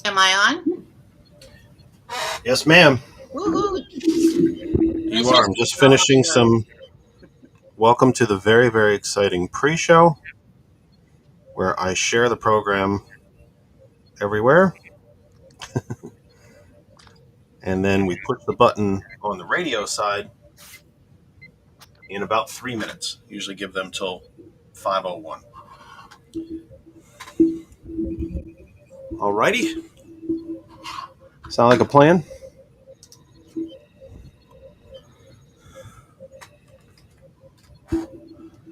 Am I on? Yes, ma'am. Woohoo! You are. I'm just finishing some. Welcome to the very, very exciting pre show where I share the program everywhere. And then we push the button on the radio side in about 3 minutes. Usually give them till 5:01. Alrighty. Sound like a plan?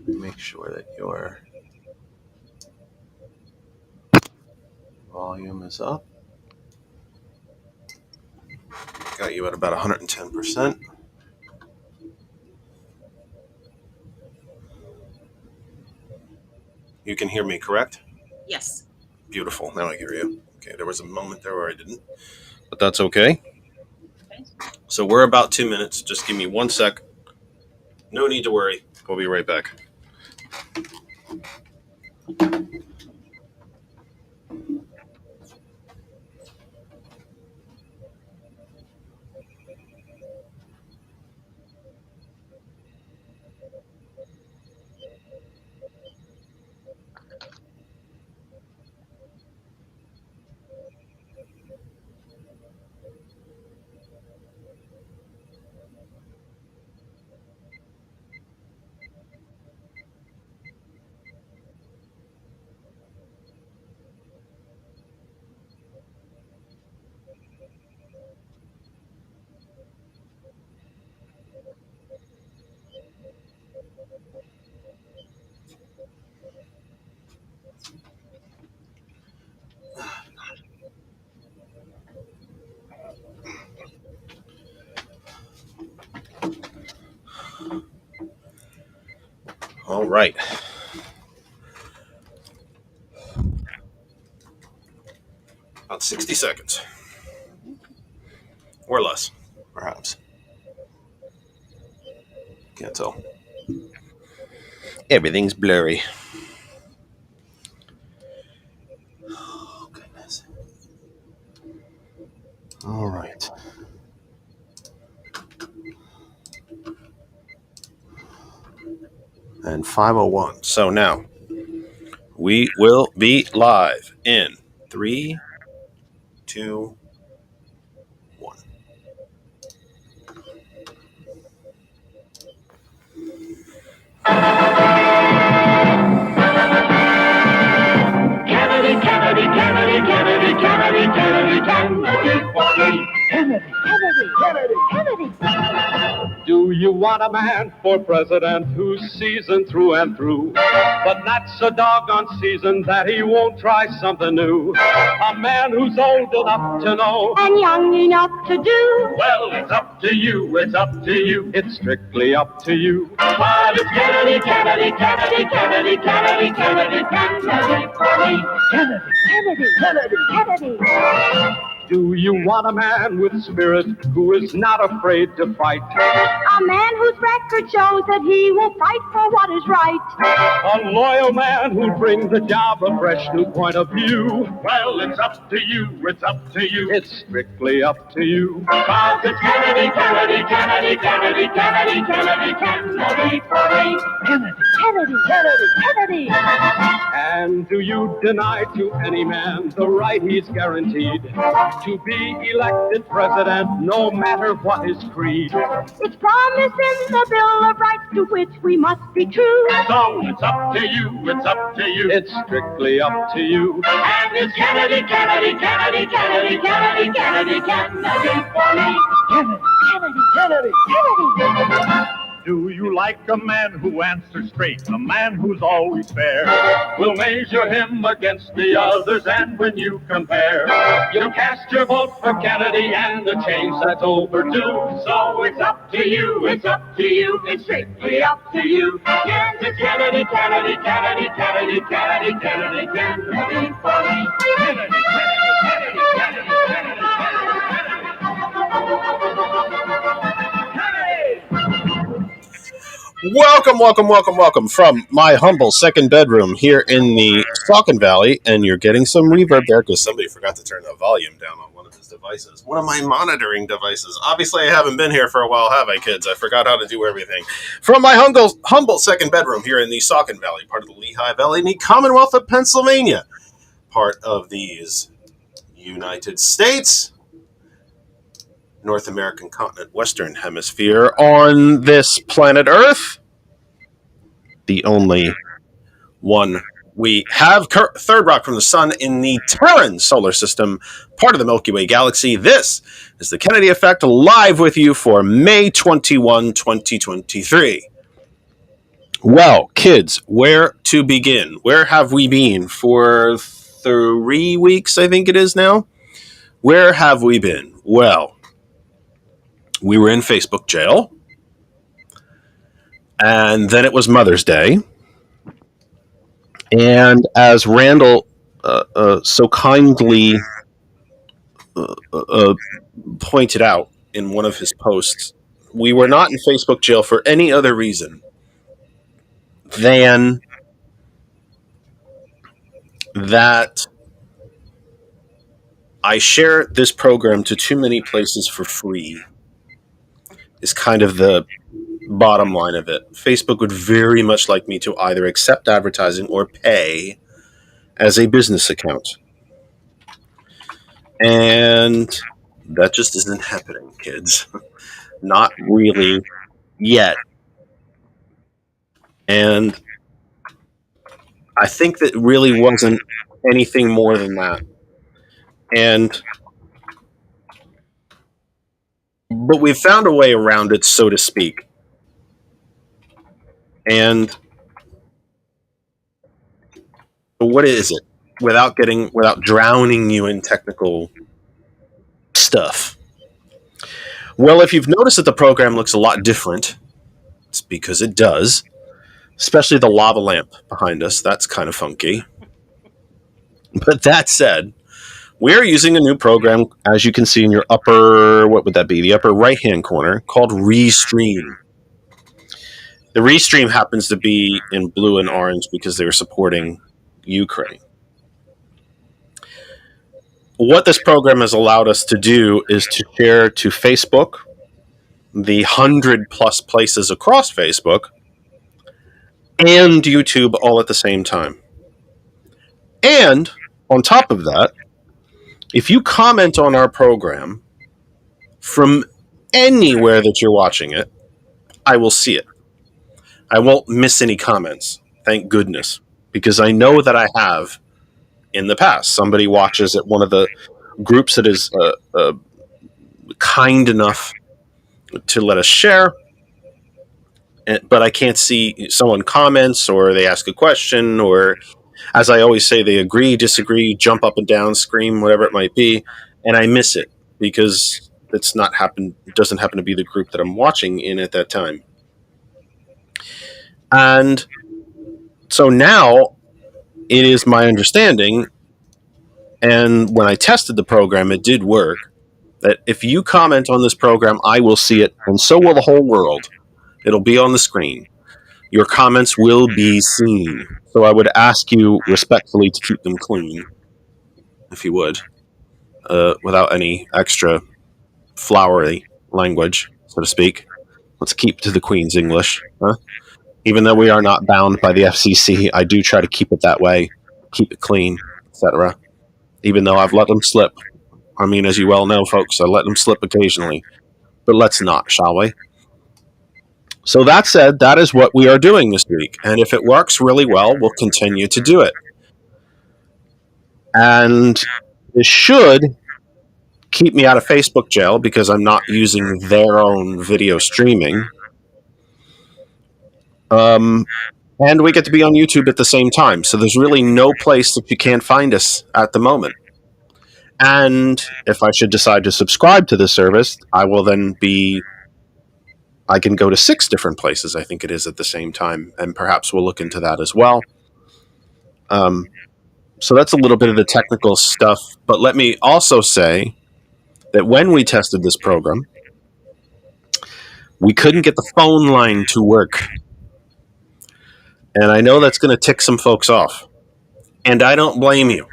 Make sure that your volume is up. Got you at about 110%. You can hear me, correct? Yes. Beautiful. Now I hear you. Okay, there was a moment there where I didn't, but that's okay. So we're about 2 minutes. Just give me 1 sec. No need to worry. We'll be right back. All right. About 60 seconds. Or less, perhaps. Can't tell. Everything's blurry. Oh, goodness. All right. And 5:01. So now we will be live in 3, 2, 1. Kennedy, Kennedy, Kennedy, Kennedy, Kennedy, Kennedy, Kennedy, Kennedy, Kennedy, Kennedy, Kennedy. Do you want a man for president who's seasoned through and through, but not so doggone seasoned that he won't try something new? A man who's old enough to know and young enough to do. Well, it's up to you, it's up to you, it's strictly up to you. But it's Kennedy, Kennedy, Kennedy, Kennedy, Kennedy, Kennedy, Kennedy, for me. Kennedy, Kennedy, Kennedy, Kennedy. Do you want a man with spirit who is not afraid to fight? A man whose record shows that he will fight for what is right. A loyal man who brings the job a fresh new point of view. Well, it's up to you, it's up to you, it's strictly up to you. Cause it's Kennedy, Kennedy, Kennedy, Kennedy, Kennedy, Kennedy, Kennedy, for me. Kennedy, Kennedy, Kennedy, Kennedy. And do you deny to any man the right he's guaranteed to be elected president, no matter what his creed? It's promised in the Bill of Rights to which we must be true. So it's up to you, it's up to you, it's strictly up to you. And it's Kennedy, Kennedy, Kennedy, Kennedy, Kennedy, Kennedy, Kennedy, for me. Kennedy, Kennedy, Kennedy, Kennedy. Do you like a man who answers straight, a man who's always fair? We'll measure him against the others, and when you compare, you cast your vote for Kennedy and the change that's overdue. So it's up to you, it's up to you, it's strictly up to you. Yes, it's Kennedy, Kennedy, Kennedy, Kennedy, Kennedy, Kennedy, Kennedy, for me. Kennedy, Kennedy, Kennedy, Kennedy, Kennedy, Kennedy, Kennedy. welcome from my humble second bedroom here in the Saucon Valley. And you're getting some reverb there because somebody forgot to turn the volume down on one of his devices. One of my monitoring devices. Obviously, I haven't been here for a while, have I, kids? I forgot how to do everything. From my humble second bedroom here in the Saucon Valley, part of the Lehigh Valley in the Commonwealth of Pennsylvania, part of these United States, North American continent, Western Hemisphere, on this planet Earth, the only one we have, third rock from the sun in the Terran solar system, part of the Milky Way galaxy. This is the Kennedy Effect, live with you for May 21, 2023. Well, kids, where to begin? Where have we been for 3 weeks, I think it is now? Where have we been? Well, we were in Facebook jail, and then it was Mother's Day. And as Randall so kindly pointed out in one of his posts, we were not in Facebook jail for any other reason than that I share this program to too many places for free, is kind of the bottom line of it. Facebook would very much like me to either accept advertising or pay as a business account. And that just isn't happening, kids. Not really yet. And I think that really wasn't anything more than that. But we've found a way around it, so to speak. And what is it? Without drowning you in technical stuff. Well, if you've noticed that the program looks a lot different, it's because it does. Especially the lava lamp behind us. That's kind of funky. But that said, we're using a new program, as you can see in your upper, what would that be? The upper right-hand corner, called Restream. The Restream happens to be in blue and orange because they were supporting Ukraine. What this program has allowed us to do is to share to Facebook, the 100+ places across Facebook, and YouTube all at the same time. And on top of that, if you comment on our program from anywhere that you're watching it, I will see it. I won't miss any comments, thank goodness, because I know that I have in the past. Somebody watches at one of the groups that is kind enough to let us share, but I can't see someone comments or they ask a question, or as I always say, they agree, disagree, jump up and down, scream, whatever it might be, and I miss it because it doesn't happen to be the group that I'm watching in at that time. And so now it is my understanding, and when I tested the program, it did work, that if you comment on this program, I will see it, and so will the whole world. It'll be on the screen. Your comments will be seen. So I would ask you respectfully to keep them clean, if you would, without any extra flowery language, so to speak. Let's keep to the Queen's English. Huh? Even though we are not bound by the FCC, I do try to keep it that way, keep it clean, etc. Even though I've let them slip. I mean, as you well know, folks, I let them slip occasionally. But let's not, shall we? So that said, that is what we are doing this week. And if it works really well, we'll continue to do it. And this should keep me out of Facebook jail because I'm not using their own video streaming. And we get to be on YouTube at the same time. So there's really no place that you can't find us at the moment. And if I should decide to subscribe to this service, I can go to 6 different places, I think it is, at the same time. And perhaps we'll look into that as well. So that's a little bit of the technical stuff. But let me also say that when we tested this program, we couldn't get the phone line to work. And I know that's going to tick some folks off. And I don't blame you.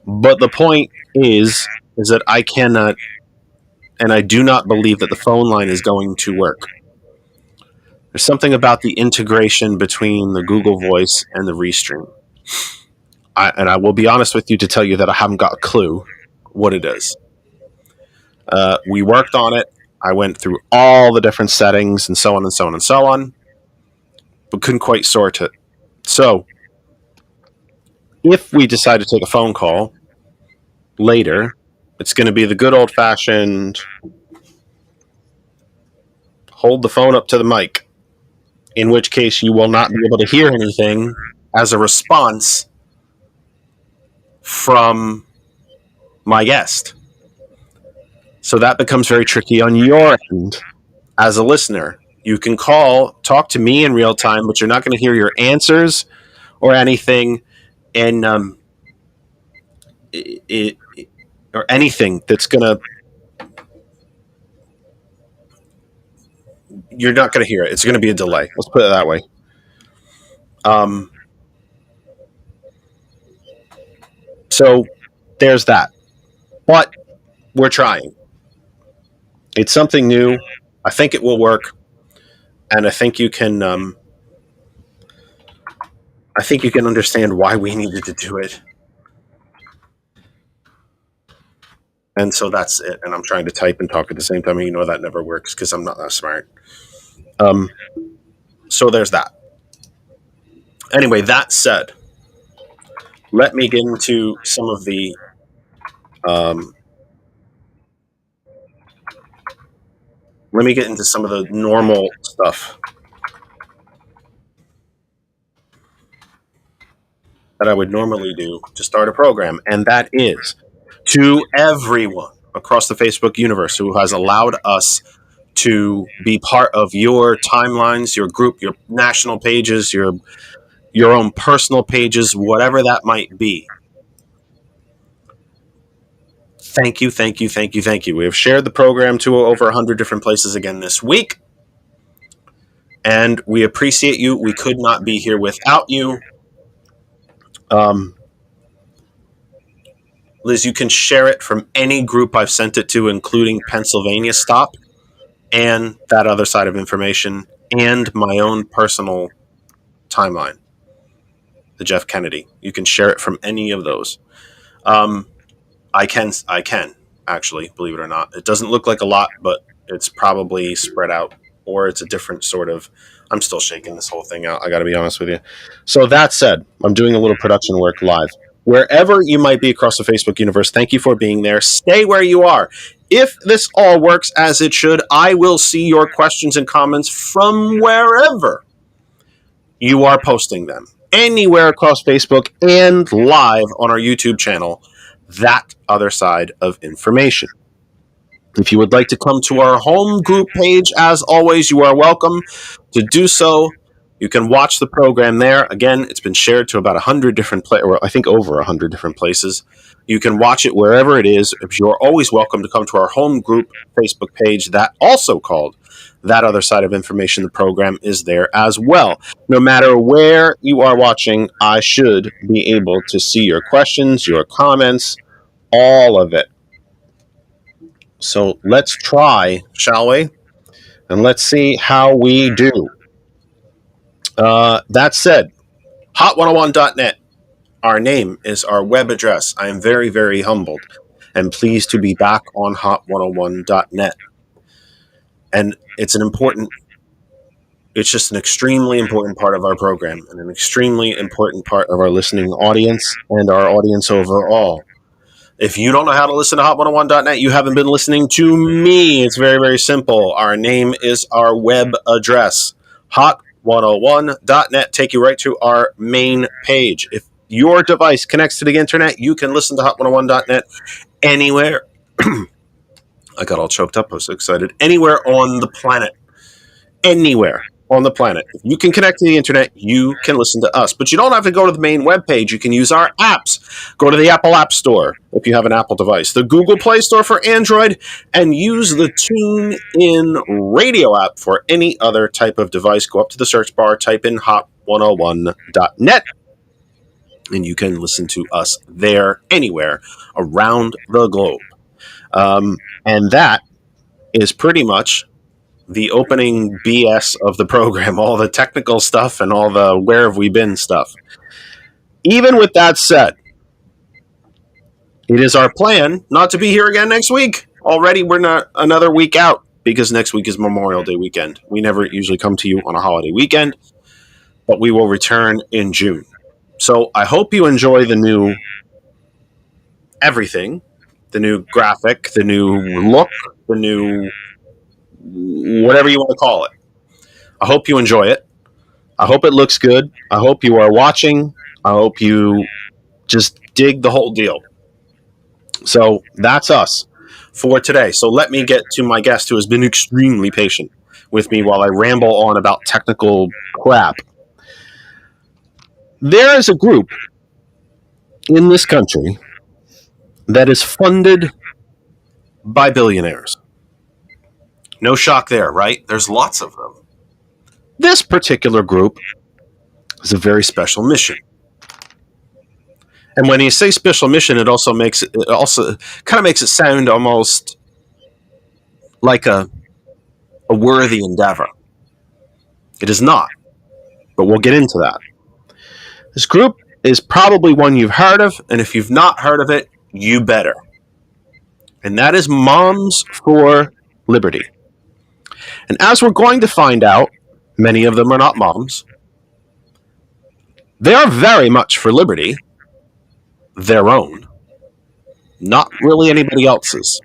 But the point is that I cannot, and I do not believe that the phone line is going to work. There's something about the integration between the Google Voice and the Restream. And I will be honest with you to tell you that I haven't got a clue what it is. We worked on it. I went through all the different settings and so on and so on and so on, but couldn't quite sort it. So, if we decide to take a phone call later, it's going to be the good old-fashioned hold the phone up to the mic, in which case you will not be able to hear anything as a response from my guest. So that becomes very tricky on your end as a listener. You can call, talk to me in real time, but you're not going to hear your answers or anything, and or anything that's going to. You're not going to hear it. It's going to be a delay. Let's put it that way. So there's that. But we're trying. It's something new. I think it will work, and I think you can. I think you can understand why we needed to do it. And so that's it. And I'm trying to type and talk at the same time. And you know that never works because I'm not that smart. So there's that. Anyway, that said, let me get into some of the normal stuff that I would normally do to start a program. And that is to everyone across the Facebook universe who has allowed us to be part of your timelines, your group, your national pages, your own personal pages, whatever that might be. Thank you, thank you, thank you, thank you. We have shared the program to over 100 different places again this week. And we appreciate you. We could not be here without you. Liz, you can share it from any group I've sent it to, including Pennsylvania Stop and That Other Side of Information and my own personal timeline, the Jeff Kennedy. You can share it from any of those. I can actually, believe it or not. It doesn't look like a lot, but it's probably spread out, or it's a different sort of. I'm still shaking this whole thing out. I got to be honest with you. So that said, I'm doing a little production work live. Wherever you might be across the Facebook universe, thank you for being there. Stay where you are. If this all works as it should, I will see your questions and comments from wherever you are posting them. Anywhere across Facebook and live on our YouTube channel, That Other Side of Information. If you would like to come to our home group page, as always, you are welcome to do so. You can watch the program there. Again, it's been shared to about 100 different places, or I think over 100 different places. You can watch it wherever it is. You're always welcome to come to our home group Facebook page, that also called That Other Side of Information. The program is there as well. No matter where you are watching, I should be able to see your questions, your comments, all of it. So let's try, shall we? And let's see how we do. That said, hot101.net. Our name is our web address. I am very, very humbled and pleased to be back on hot101.net. And it's just an extremely important part of our program and an extremely important part of our listening audience and our audience overall. If you don't know how to listen to hot101.net, you haven't been listening to me. It's very, very simple. Our name is our web address. Hot101.net. Take you right to our main page. If your device connects to the internet, you can listen to hot101.net anywhere. I got all choked up. I was so excited. Anywhere on the planet. Anywhere. on the planet. If you can connect to the internet, you can listen to us. But you don't have to go to the main webpage. You can use our apps. Go to the Apple App Store if you have an Apple device, the Google Play Store for Android, and use the TuneIn radio app for any other type of device. Go up to the search bar, type in hot101.net, and you can listen to us there anywhere around the globe. And that is pretty much the opening BS of the program, all the technical stuff and all the where have we been stuff. Even with that said, it is our plan not to be here again next week. Already we're not another week out because next week is Memorial Day weekend. We never usually come to you on a holiday weekend, but we will return in June. So I hope you enjoy the new everything, the new graphic, the new look, the new whatever you want to call it. I hope you enjoy it. I hope it looks good. I hope you are watching. I hope you just dig the whole deal. So that's us for today. So let me get to my guest who has been extremely patient with me while I ramble on about technical crap. There is a group in this country that is funded by billionaires. No shock there, right? There's lots of them. This particular group is a very special mission. And when you say special mission, it also kind of makes it sound almost like a worthy endeavor. It is not, but we'll get into that. This group is probably one you've heard of, and if you've not heard of it, you better. And that is Moms for Liberty. And as we're going to find out, many of them are not moms. They are very much for liberty, their own, not really anybody else's.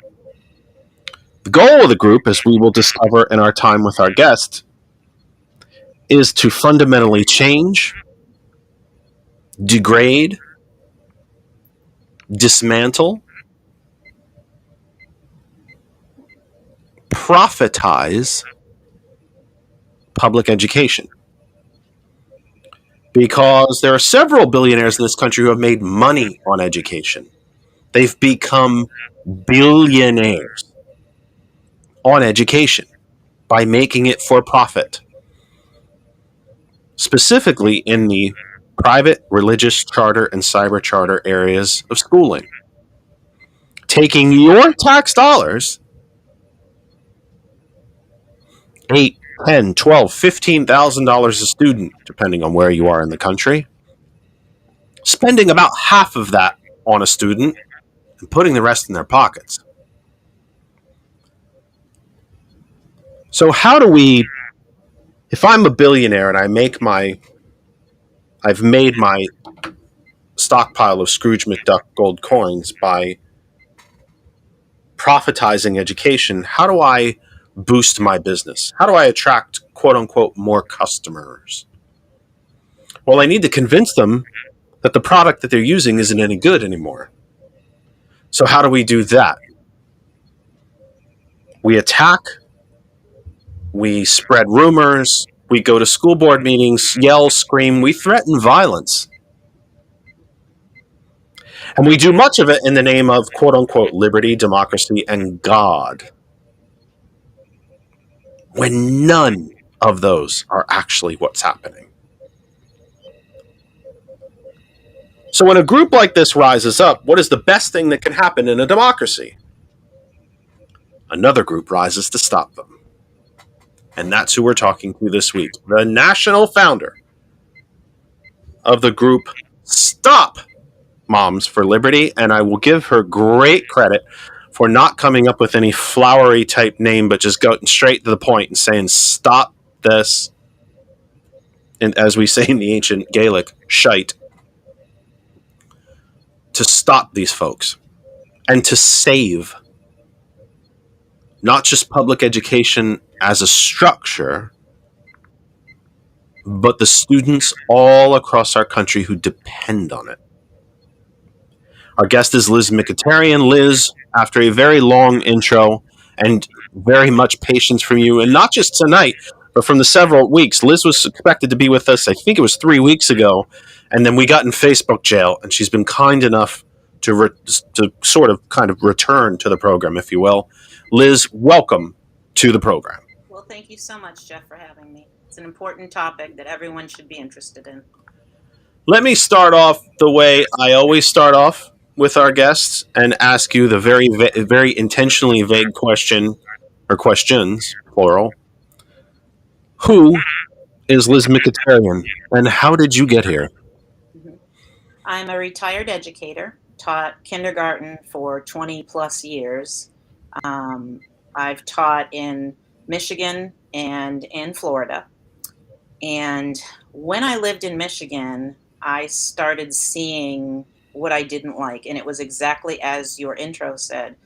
The goal of the group, as we will discover in our time with our guest, is to fundamentally change, degrade, dismantle, profitize public education. Because there are several billionaires in this country who have made money on education. They've become billionaires on education by making it for profit. Specifically in the private, religious, charter, and cyber charter areas of schooling. Taking your tax dollars, $8,000, $10,000, $12,000, $15,000 a student, depending on where you are in the country, spending about half of that on a student and putting the rest in their pockets. So how do we, if I'm a billionaire and I've made my stockpile of Scrooge McDuck gold coins by profitizing education, how do I boost my business? How do I attract, quote unquote, more customers? Well, I need to convince them that the product that they're using isn't any good anymore. So how do we do that? We attack, we spread rumors, we go to school board meetings, yell, scream, we threaten violence. And we do much of it in the name of, quote unquote, liberty, democracy, and God. When none of those are actually what's happening. So when a group like this rises up, what is the best thing that can happen in a democracy? Another group rises to stop them. And that's who we're talking to this week. The national founder of the group Stop Moms for Liberty, and I will give her great credit for not coming up with any flowery type name, but just going straight to the point and saying, stop this, and as we say in the ancient Gaelic, shite, to stop these folks and to save not just public education as a structure, but the students all across our country who depend on it. Our guest is Liz Mkhitaryan. Liz, after a very long intro and very much patience from you, and not just tonight, but from the several weeks, Liz was expected to be with us, I think it was 3 weeks ago, and then we got in Facebook jail, and she's been kind enough to sort of kind of return to the program, if you will. Liz, welcome to the program. Well, thank you so much, Jeff, for having me. It's an important topic that everyone should be interested in. Let me start off the way I always start off with our guests and ask you the very intentionally vague question, or questions, plural. Who is Liz Mkhitaryan, and how did you get here? I'm a retired educator, taught kindergarten for 20 plus years. I've taught in Michigan and in Florida. And when I lived in Michigan, I started seeing what I didn't like. And it was exactly as your intro said.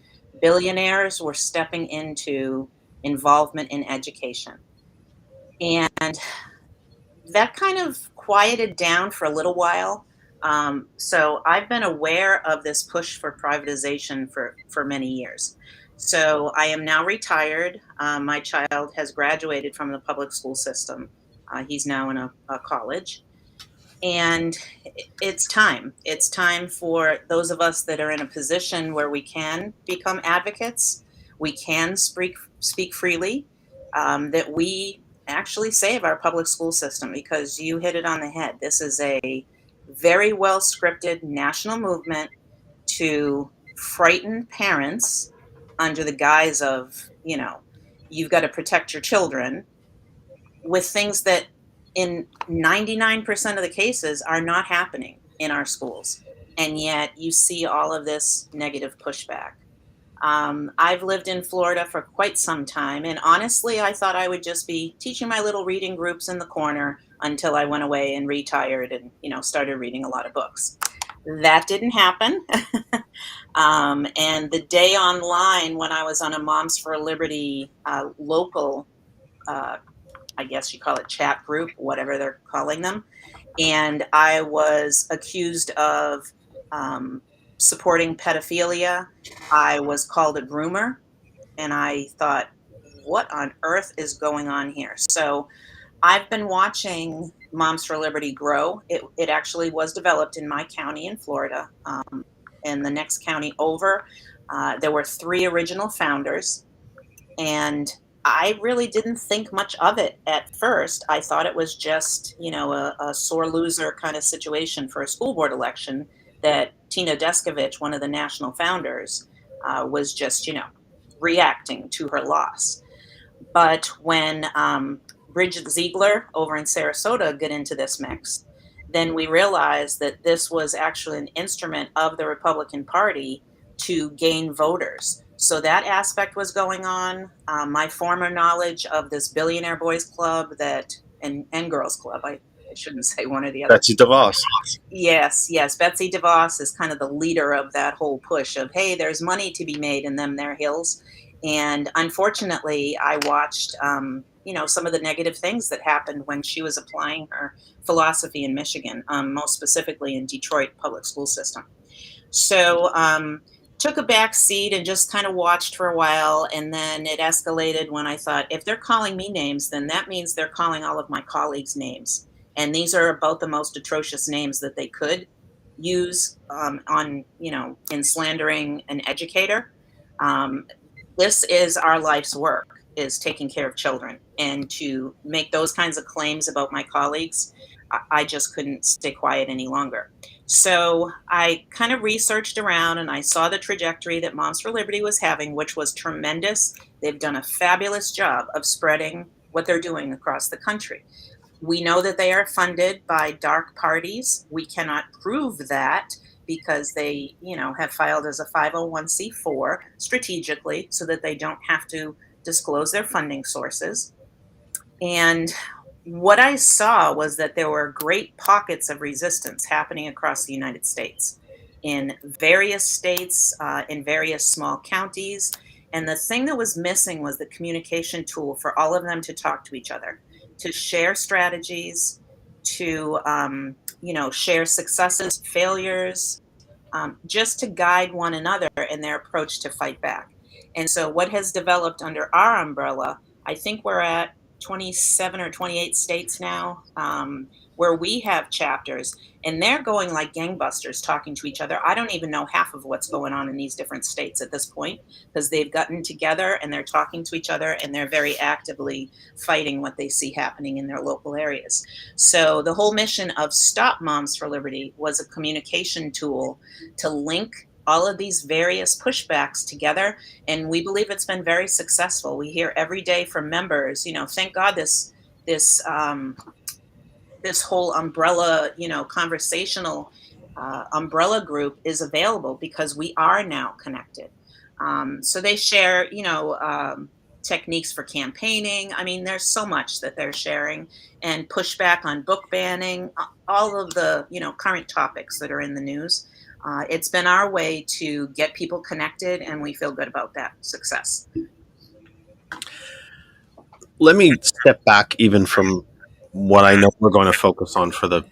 Billionaires were stepping into involvement in education. And that kind of quieted down for a little while. So I've been aware of this push for privatization for many years. So I am now retired. My child has graduated from the public school system. He's now in a college. And it's time. It's time for those of us that are in a position where we can become advocates, we can speak freely, that we actually save our public school system, because you hit it on the head. This is a very well scripted national movement to frighten parents under the guise of, you've got to protect your children, with things that in 99% of the cases are not happening in our schools. And yet you see all of this negative pushback. I've lived in Florida for quite some time, and honestly, I thought I would just be teaching my little reading groups in the corner until I went away and retired and, started reading a lot of books. That didn't happen. And the day online when I was on a Moms for Liberty local, I guess you call it chat group, whatever they're calling them, and I was accused of supporting pedophilia. I was called a groomer, and I thought, what on earth is going on here? So I've been watching Moms for Liberty grow. It actually was developed in my county in Florida. In the next county over, there were 3 original founders, and I really didn't think much of it at first. I thought it was just, a sore loser kind of situation for a school board election, that Tina Descovich, one of the national founders, was just, reacting to her loss. But when Bridget Ziegler over in Sarasota got into this mix, then we realized that this was actually an instrument of the Republican Party to gain voters. So that aspect was going on. My former knowledge of this Billionaire Boys Club and Girls Club, I shouldn't say one or the other. Betsy DeVos. Yes. Betsy DeVos is kind of the leader of that whole push of, hey, there's money to be made in them there hills. And unfortunately, I watched, some of the negative things that happened when she was applying her philosophy in Michigan, most specifically in Detroit public school system. So took a back seat and just kind of watched for a while. And then it escalated when I thought, if they're calling me names, then that means they're calling all of my colleagues names. And these are about the most atrocious names that they could use in slandering an educator. This is our life's work, is taking care of children. And to make those kinds of claims about my colleagues, I just couldn't stay quiet any longer. So I kind of researched around, and I saw the trajectory that Moms for Liberty was having, which was tremendous. They've done a fabulous job of spreading what they're doing across the country. We know that they are funded by dark parties. We cannot prove that because they, have filed as a 501c4 strategically so that they don't have to disclose their funding sources. And what I saw was that there were great pockets of resistance happening across the United States, in various states, in various small counties. And the thing that was missing was the communication tool for all of them to talk to each other, to share strategies, to share successes, failures, just to guide one another in their approach to fight back. And so what has developed under our umbrella, I think we're at 27 or 28 states now, where we have chapters, and they're going like gangbusters talking to each other. I don't even know half of what's going on in these different states at this point because they've gotten together and they're talking to each other and they're very actively fighting what they see happening in their local areas. So the whole mission of Stop Moms for Liberty was a communication tool to link all of these various pushbacks together, and we believe it's been very successful. We hear every day from members, thank God this this whole umbrella, conversational umbrella group is available because we are now connected. So they share, techniques for campaigning. I mean, there's so much that they're sharing, and pushback on book banning, all of the, current topics that are in the news. It's been our way to get people connected, and we feel good about that success. Let me step back even from what I know we're going to focus on for the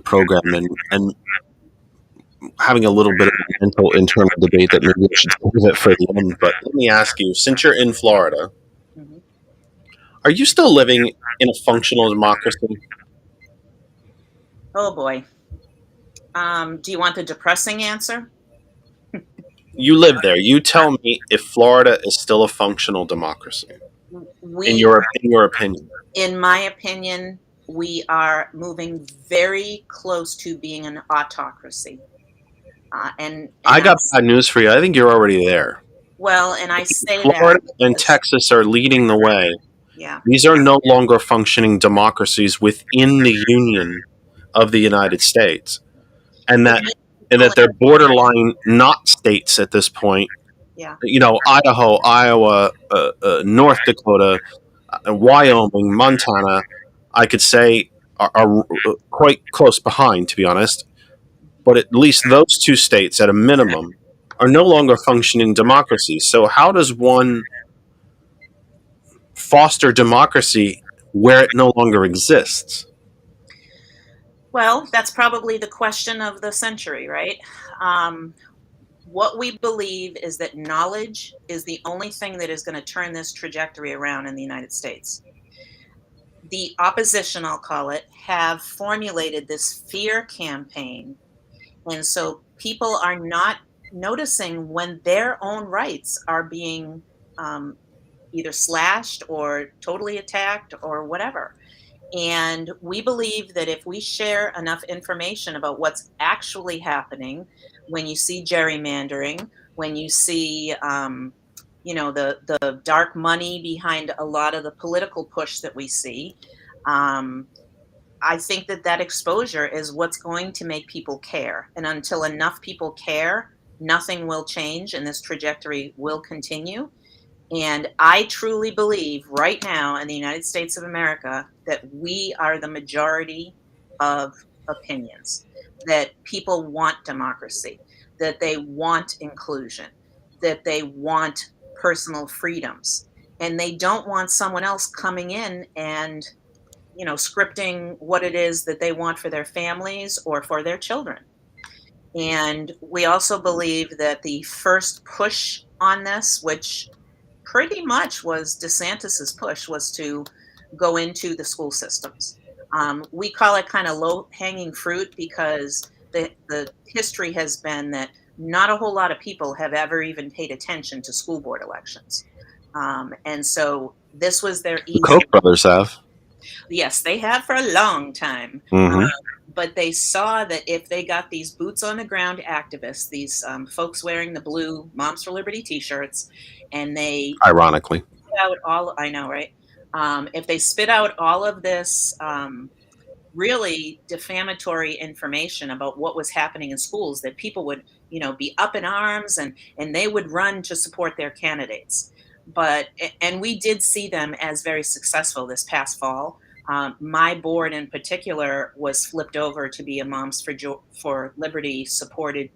program, and having a little bit of a mental internal debate that maybe I should save it for the end. But let me ask you, since you're in Florida, Mhm. are you still living in a functional democracy? Oh boy. Do you want the depressing answer? You live there. You tell me if Florida is still a functional democracy in We, your opinion. in my opinion, we are moving very close to being an autocracy. And I got bad news for you. I think you're already there. well, and I say that Florida and because, Texas are leading the way. yeah, These are no longer functioning democracies within the Union of the United States, and well, that people, they're borderline not states at this point. yeah, Idaho, Iowa, North Dakota, Wyoming, Montana, I could say are quite close behind, to be honest. But at least those two states, at a minimum, are no longer functioning democracies. So how does one foster democracy where it no longer exists? well, that's probably the question of the century, right? Um, what we believe is that knowledge is the only thing that is going to turn this trajectory around in the United States. The opposition, I'll call it, have formulated this fear campaign. And so people are not noticing when their own rights are being um, either slashed or totally attacked or whatever. And we believe that if we share enough information about what's actually happening, when you see gerrymandering, when you see, the dark money behind a lot of the political push that we see, um, I think that exposure is what's going to make people care. And until enough people care, nothing will change, and this trajectory will continue. And I truly believe right now in the United States of America that we are the majority of opinions, that people want democracy, that they want inclusion, that they want personal freedoms, and they don't want someone else coming in and, scripting what it is that they want for their families or for their children. And we also believe that the first push on this, which pretty much was DeSantis's push, was to go into the school systems. We call it kind of low hanging fruit because the history has been that not a whole lot of people have ever even paid attention to school board elections. And so this was their The easy. Koch brothers have. Yes, they have for a long time. Mm-hmm. But they saw that if they got these boots on the ground activists, these folks wearing the blue Moms for Liberty t-shirts, and they Ironically. spit out all, I know, right? If they spit out all of this really defamatory information about what was happening in schools, that people would, be up in arms, and they would run to support their candidates. And we did see them as very successful this past fall. My board in particular was flipped over to be a Moms for Liberty supported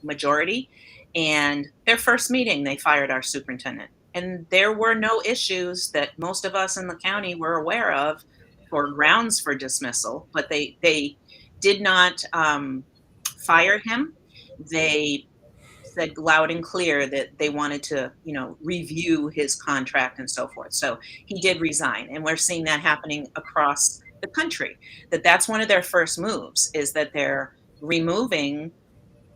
majority. And their first meeting, they fired our superintendent. And there were no issues that most of us in the county were aware of for grounds for dismissal, but they did not fire him. They said loud and clear that they wanted to, review his contract and so forth. So he did resign, and we're seeing that happening across the country. That's one of their first moves, is that they're removing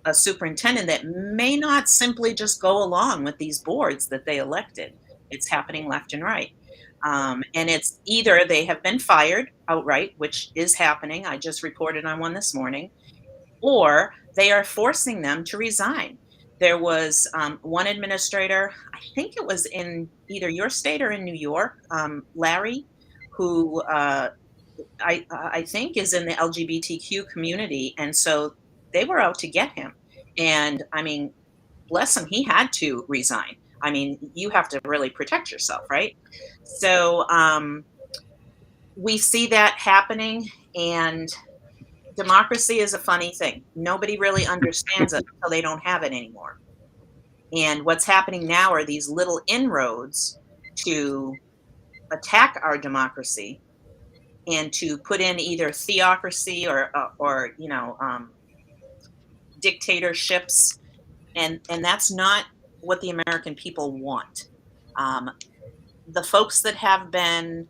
a superintendent that may not simply just go along with these boards that they elected. It's happening left and right. And it's either they have been fired outright, which is happening. I just reported on one this morning, or they are forcing them to resign. There was one administrator, I think it was in either your state or in New York, Larry, who I think is in the LGBTQ community, and so they were out to get him. And I mean, bless him, he had to resign. I mean, you have to really protect yourself, right? So we see that happening, and democracy is a funny thing. Nobody really understands it until they don't have it anymore. And what's happening now are these little inroads to attack our democracy and to put in either theocracy or dictatorships, and that's not what the American people want. The folks that have been,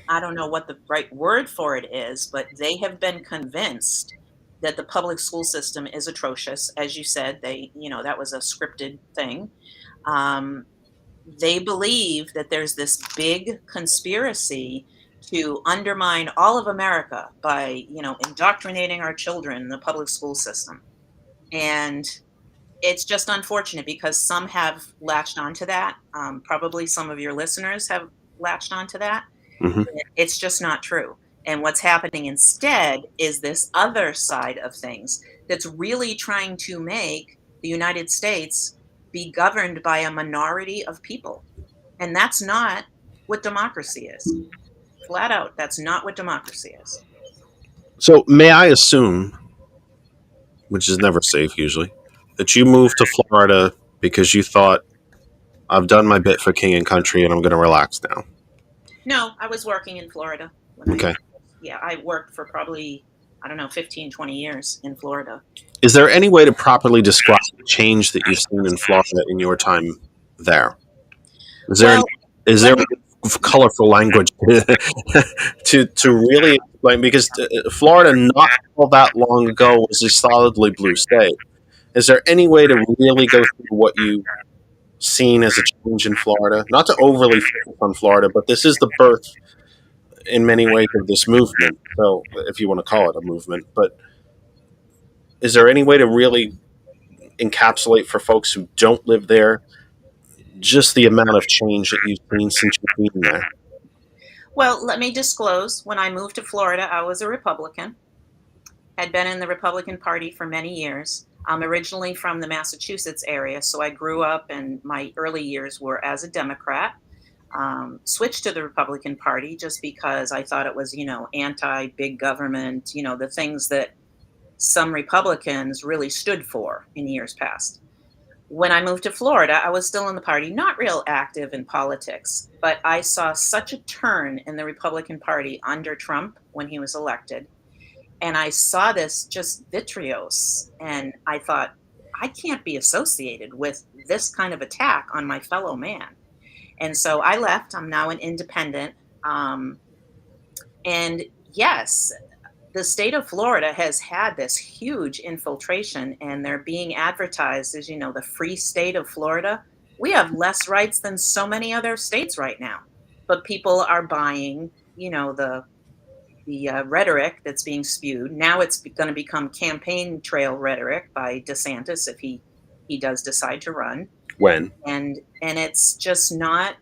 I don't know what the right word for it is, but they have been convinced that the public school system is atrocious. As you said, that was a scripted thing. They believe that there's this big conspiracy to undermine all of America by, indoctrinating our children in the public school system. And it's just unfortunate because some have latched onto that. Probably some of your listeners have latched onto that. Mm-hmm. It's just not true. And what's happening instead is this other side of things that's really trying to make the United States be governed by a minority of people. And that's not what democracy is. Flat out, that's not what democracy is. So may I assume, which is never safe usually, that you moved to Florida because you thought, I've done my bit for king and country and I'm going to relax now? No, I was working in Florida. Okay. I worked for probably, 15, 20 years in Florida. Is there any way to properly describe the change that you've seen in Florida in your time there? Is there colorful language to really explain? Because Florida, not all that long ago, was a solidly blue state. Is there any way to really go through what you've seen as a change in Florida? Not to overly focus on Florida, but this is the birth, in many ways, of this movement. So, if you want to call it a movement, but is there any way to really encapsulate for folks who don't live there just the amount of change that you've seen since you've been there? Well, let me disclose, when I moved to Florida, I was a Republican. Had been in the Republican Party for many years. I'm originally from the Massachusetts area, so I grew up and my early years were as a Democrat. Switched to the Republican Party just because I thought it was, anti-big government, the things that some Republicans really stood for in years past. When I moved to Florida, I was still in the party, not real active in politics, but I saw such a turn in the Republican Party under Trump when he was elected. And I saw this just vitrios, and I thought, I can't be associated with this kind of attack on my fellow man. And so I left. I'm now an independent. And yes, the state of Florida has had this huge infiltration, and they're being advertised as, the free state of Florida. We have less rights than so many other states right now, but people are buying, the rhetoric that's being spewed. Now it's going to become campaign trail rhetoric by DeSantis if he does decide to run. When? And it's just not,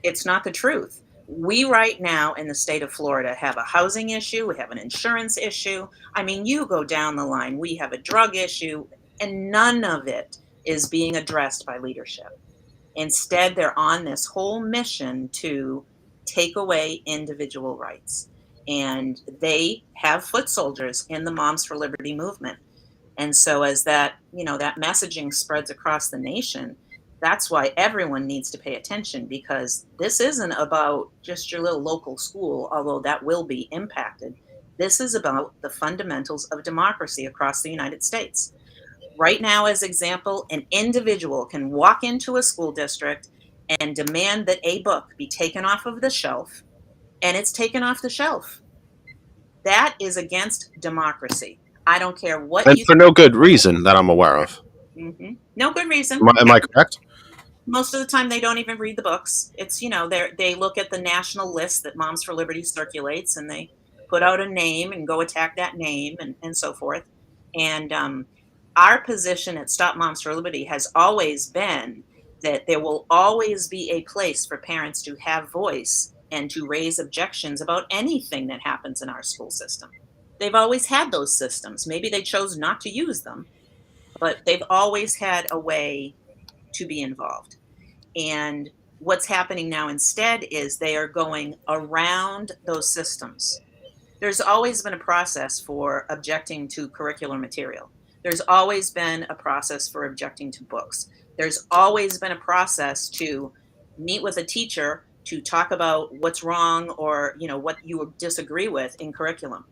it's not the truth. We right now in the state of Florida have a housing issue. We have an insurance issue. I mean, you go down the line, we have a drug issue, and none of it is being addressed by leadership. Instead, they're on this whole mission to take away individual rights. And they have foot soldiers in the Moms for Liberty movement. And so as that, that messaging spreads across the nation, that's why everyone needs to pay attention, because this isn't about just your little local school, although that will be impacted. This is about the fundamentals of democracy across the United States. Right now, as example, an individual can walk into a school district and demand that a book be taken off of the shelf, and it's taken off the shelf. That is against democracy. I don't care what And you. for no good reason that I'm aware of. No good reason. Am I correct? Most of the time they don't even read the books. It's, they look at the national list that Moms for Liberty circulates, and they put out a name and go attack that name, and so forth. And our position at Stop Moms for Liberty has always been that there will always be a place for parents to have voice and to raise objections about anything that happens in our school system. They've always had those systems. Maybe they chose not to use them, but they've always had a way to be involved. And what's happening now instead is they are going around those systems. There's always been a process for objecting to curricular material. There's always been a process for objecting to books. There's always been a process to meet with a teacher to talk about what's wrong, or what you disagree with in curriculum.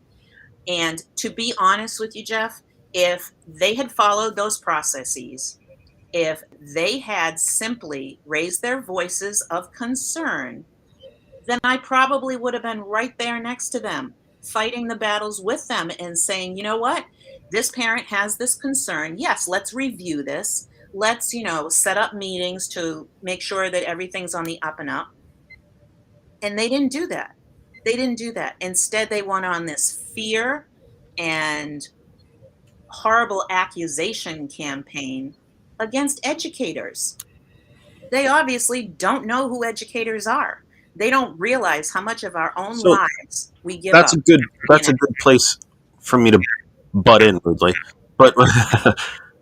And to be honest with you, Jeff, if they had followed those processes, if they had simply raised their voices of concern, then I probably would have been right there next to them, fighting the battles with them and saying, you know what, this parent has this concern. Yes, let's review this. Let's, set up meetings to make sure that everything's on the up and up. And they didn't do that. They didn't do that. Instead, they went on this fear and horrible accusation campaign against educators. They obviously don't know who educators are. They don't realize how much of our own lives we give up. That's a good place for me to butt in rudely. But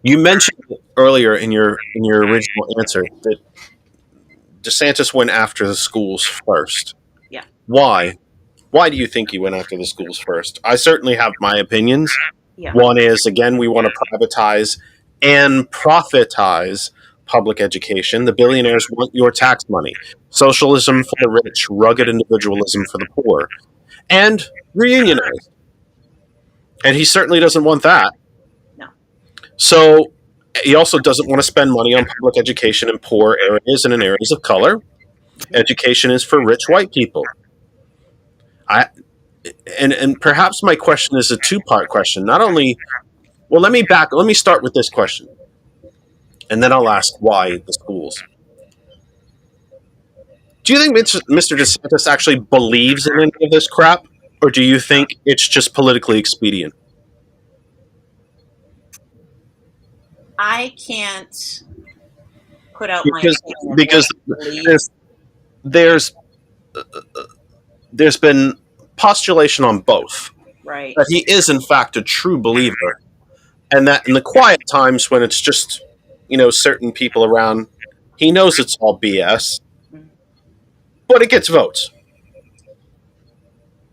you mentioned earlier in your original answer that DeSantis went after the schools first. Yeah. Why? Why do you think he went after the schools first? I certainly have my opinions. Yeah. One is, again, we want to privatize and profitize public education. The billionaires want your tax money. Socialism for the rich, rugged individualism for the poor, and reunionize. And he certainly doesn't want that. No. So he also doesn't want to spend money on public education in poor areas and in areas of color. Education is for rich white people. And perhaps my question is a two-part question. Not only, well, let me start with this question, and then I'll ask why the schools. Do you think Mr. DeSantis actually believes in any of this crap, or do you think it's just politically expedient? I can't put out because there's been postulation on both. Right. That he is in fact a true believer, and that in the quiet times when it's just certain people around, he knows it's all BS, but it gets votes.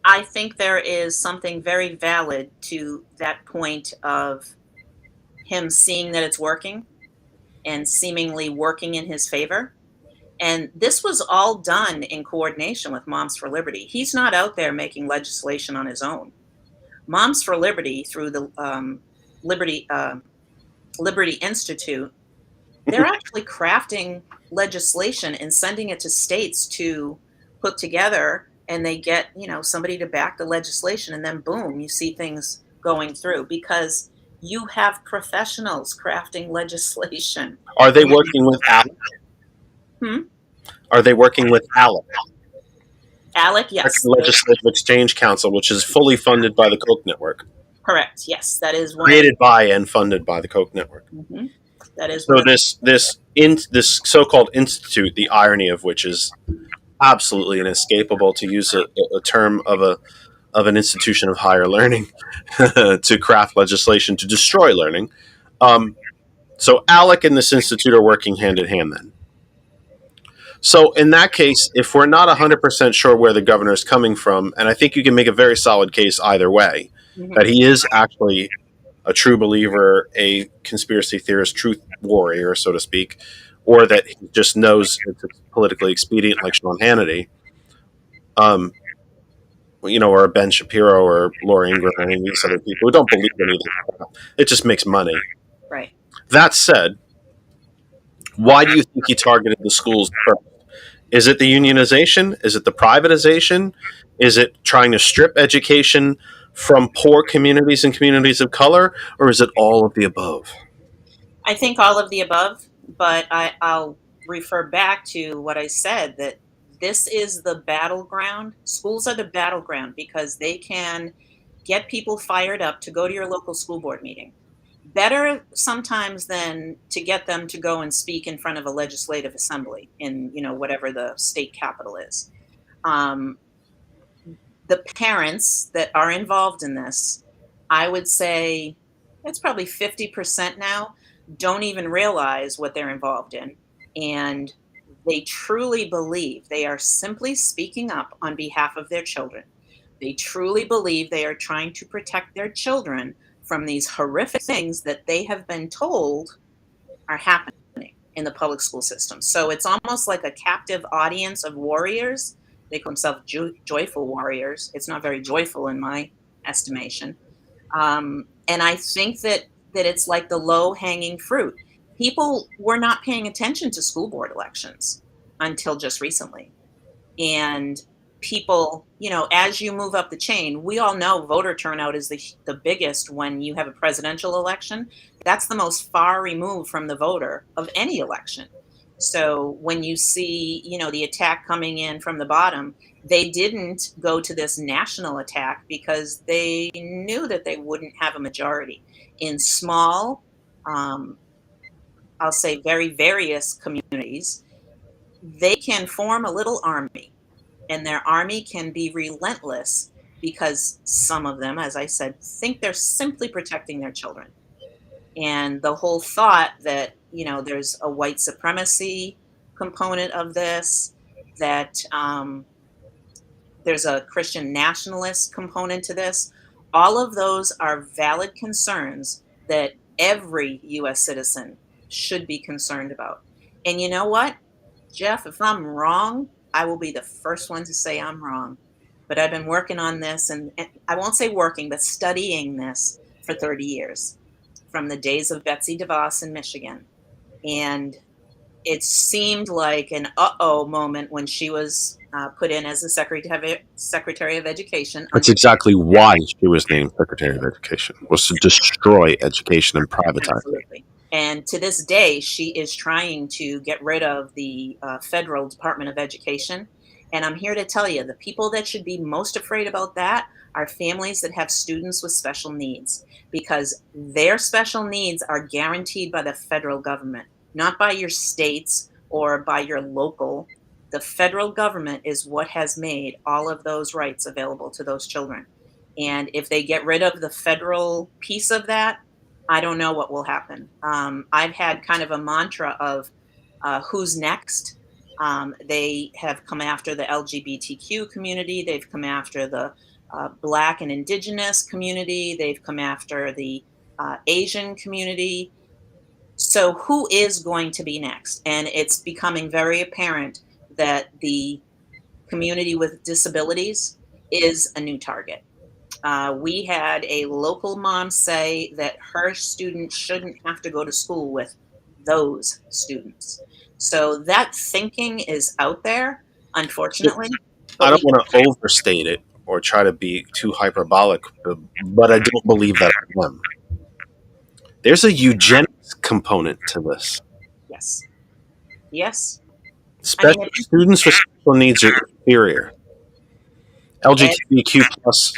I think there is something very valid to that point of him seeing that it's working and seemingly working in his favor. And this was all done in coordination with Moms for Liberty. He's not out there making legislation on his own. Moms for Liberty, through the Liberty Institute, they're actually crafting legislation and sending it to states to put together, and they get somebody to back the legislation, and then boom, you see things going through because you have professionals crafting legislation. Are they working with ALEC? Are they working with ALEC? ALEC, yes. Legislative Exchange Council, which is fully funded by the Koch network. Correct. Yes, that is one. Created by and funded by the Koch network. Mm-hmm. That is. So this so-called institute, the irony of which is absolutely inescapable, to use a term of an institution of higher learning, to craft legislation to destroy learning. So ALEC and this institute are working hand in hand then. So in that case, if we're not 100% sure where the governor is coming from, and I think you can make a very solid case either way, that he is actually a true believer, a conspiracy theorist, truth warrior, so to speak, or that he just knows it's politically expedient like Sean Hannity, or Ben Shapiro or Laura Ingraham or any of these other people who don't believe anything. It just makes money. Right. That said, why do you think he targeted the schools first? Is it the unionization? Is it the privatization? Is it trying to strip education from poor communities and communities of color? Or is it all of the above? I think all of the above, but I'll refer back to what I said, that this is the battleground. Schools are the battleground because they can get people fired up to go to your local school board meeting. Better sometimes than to get them to go and speak in front of a legislative assembly in, whatever the state capital is. Um, the parents that are involved in this, I would say it's probably 50% now, don't even realize what they're involved in. And they truly believe they are simply speaking up on behalf of their children. They truly believe they are trying to protect their children from these horrific things that they have been told are happening in the public school system. So it's almost like a captive audience of warriors. They call themselves joyful warriors. It's not very joyful in my estimation. And I think that it's like the low hanging fruit. People were not paying attention to school board elections until just recently. And people, as you move up the chain, we all know voter turnout is the biggest when you have a presidential election. That's the most far removed from the voter of any election. So when you see, the attack coming in from the bottom, they didn't go to this national attack because they knew that they wouldn't have a majority. In small, I'll say very various communities, they can form a little army, and their army can be relentless because some of them, as I said, think they're simply protecting their children. And the whole thought that, there's a white supremacy component of this, that there's a Christian nationalist component to this, all of those are valid concerns that every U.S. citizen should be concerned about. And you know what, Jeff, if I'm wrong, I will be the first one to say I'm wrong. But I've been working on this, and I won't say working, but studying this for 30 years, from the days of Betsy DeVos in Michigan. And it seemed like an uh-oh moment when she was put in as the Secretary of Education. That's exactly why she was named Secretary of Education, was to destroy education and privatize Absolutely. It. And to this day, she is trying to get rid of the federal Department of Education. And I'm here to tell you, the people that should be most afraid about that are families that have students with special needs, because their special needs are guaranteed by the federal government, not by your states or by your local. The federal government is what has made all of those rights available to those children. And if they get rid of the federal piece of that, I don't know what will happen. I've had kind of a mantra of who's next. They have come after the LGBTQ community. They've come after the Black and Indigenous community. They've come after the Asian community. So who is going to be next? And it's becoming very apparent that the community with disabilities is a new target. We had a local mom say that her students shouldn't have to go to school with those students. So that thinking is out there, unfortunately. I don't want to overstate it or try to be too hyperbolic, but I don't believe that I am. There's a eugenics component to this. Yes. Yes. Students with special needs are inferior. LGBTQ plus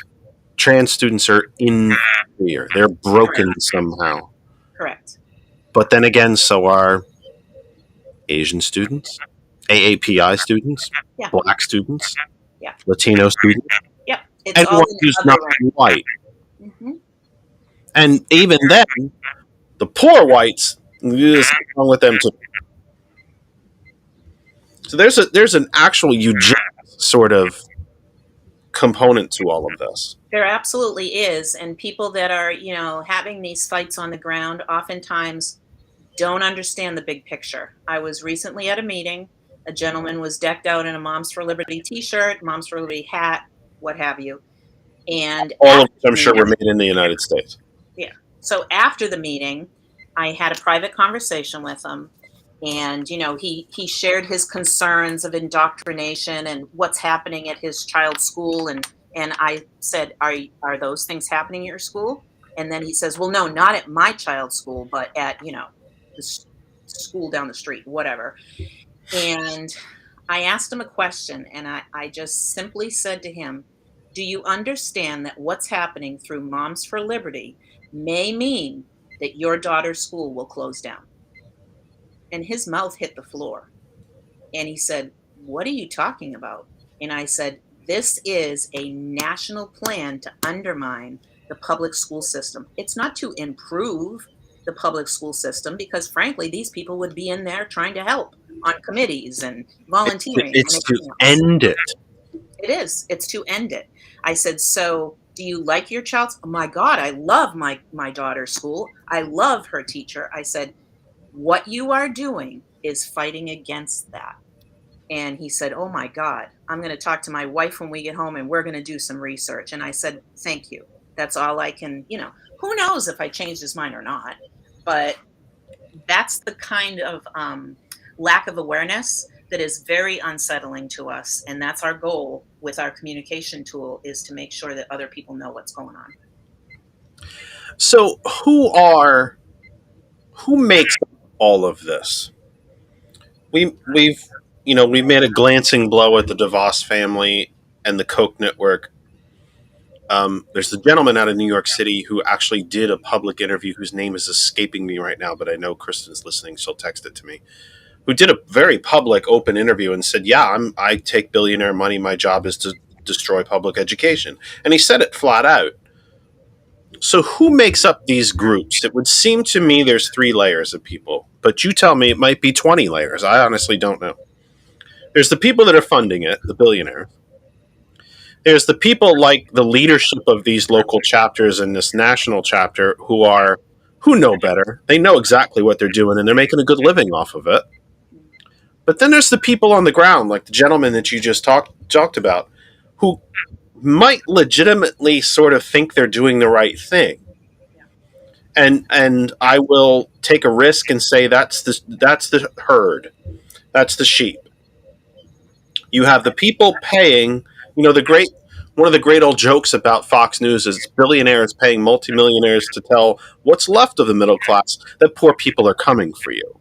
trans students are inferior. They're broken somehow. Correct. But then again, so are Asian students, AAPI students, Black students, Latino students, anyone who's not white. Mm-hmm. And even then, the poor whites, there's something wrong with them too. So there's an actual eugenics sort of component to all of this. There absolutely is, and people that are, having these fights on the ground oftentimes don't understand the big picture. I was recently at a meeting. A gentleman was decked out in a Moms for Liberty t-shirt, Moms for Liberty hat, what have you. And all of them, I'm sure, were made in the United States. Yeah. So after the meeting, I had a private conversation with him, and he shared his concerns of indoctrination and what's happening at his child's school, and I said, are those things happening at your school? And then he says, well, no, not at my child's school, but at the school down the street, whatever. And I asked him a question, and I just simply said to him, do you understand that what's happening through Moms for Liberty may mean that your daughter's school will close down? And his mouth hit the floor. And he said, what are you talking about? And I said, this is a national plan to undermine the public school system. It's not to improve the public school system, because frankly, these people would be in there trying to help on committees and volunteering and It's to everything else. end it. It is. It's to end it. I said, so do you like your child's? Oh my God, I love my daughter's school. I love her teacher. I said, what you are doing is fighting against that. And he said, oh my God, I'm going to talk to my wife when we get home, and we're going to do some research. And I said, thank you. That's all I can, who knows if I changed his mind or not. But that's the kind of lack of awareness that is very unsettling to us. And that's our goal with our communication tool, is to make sure that other people know what's going on. So who makes all of this? We've made a glancing blow at the DeVos family and the Koch network. There's a gentleman out of New York City who actually did a public interview, whose name is escaping me right now, but I know Kristen's listening. She'll text it to me. Who did a very public, open interview and said, yeah, I take billionaire money. My job is to destroy public education. And he said it flat out. So who makes up these groups? It would seem to me there's 3 layers of people, but you tell me it might be 20 layers. I honestly don't know. There's the people that are funding it, the billionaires. There's the people like the leadership of these local chapters and this national chapter who know better. They know exactly what they're doing, and they're making a good living off of it. But then there's the people on the ground, like the gentleman that you just talked about, who might legitimately sort of think they're doing the right thing. And I will take a risk and say that's the herd. That's the sheep. You have the people paying, one of the great old jokes about Fox News is billionaires paying multimillionaires to tell what's left of the middle class that poor people are coming for you.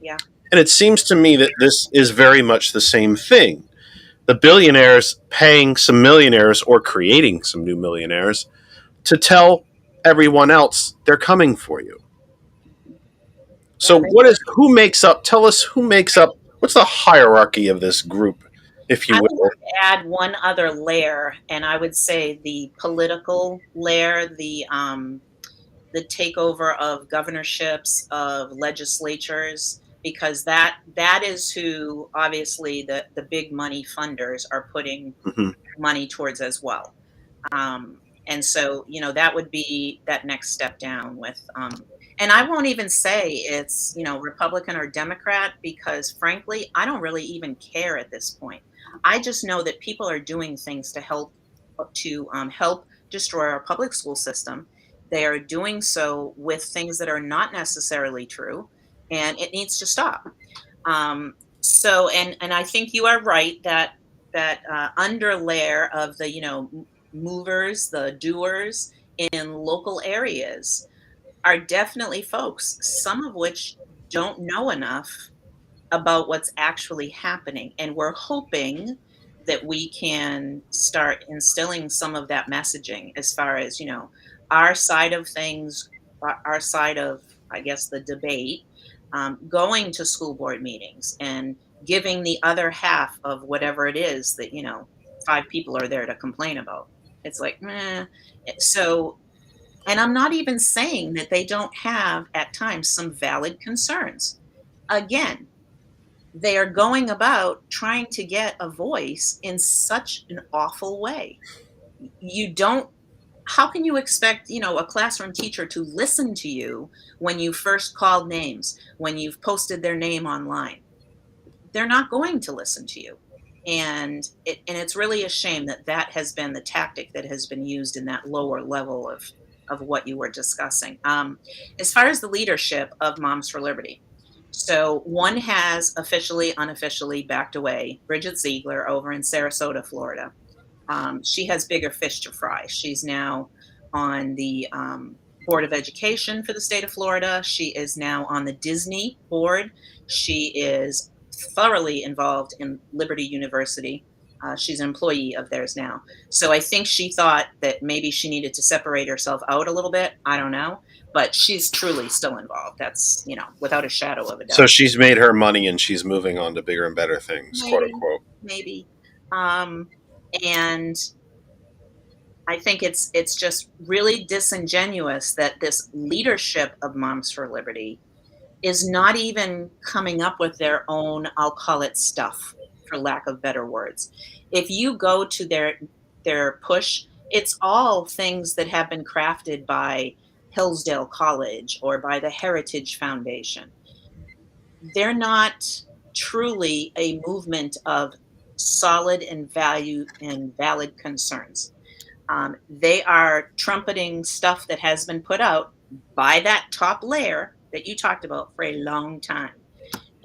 Yeah. And it seems to me that this is very much the same thing. The billionaires paying some millionaires, or creating some new millionaires, to tell everyone else they're coming for you. So who makes up, tell us who makes up, what's the hierarchy of this group, if you I will? would add one other layer, and I would say the political layer, the takeover of governorships, of legislatures, because that is who obviously the big money funders are putting money towards as well. And so, that would be that next step down with, and I won't even say it's, Republican or Democrat, because frankly, I don't really even care at this point. I just know that people are doing things to help destroy our public school system. They are doing so with things that are not necessarily true, and it needs to stop. So, and I think you are right that underlayer of the movers, the doers in local areas are definitely folks, some of which don't know enough about what's actually happening. And we're hoping that we can start instilling some of that messaging as far as, our side of things, our side of, I guess, the debate, going to school board meetings and giving the other half of whatever it is that, 5 people are there to complain about. It's like, meh. So, and I'm not even saying that they don't have at times some valid concerns. Again, they are going about trying to get a voice in such an awful way. How can you expect, a classroom teacher to listen to you when you first called names, when you've posted their name online? They're not going to listen to you. And it's really a shame that has been the tactic that has been used in that lower level of of what you were discussing. As far as the leadership of Moms for Liberty, so one has officially, unofficially backed away, Bridget Ziegler over in Sarasota, Florida. She has bigger fish to fry. She's now on the Board of Education for the state of Florida. She is now on the Disney board. She is thoroughly involved in Liberty University. She's an employee of theirs now. So I think she thought that maybe she needed to separate herself out a little bit. I don't know. But she's truly still involved. That's, without a shadow of a doubt. So she's made her money and she's moving on to bigger and better things, quote unquote. Maybe. And I think it's just really disingenuous that this leadership of Moms for Liberty is not even coming up with their own, I'll call it stuff, for lack of better words. If you go to their push, it's all things that have been crafted by Hillsdale College or by the Heritage Foundation. They're not truly a movement of solid and valid concerns. They are trumpeting stuff that has been put out by that top layer that you talked about for a long time,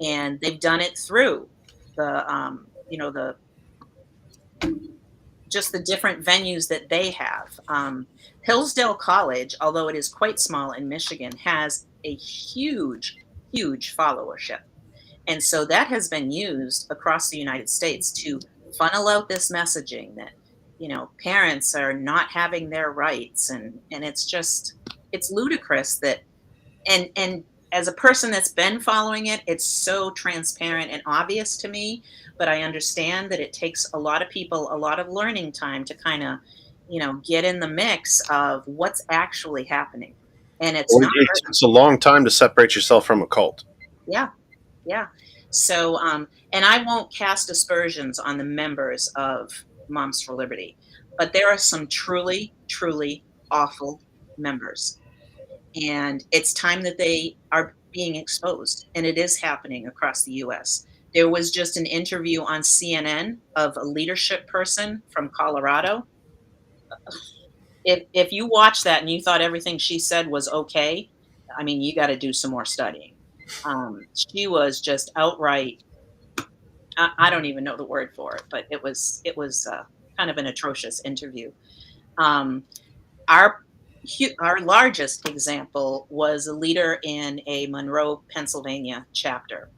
and they've done it through the just the different venues that they have. Hillsdale College, although it is quite small in Michigan, has a huge followership. And so that has been used across the United States to funnel out this messaging that, parents are not having their rights. And it's ludicrous that, and as a person that's been following it, it's so transparent and obvious to me, but I understand that it takes a lot of people a lot of learning time to kind of, get in the mix of what's actually happening. And it's not. It's a long time to separate yourself from a cult. Yeah. So, and I won't cast aspersions on the members of Moms for Liberty, but there are some truly awful members. And it's time that they are being exposed, and it is happening across the U.S. There was just an interview on CNN of a leadership person from Colorado. If you watch that and you thought everything she said was okay, I mean, you got to do some more studying. She was just outright, I don't even know the word for it, but it was kind of an atrocious interview. Our largest example was a leader in a Monroe, Pennsylvania chapter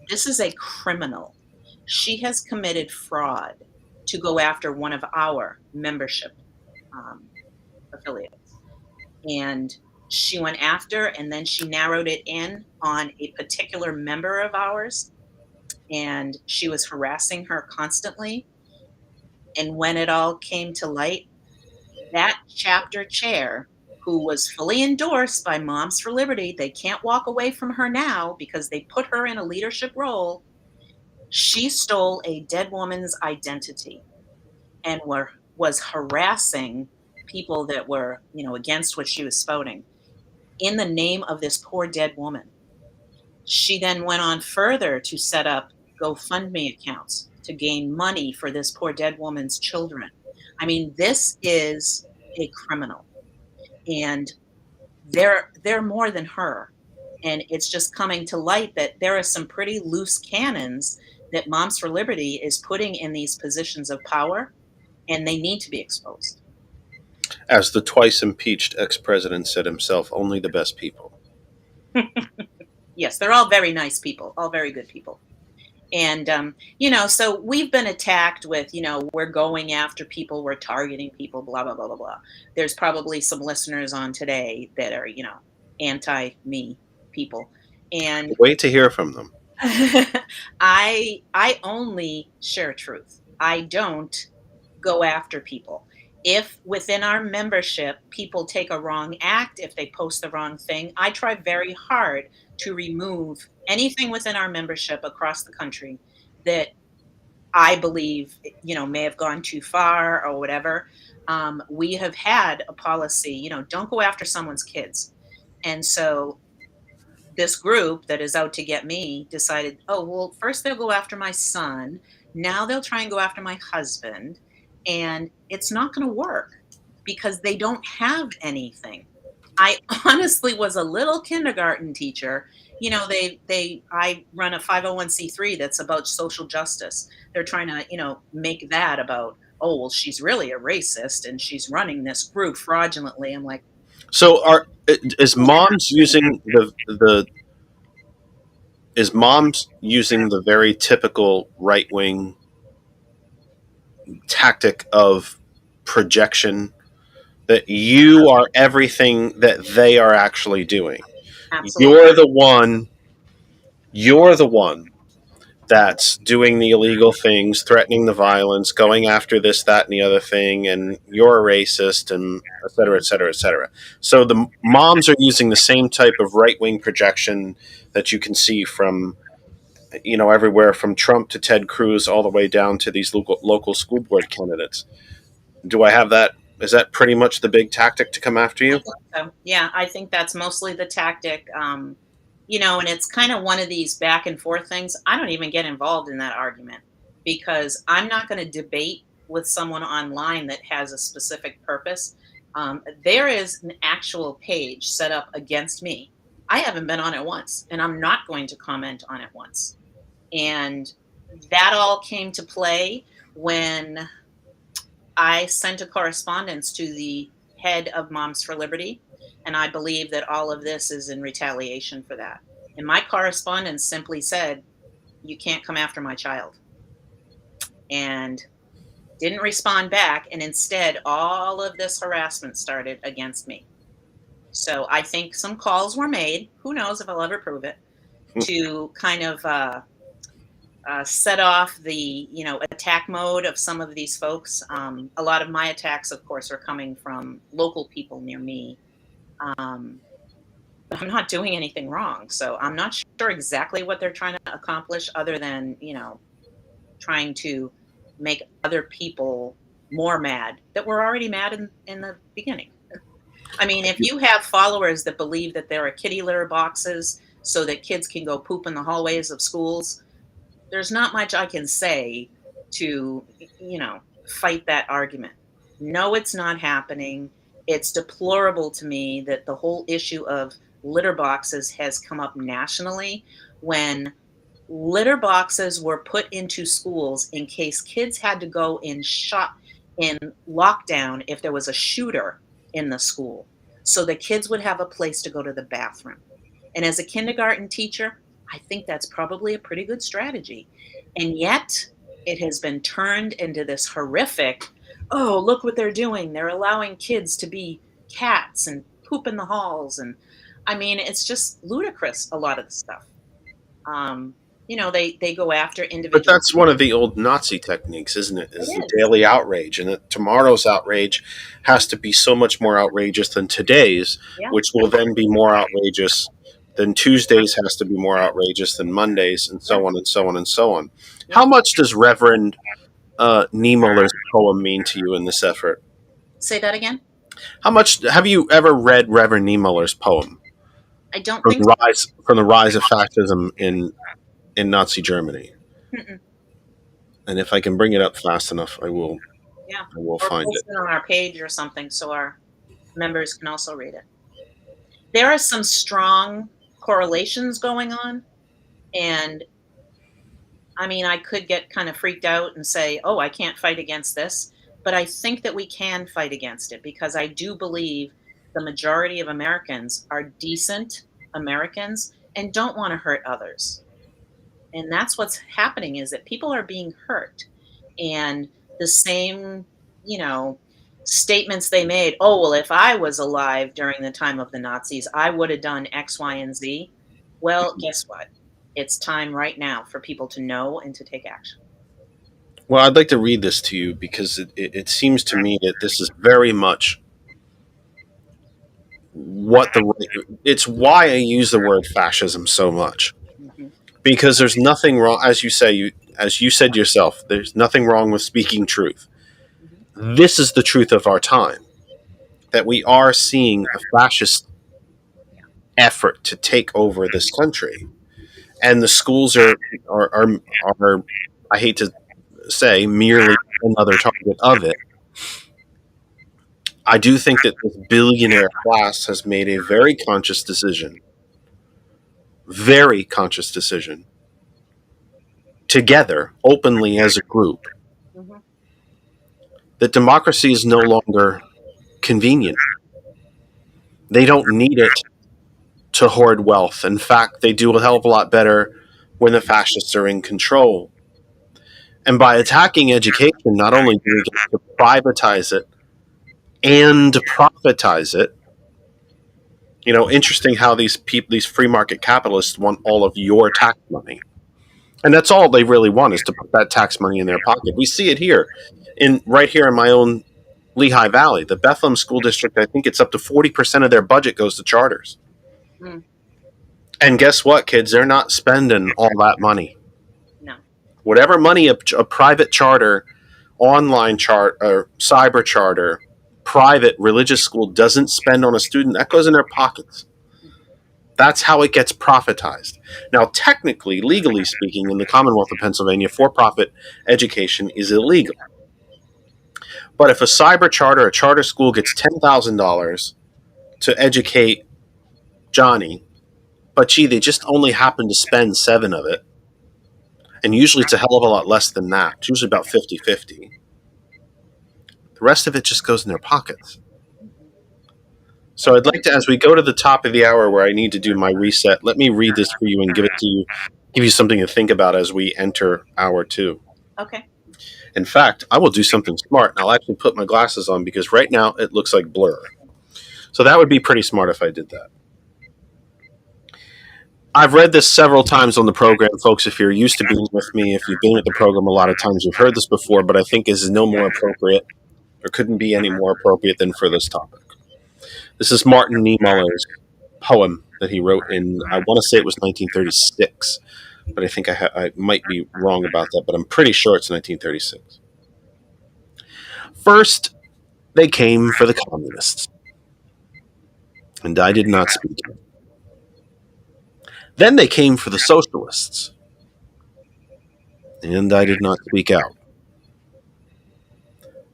this is a criminal. She has committed fraud to go after one of our membership affiliates. And she went after, and then she narrowed it in on a particular member of ours, and she was harassing her constantly. And when it all came to light, that chapter chair, who was fully endorsed by Moms for Liberty, they can't walk away from her now because they put her in a leadership role. She stole a dead woman's identity and was harassing people that were, against what she was spouting in the name of this poor dead woman. She then went on further to set up GoFundMe accounts to gain money for this poor dead woman's children. I mean, this is a criminal, and they're more than her. And it's just coming to light that there are some pretty loose cannons that Moms for Liberty is putting in these positions of power, and they need to be exposed. As the twice impeached ex-president said himself, only the best people. Yes, they're all very nice people, all very good people. And, so we've been attacked with, we're going after people, we're targeting people, blah, blah, blah, blah, blah. There's probably some listeners on today that are, anti-me people. And wait to hear from them. I only share truth. I don't go after people. If within our membership, people take a wrong act, if they post the wrong thing, I try very hard to remove anything within our membership across the country that I believe, may have gone too far or whatever. We have had a policy, don't go after someone's kids. And so this group that is out to get me decided, oh, well, first they'll go after my son. Now they'll try and go after my husband. And it's not going to work. because they don't have anything. I honestly was a little kindergarten teacher. I run a 501c3 that's about social justice. They're trying to, make that about, oh, well, she's really a racist and she's running this group fraudulently. I'm like, So is moms using the is moms using the very typical right wing tactic of projection that you are everything that they are actually doing? absolutely. You're the one. You're the one that's doing the illegal things, threatening the violence, going after this, that, and the other thing, and you're a racist, and et cetera, et cetera, et cetera. So the moms are using the same type of right wing projection that you can see from, everywhere from Trump to Ted Cruz, all the way down to these local school board candidates. Do I have that? Is that pretty much the big tactic to come after you? So, yeah, I think that's mostly the tactic. And it's kind of one of these back and forth things. I don't even get involved in that argument because I'm not going to debate with someone online that has a specific purpose. There is an actual page set up against me. I haven't been on it once, and I'm not going to comment on it once. And that all came to play when I sent a correspondence to the head of Moms for Liberty, and I believe that all of this is in retaliation for that. And my correspondence simply said, "You can't come after my child." And didn't respond back. And instead, all of this harassment started against me. So I think some calls were made. Who knows if I'll ever prove it, to kind of set off the attack mode of some of these folks. A lot of my attacks, of course, are coming from local people near me. But I'm not doing anything wrong, so I'm not sure exactly what they're trying to accomplish, other than trying to make other people more mad that were already mad in the beginning. I mean, if you have followers that believe that there are kitty litter boxes so that kids can go poop in the hallways of schools, there's not much I can say to, fight that argument. No, it's not happening. It's deplorable to me that the whole issue of litter boxes has come up nationally when litter boxes were put into schools in case kids had to go in lockdown if there was a shooter in the school, so the kids would have a place to go to the bathroom. And as a kindergarten teacher, I think that's probably a pretty good strategy. And yet, it has been turned into this horrific, oh, look what they're doing. They're allowing kids to be cats and poop in the halls. And I mean, it's just ludicrous, a lot of the stuff. They go after But individuals. that's one of the old Nazi techniques, isn't it? Is It the is. daily outrage, and that tomorrow's outrage has to be so much more outrageous than today's, Yeah. which will then be more outrageous than Tuesdays has to be more outrageous than Mondays, and so on and so on and so on. Yeah. How much does Reverend Niemöller's poem mean to you in this effort? Say that again? How much have you ever read Reverend Niemöller's poem I don't from think the rise of fascism in Nazi Germany? so. And if I can bring it up fast enough, I will. Yeah. I will Or find post it. it on our page or something so our members can also read it. There are some strong correlations going on. And I mean, I could get kind of freaked out and say, oh, I can't fight against this. But I think that we can fight against it because I do believe the majority of Americans are decent Americans and don't want to hurt others. And that's what's happening, is that people are being hurt. And the same, you know, statements they made, oh, well, if I was alive during the time of the Nazis, I would have done X, Y, and Z. Well, guess what? It's time right now for people to know and to take action. Well, I'd like to read this to you because it seems to me that this is very much it's why I use the word fascism so much, Mhm. because there's nothing wrong, as you said yourself, there's nothing wrong with speaking truth. Mhm. This is the truth of our time, that we are seeing a fascist effort to take over this country, and the schools are I hate to say, merely another target of it. I do think that this billionaire class has made a very conscious decision, together, openly as a group, Mhm. that democracy is no longer convenient. They don't need it to hoard wealth. In fact, they do a hell of a lot better when the fascists are in control. And by attacking education, not only do we get to privatize it and profitize it, interesting how these free market capitalists want all of your tax money. And that's all they really want, is to put that tax money in their pocket. We see it here, right here in my own Lehigh Valley. The Bethlehem School District, I think it's up to 40% of their budget goes to charters. Mm. And guess what, kids? They're not spending all that money. No. Whatever money a private charter, online chart, or cyber charter, private religious school doesn't spend on a student, that goes in their pockets. That's how it gets profitized. Now, technically, legally speaking, in the Commonwealth of Pennsylvania, for-profit education is illegal. But if a cyber charter, a charter school, gets $10,000 to educate Johnny, but gee, they just only happen to spend $7,000 of it, and usually it's a hell of a lot less than that. It's usually about 50-50. The rest of it just goes in their pockets. So I'd like to, as we go to the top of the hour where I need to do my reset, let me read this for you and give it to you, give you something to think about as we enter hour 2. Okay. In fact, I will do something smart, and I'll actually put my glasses on because right now it looks like blur. So that would be pretty smart if I did that. I've read this several times on the program, folks. If you're used to being with me, if you've been with the program a lot of times, you've heard this before, but I think is no more appropriate, or couldn't be any more appropriate than for this topic. This is Martin Niemöller's poem that he wrote in, I want to say it was 1936, but I think I might be wrong about that, but I'm pretty sure it's 1936. First, they came for the communists, and I did not speak. Then they came for the socialists, and I did not speak out,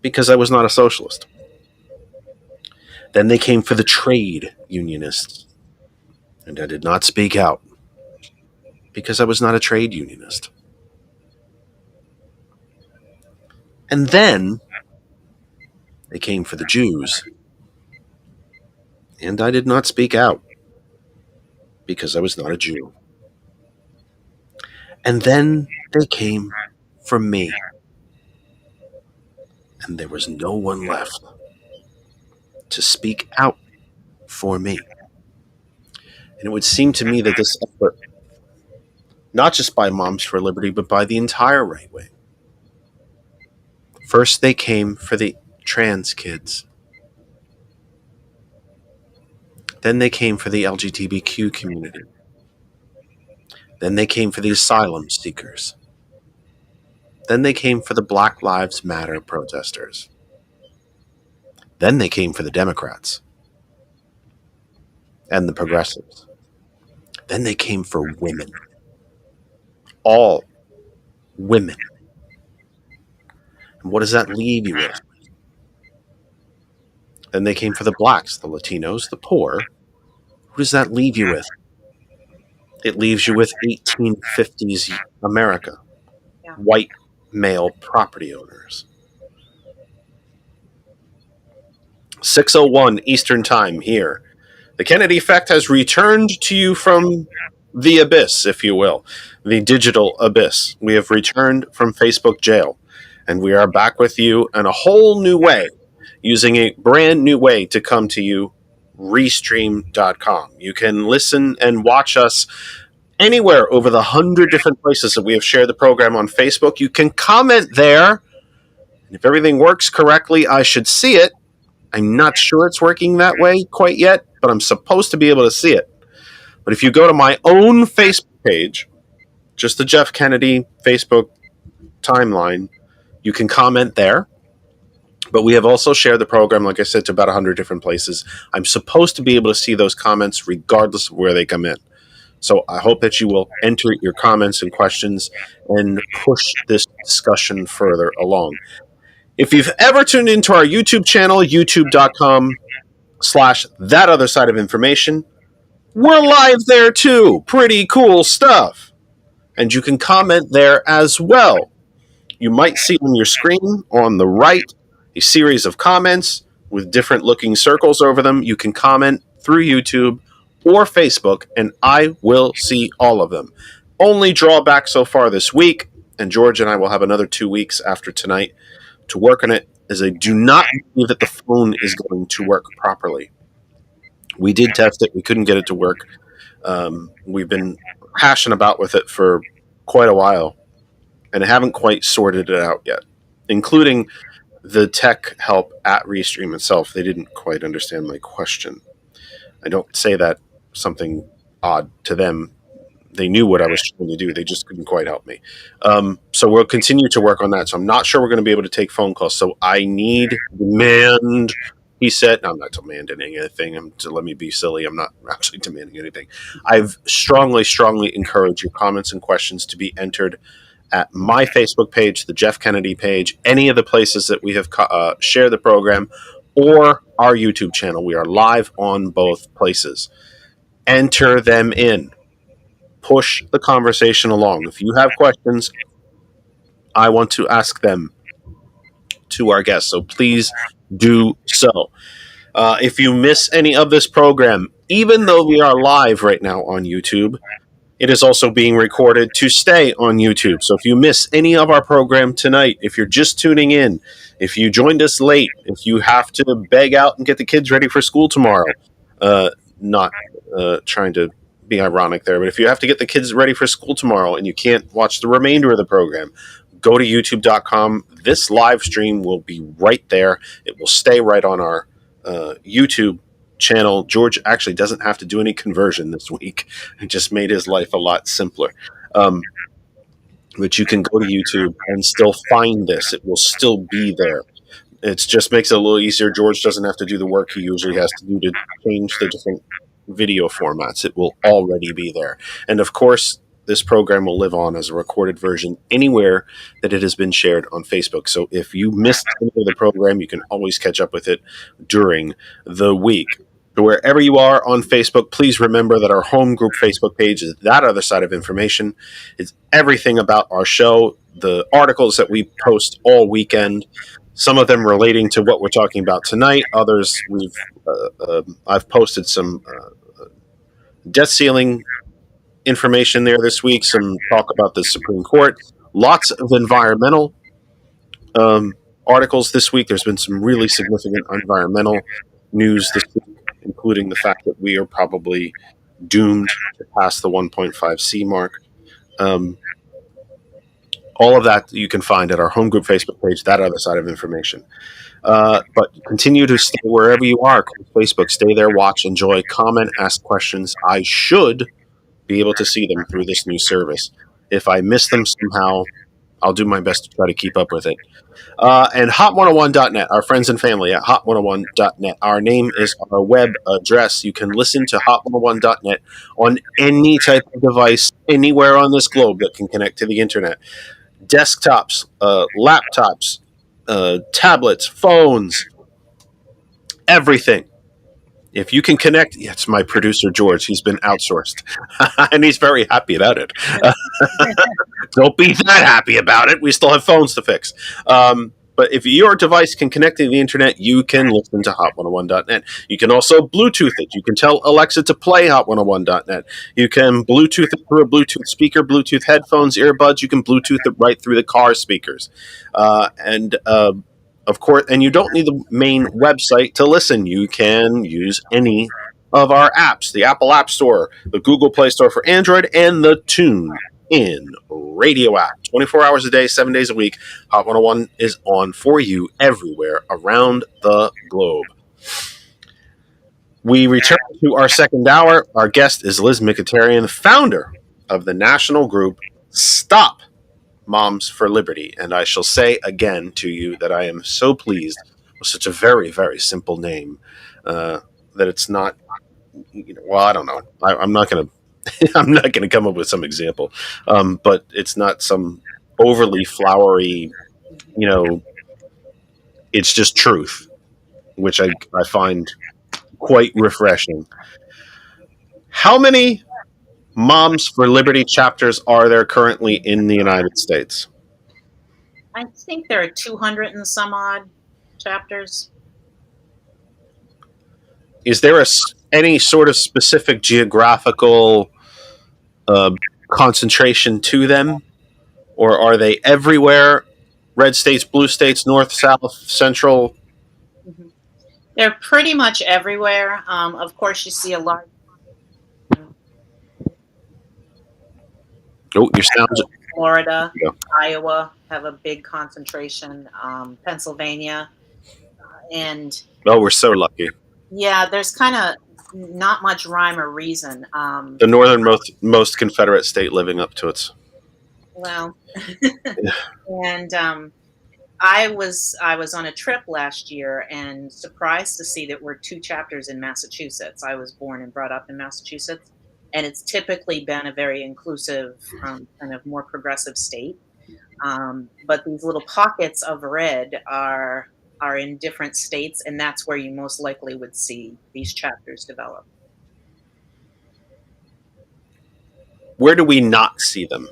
because I was not a socialist. Then they came for the trade unionists, and I did not speak out, because I was not a trade unionist. And then they came for the Jews, and I did not speak out, because I was not a Jew. And then they came for me, and there was no one left to speak out for me. And it would seem to me that this effort, not just by Moms for Liberty, but by the entire right wing, first they came for the trans kids. Then they came for the LGBTQ community. Then they came for the asylum seekers. Then they came for the Black Lives Matter protesters. Then they came for the Democrats and the progressives. Then they came for women. All women. And what does that leave you with? Then they came for the blacks, the Latinos, the poor. Who does that leave you with? It leaves you with 1850s America. Yeah. White male property owners. 6:01 Eastern Time here. The Kennedy Effect has returned to you from the abyss, if you will, the digital abyss. We have returned from Facebook jail, and we are back with you in a whole new way, using a brand new way to come to you, Restream.com. You can listen and watch us anywhere over the 100 different places that we have shared the program on Facebook. You can comment there, and if everything works correctly, I should see it. I'm not sure it's working that way quite yet, but I'm supposed to be able to see it. But if you go to my own Facebook page, just the Jeff Kennedy Facebook timeline, you can comment there. But we have also shared the program, like I said, to about 100 different places. I'm supposed to be able to see those comments regardless of where they come in. So I hope that you will enter your comments and questions and push this discussion further along. If you've ever tuned into our YouTube channel, youtube.com/thatothersideofinformation, we're live there too. Pretty cool stuff. And you can comment there as well. You might see on your screen on the right a series of comments with different looking circles over them. You can comment through YouTube or Facebook, and I will see all of them. Only drawback so far this week, and George and I will have another 2 weeks after tonight to work on it, is I do not believe that the phone is going to work properly. We did test it. We couldn't get it to work. We've been hashing about with it for quite a while and haven't quite sorted it out yet, including the tech help at Restream itself. They didn't quite understand my question. I don't say that something odd to them. They knew what I was trying to do. They just couldn't quite help me. So we'll continue to work on that. So I'm not sure we're going to be able to take phone calls. So I demand, he said, no, I'm not demanding anything. Let me be silly. I'm not actually demanding anything. I've strongly encouraged your comments and questions to be entered at my Facebook page, the Jeff Kennedy page, any of the places that we have shared the program, or our YouTube channel. We are live on both places. Enter them in. Push the conversation along. If you have questions, I want to ask them to our guests. So please do so. If you miss any of this program, even though we are live right now on YouTube, it is also being recorded to stay on YouTube. So if you miss any of our program tonight, if you're just tuning in, if you joined us late, if you have to beg out and get the kids ready for school tomorrow, not trying to be ironic there, but if you have to get the kids ready for school tomorrow and you can't watch the remainder of the program, go to youtube.com. This live stream will be right there. It will stay right on our YouTube channel. George actually doesn't have to do any conversion this week. It just made his life a lot simpler. But you can go to YouTube and still find this. It will still be there. It just makes it a little easier. George doesn't have to do the work he usually has to do to change the different video formats. It will already be there. And of course, this program will live on as a recorded version anywhere that it has been shared on Facebook. So if you missed any of the program, you can always catch up with it during the week. So wherever you are on Facebook, please remember that our home group Facebook page is That Other Side of Information. It's everything about our show, the articles that we post all weekend, some of them relating to what we're talking about tonight. Others, I've posted some debt ceiling information there this week, some talk about the Supreme Court, lots of environmental articles this week. There's been some really significant environmental news this week, including the fact that we are probably doomed to pass the 1.5C mark. All of that you can find at our home group Facebook page, That Other Side of Information. But continue to stay wherever you are. Facebook, stay there, watch, enjoy, comment, ask questions. I should be able to see them through this new service. If I miss them somehow, I'll do my best to try to keep up with it. And hot101.net, our friends and family at hot101.net. Our name is our web address. You can listen to hot101.net on any type of device anywhere on this globe that can connect to the internet. Desktops, laptops, tablets, phones, everything. If you can connect, it's my producer, George. He's been outsourced, and he's very happy about it. Don't be that happy about it. We still have phones to fix. But if your device can connect to the internet, you can listen to hot101.net. You can also Bluetooth it. You can tell Alexa to play hot101.net. You can Bluetooth it through a Bluetooth speaker, Bluetooth headphones, earbuds. You can Bluetooth it right through the car speakers. Of course, and you don't need the main website to listen. You can use any of our apps, the Apple App Store, the Google Play Store for Android, and the TuneIn radio app. 24 hours a day, 7 days a week. Hot 101 is on for you everywhere around the globe. We return to our second hour. Our guest is Liz Mkhitaryan, founder of the national group Stop Moms for Liberty. And I shall say again to you that I am so pleased with such a very, very simple name that it's not, well, I don't know. I'm not going to come up with some example, but it's not some overly flowery, It's just truth, which I find quite refreshing. How many Moms for Liberty chapters are there currently in the United States? I think there are 200 and some odd chapters. Is there any sort of specific geographical concentration to them, or are they everywhere? Red states, blue states, north, south, central. Mm-hmm. They're pretty much everywhere. Of course, you see a lot. Oh, your sounds. Florida, Yeah. Iowa have a big concentration. Pennsylvania, and Oh, we're so lucky. yeah, there's kind of not much rhyme or reason. The northernmost Confederate state living up to its. Well, and I was on a trip last year and surprised to see that we're 2 chapters in Massachusetts. I was born and brought up in Massachusetts, and it's typically been a very inclusive, kind of more progressive state. But these little pockets of red are in different states, and that's where you most likely would see these chapters develop. Where do we not see them?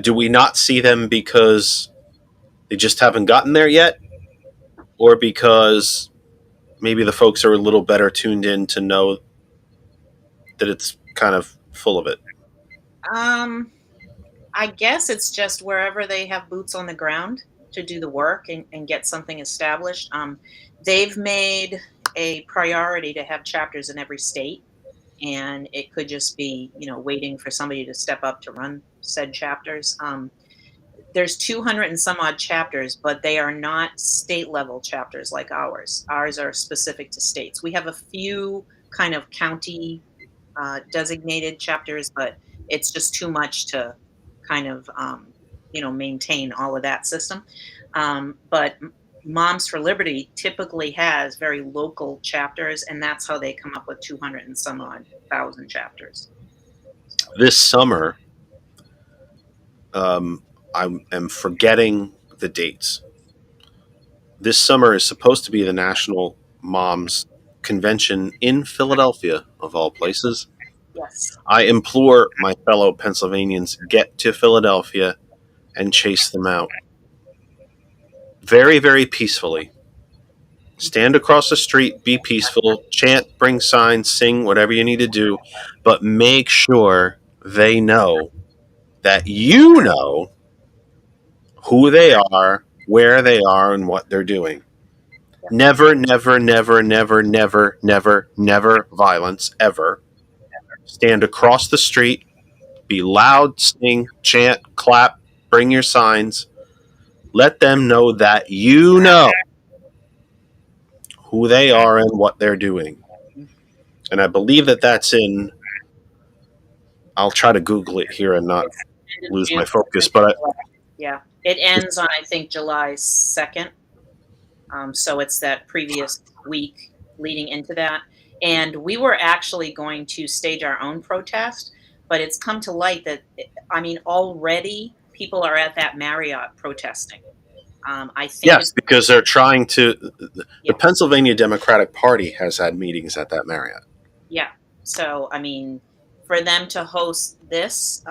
Do we not see them because they just haven't gotten there yet? Or because maybe the folks are a little better tuned in to know that it's kind of full of it? I guess it's just wherever they have boots on the ground to do the work and get something established. They've made a priority to have chapters in every state, and it could just be, waiting for somebody to step up to run said chapters. There's 200 and some odd chapters, but they are not state level chapters like ours. Ours are specific to states. We have a few kind of county designated chapters, but it's just too much to kind of maintain all of that system. But Moms for Liberty typically has very local chapters, and that's how they come up with 200 and some odd thousand chapters. This summer, I am forgetting the dates. This summer is supposed to be the National Moms Convention in Philadelphia, of all places. Yes. I implore my fellow Pennsylvanians, get to Philadelphia and chase them out. Very, very peacefully. Stand across the street, be peaceful, chant, bring signs, sing, whatever you need to do, but make sure they know that you know who they are, where they are, and what they're doing. Never, never, never, never, never, never, never violence, ever. Stand across the street, be loud, sing, chant, clap, bring your signs. Let them know that you know who they are and what they're doing. And I believe that that's in. I'll try to Google it here and not lose my focus, but yeah, it ends on, I think, July 2nd. So it's that previous week leading into that. And we were actually going to stage our own protest, but it's come to light that, already people are at that Marriott protesting. I think yes, because they're trying to. The Pennsylvania Democratic Party has had meetings at that Marriott. Yeah. So, for them to host this,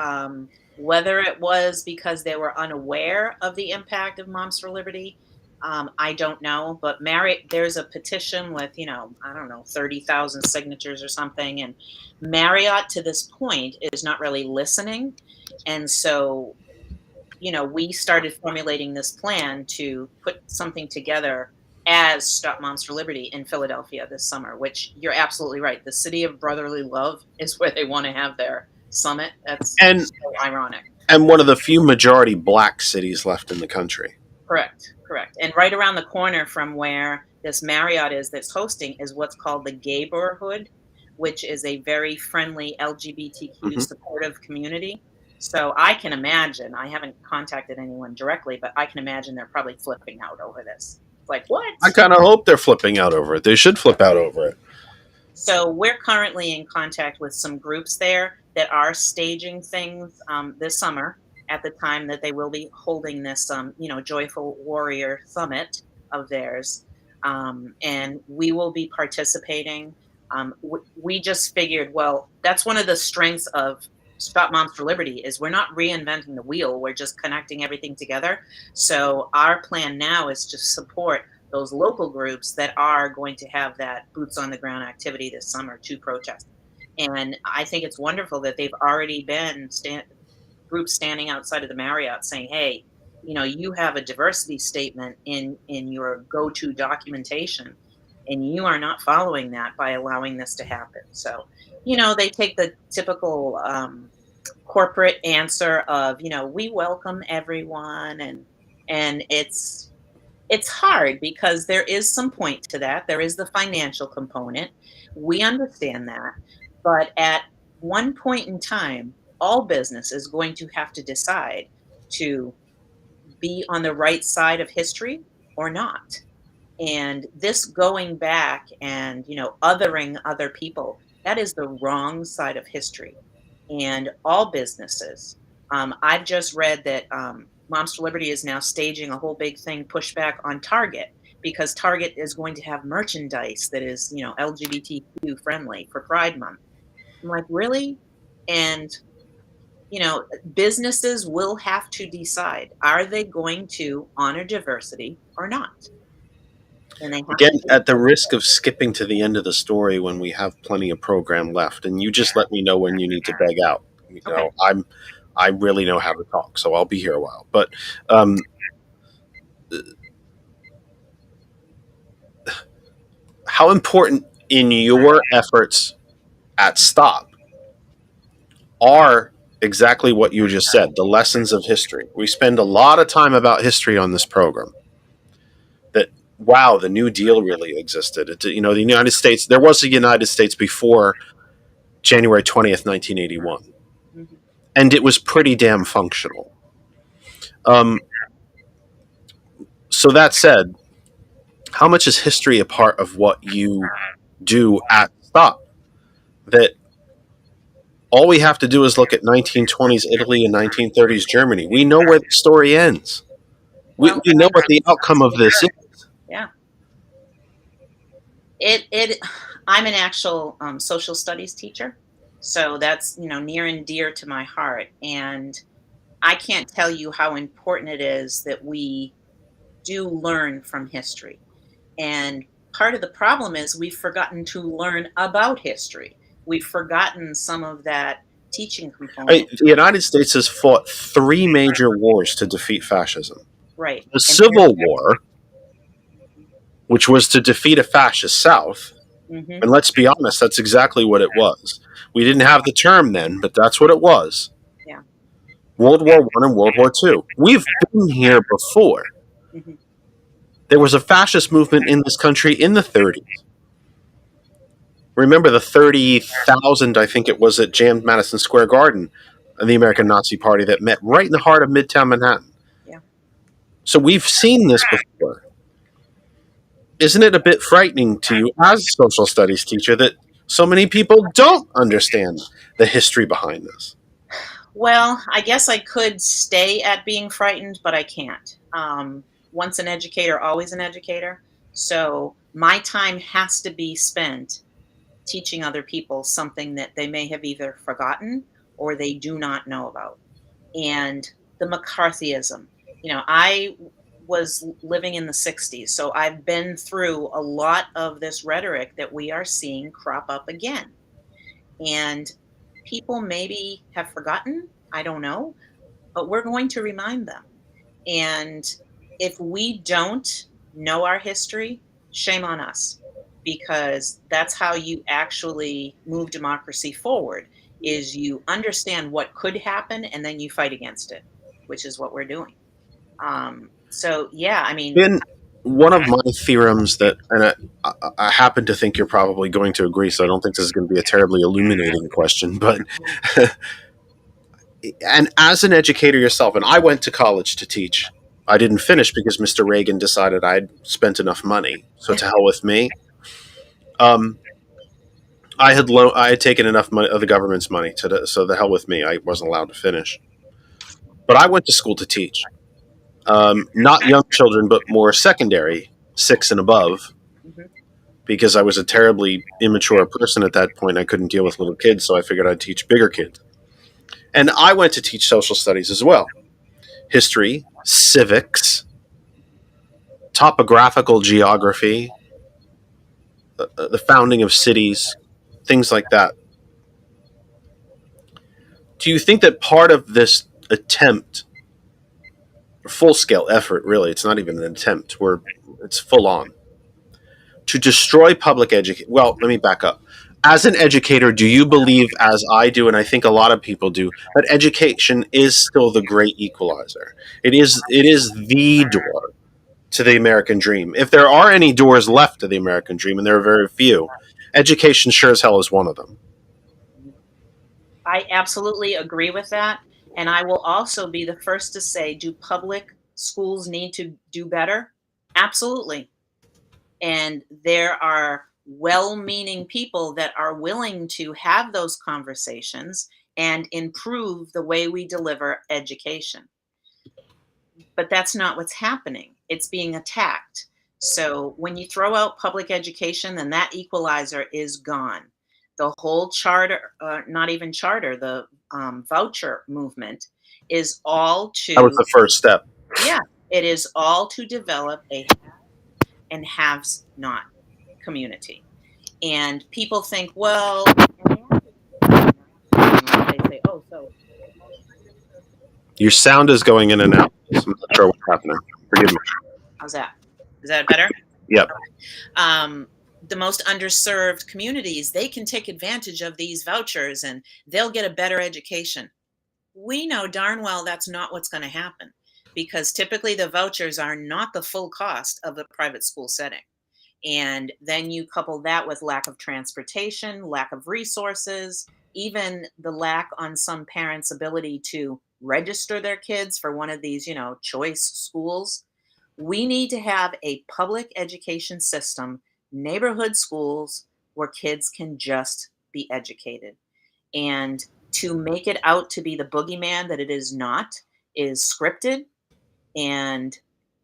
whether it was because they were unaware of the impact of Moms for Liberty, I don't know. But there's a petition with, 30,000 signatures or something. And Marriott, to this point, is not really listening. And so, we started formulating this plan to put something together as Stop Moms for Liberty in Philadelphia this summer, which you're absolutely right. The city of brotherly love is where they want to have their summit. That's so ironic. And one of the few majority black cities left in the country. Correct. And right around the corner from where this Marriott is that's hosting is what's called the Gayborhood, which is a very friendly LGBTQ supportive community. So I can imagine, I haven't contacted anyone directly, but I can imagine they're probably flipping out over this. Like, what? I kind of hope they're flipping out over it. They should flip out over it. So we're currently in contact with some groups there that are staging things this summer. at the time that they will be holding this, Joyful Warrior Summit of theirs. And we will be participating. We just figured, well, that's one of the strengths of Stop Moms for Liberty is we're not reinventing the wheel. We're just connecting everything together. So our plan now is to support those local groups that are going to have that boots on the ground activity this summer to protest. And I think it's wonderful that they've already been groups standing outside of the Marriott saying, "Hey, you have a diversity statement in your go-to documentation, and you are not following that by allowing this to happen." So, they take the typical corporate answer of, "We welcome everyone," and it's hard because there is some point to that. There is the financial component. We understand that. But at one point in time, all business is going to have to decide to be on the right side of history or not. And this going back and, othering other people, that is the wrong side of history. And all businesses, I've just read that Moms for Liberty is now staging a whole big thing pushback on Target because Target is going to have merchandise that is, LGBTQ friendly for Pride Month. I'm like, really? And, businesses will have to decide, are they going to honor diversity or not? And they have Again, to. at the risk of skipping to the end of the story when we have plenty of program left, and you just let me know when you need to beg out. Okay. I really know how to talk, so I'll be here a while. But how important in your efforts at Stop are exactly what you just said, the lessons of history. We spend a lot of time about history on this program. That, wow, the New Deal really existed. The United States, there was a United States before January 20th, 1981. Mhm. And it was pretty damn functional. So that said, how much is history a part of what you do at Stop? That all we have to do is look at 1920s Italy and 1930s Germany. We know where the story ends. Well, We know what the outcome of this is. yeah. It I'm an actual social studies teacher, so that's near and dear to my heart, and I can't tell you how important it is that we do learn from history. And part of the problem is we've forgotten to learn about history. We've forgotten some of that teaching component. The United States has fought 3 major wars to defeat fascism. Right. The Civil War, which was to defeat a fascist South, Mm-hmm. and let's be honest, that's exactly what it was. We didn't have the term then, but that's what it was. Yeah. World War I and World War II. We've been here before. Mm-hmm. There was a fascist movement in this country in the 30s. Remember the 30,000, I think it was, that jammed Madison Square Garden, the American Nazi Party that met right in the heart of Midtown Manhattan. Yeah. So we've seen this before. Isn't it a bit frightening to you as a social studies teacher that so many people don't understand the history behind this? Well, I guess I could stay at being frightened, but I can't. Once an educator, always an educator. So my time has to be spent teaching other people something that they may have either forgotten or they do not know about. And the McCarthyism, I was living in the 60s, so I've been through a lot of this rhetoric that we are seeing crop up again. And people maybe have forgotten, I don't know, but we're going to remind them. And if we don't know our history, shame on us, because that's how you actually move democracy forward, is you understand what could happen and then you fight against it, which is what we're doing. So yeah, I mean, In one of my theorems that, and I happen to think you're probably going to agree, so I don't think this is going to be a terribly illuminating question, but and as an educator yourself, and I went to college to teach. I didn't finish because Mr. Reagan decided I'd spent enough money, so to hell with me. I had taken enough money of the government's money so the hell with me. I wasn't allowed to finish. But I went to school to teach. Not young children, but more secondary, 6 and above, Mhm. because I was a terribly immature person at that point. I couldn't deal with little kids, so I figured I'd teach bigger kids. And I went to teach social studies as well. History, civics, topographical geography, the founding of cities, things like that. Do you think that part of this attempt, full scale effort, really, it's not even an attempt, where it's full on, to destroy public education? Well, let me back up. As an educator, do you believe, as I do, and I think a lot of people do, that education is still the great equalizer? It is the door to the American dream. If there are any doors left to the American dream, and there are very few, education sure as hell is one of them. I absolutely agree with that. And I will also be the first to say, do public schools need to do better? Absolutely. And there are well meaning people that are willing to have those conversations and improve the way we deliver education. But that's not what's happening. It's being attacked. So when you throw out public education, then that equalizer is gone. The whole charter, not even charter, the voucher movement is all That was to, the first step. yeah, it is all to develop a and haves not community. And people think, well, and they say, oh, so the most underserved. Your sound is going in and out. So I'm not sure what's happening. Forgive me. How's that? Is that better? Yep. Um, the most underserved communities, they can take advantage of these vouchers and they'll get a better education. We know darn well that's not what's going to happen, because typically the vouchers are not the full cost of the private school setting. And then you couple that with lack of transportation, lack of resources, even the lack on some parents' ability to register their kids for one of these, choice schools. We need to have a public education system, neighborhood schools where kids can just be educated. And to make it out to be the boogeyman that it is not is scripted, and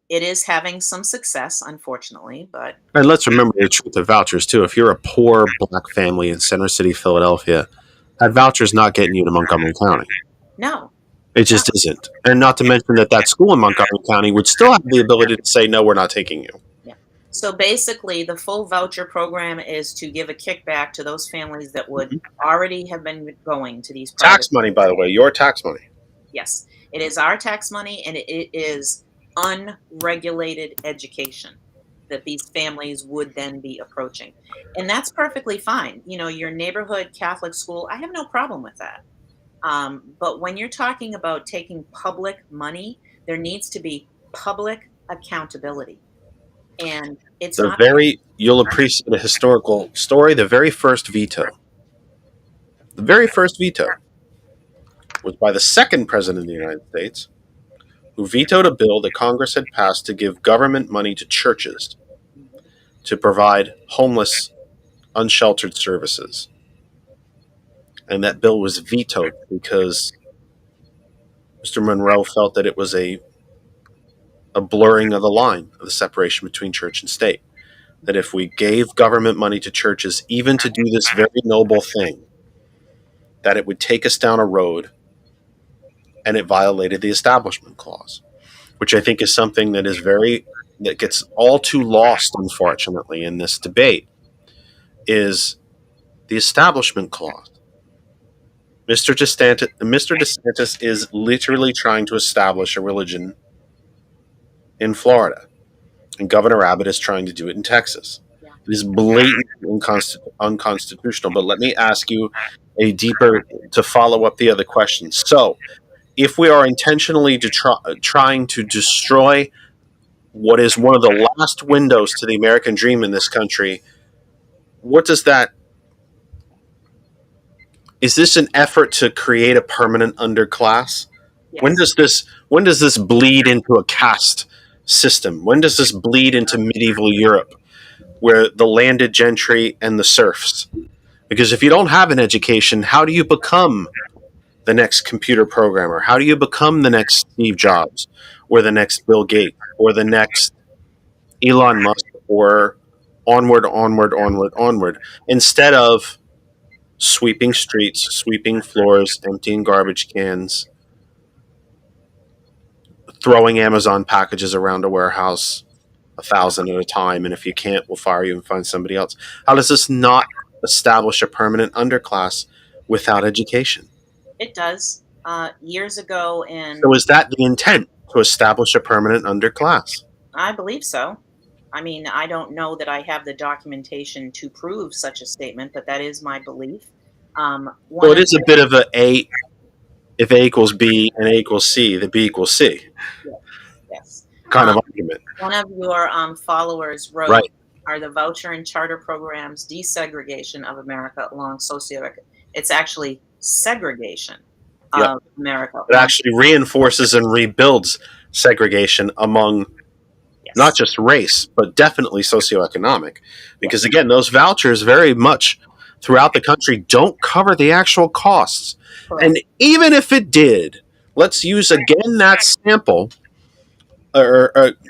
it is having some success, unfortunately, but And let's remember the truth of vouchers, too. If you're a poor black family in Center City, Philadelphia, that voucher's not getting you to Montgomery County. no. It just isn't. And not to mention that school in Montgomery County would still have the ability to say, no, we're not taking you. Yeah. So basically, the full voucher program is to give a kickback to those families that would already have been going to these private Tax money, by the way, your tax money. Yes, it is our tax money, and it is unregulated education that these families would then be approaching. And that's perfectly fine. Your neighborhood Catholic school, I have no problem with that. But when you're talking about taking public money, there needs to be public accountability. And it's not. You'll appreciate a historical story. The very first veto was by the second president of the United States, who vetoed a bill that Congress had passed to give government money to churches to provide homeless, unsheltered services. And that bill was vetoed because Mr. Monroe felt that it was a blurring of the line of the separation between church and state. That if we gave government money to churches, even to do this very noble thing, that it would take us down a road, and it violated the Establishment Clause, which I think is something that gets all too lost, unfortunately, in this debate, is the Establishment Clause. Mr. DeSantis is literally trying to establish a religion in Florida, and Governor Abbott is trying to do it in Texas. Yeah. It is blatantly unconstitutional. But let me ask you to follow up the other question. So, if we are intentionally trying to destroy what is one of the last windows to the American dream in this country, what does that? Is this an effort to create a permanent underclass? Yes. When does this bleed into a caste system? When does this bleed into medieval Europe, where the landed gentry and the serfs? Because if you don't have an education, how do you become the next computer programmer? How do you become the next Steve Jobs or the next Bill Gates or the next Elon Musk or onward, onward, onward, onward, instead of sweeping streets, sweeping floors, emptying garbage cans, throwing Amazon packages around a warehouse 1,000 at a time, and if you can't, we'll fire you and find somebody else. How does this not establish a permanent underclass without education? It does. Years ago, So is that the intent, to establish a permanent underclass? I believe so. I mean, I don't know that I have the documentation to prove such a statement, but that is my belief. Well, One it of is a bit of a if A equals B and A equals C, then B equals C yes, kind um, of argument. one of your followers wrote, Right. "Are the voucher and charter programs desegregation of America along socioeconomic?" It's actually segregation Yep. of America. It actually reinforces and rebuilds segregation among Yes. not just race, but definitely socioeconomic. Because again, those vouchers very much throughout the country don't cover the actual costs. Correct. And even if it did, let's use again that sample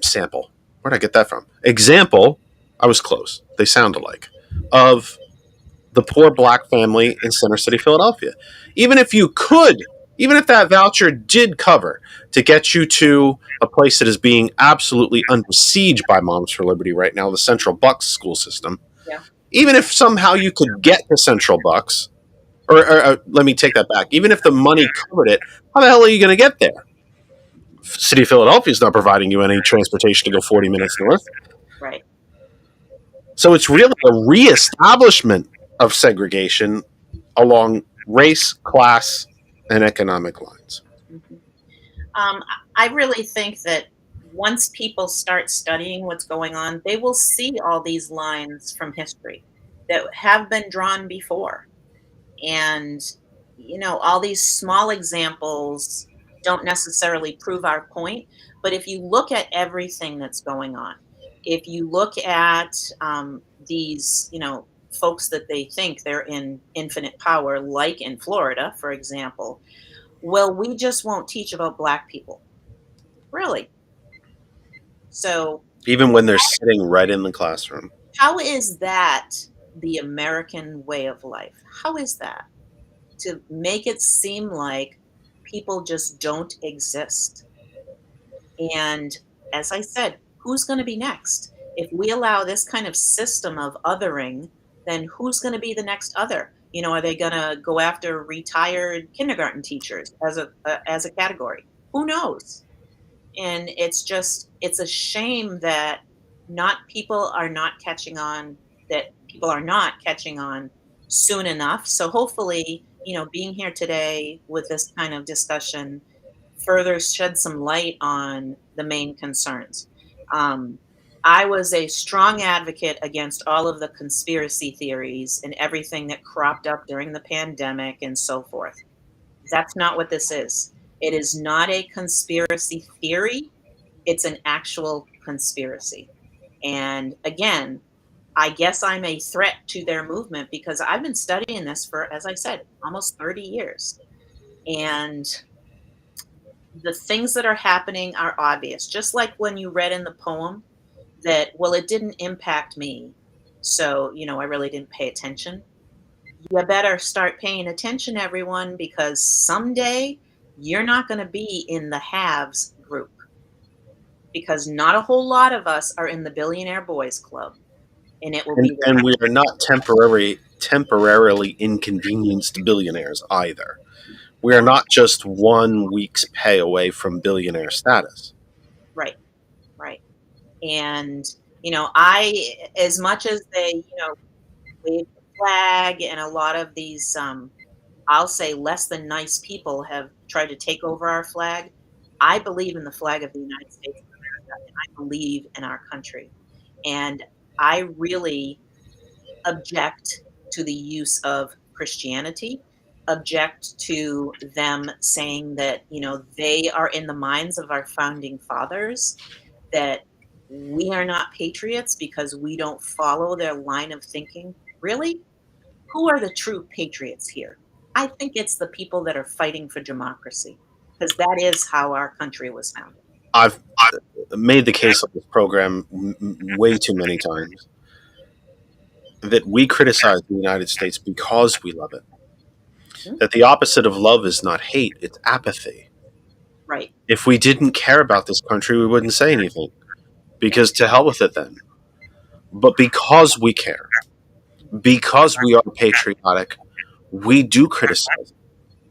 sample. Where'd I get that from? Example. I was close. They sound alike. Of the poor black family in Center City, Philadelphia. Even if you could, even if that voucher did cover to get you to a place that is being absolutely under siege by Moms for Liberty right now, the Central Bucks school system, Yeah. even if somehow you could get to Central Bucks, or let me take that back, even if the money covered it, how the hell are you going to get there? City of Philadelphia is not providing you any transportation to go 40 minutes north. Right. So it's really a reestablishment of segregation along race, class, and economic lines. Mhm. I really think that once people start studying what's going on, they will see all these lines from history that have been drawn before. And, all these small examples don't necessarily prove our point. But if you look at everything that's going on, if you look at these, folks that they think they're in infinite power, like in Florida, for example, well, we just won't teach about Black people. Really. So, Even when they're sitting right in the classroom. how is that the American way of life? How is that? To make it seem like people just don't exist. And as I said, who's going to be next? If we allow this kind of system of othering, then who's going to be the next other? Are they going to go after retired kindergarten teachers as a category? Who knows? And it's a shame that not people are not catching on that people are not catching on soon enough. So hopefully, being here today with this kind of discussion further shed some light on the main concerns. um, I was a strong advocate against all of the conspiracy theories and everything that cropped up during the pandemic and so forth. That's not what this is. It is not a conspiracy theory. It's an actual conspiracy. And again, I guess I'm a threat to their movement because I've been studying this for, as I said, almost 30 years. And the things that are happening are obvious. Just like when you read in the poem that, well, it didn't impact me. So, I really didn't pay attention. You better start paying attention, everyone, because someday you're not going to be in the haves group because not a whole lot of us are in the Billionaire Boys Club, and it will be And we are not temporarily inconvenienced billionaires either. We are not just 1 week's pay away from billionaire status. right, right. And I, as much as they wave the flag, and a lot of these I'll say less than nice people have tried to take over our flag. I believe in the flag of the United States of America, and I believe in our country. And I really object to the use of Christianity, object to them saying that, they are in the minds of our founding fathers, that we are not patriots because we don't follow their line of thinking. Really? Who are the true patriots here? I think it's the people that are fighting for democracy, because that is how our country was founded. I've made the case on this program way too many times that we criticize the United States because we love it. Mhm. That the opposite of love is not hate, it's apathy. Right. If we didn't care about this country, we wouldn't say anything, because to hell with it then. But because we care, because we are patriotic, we do criticize it.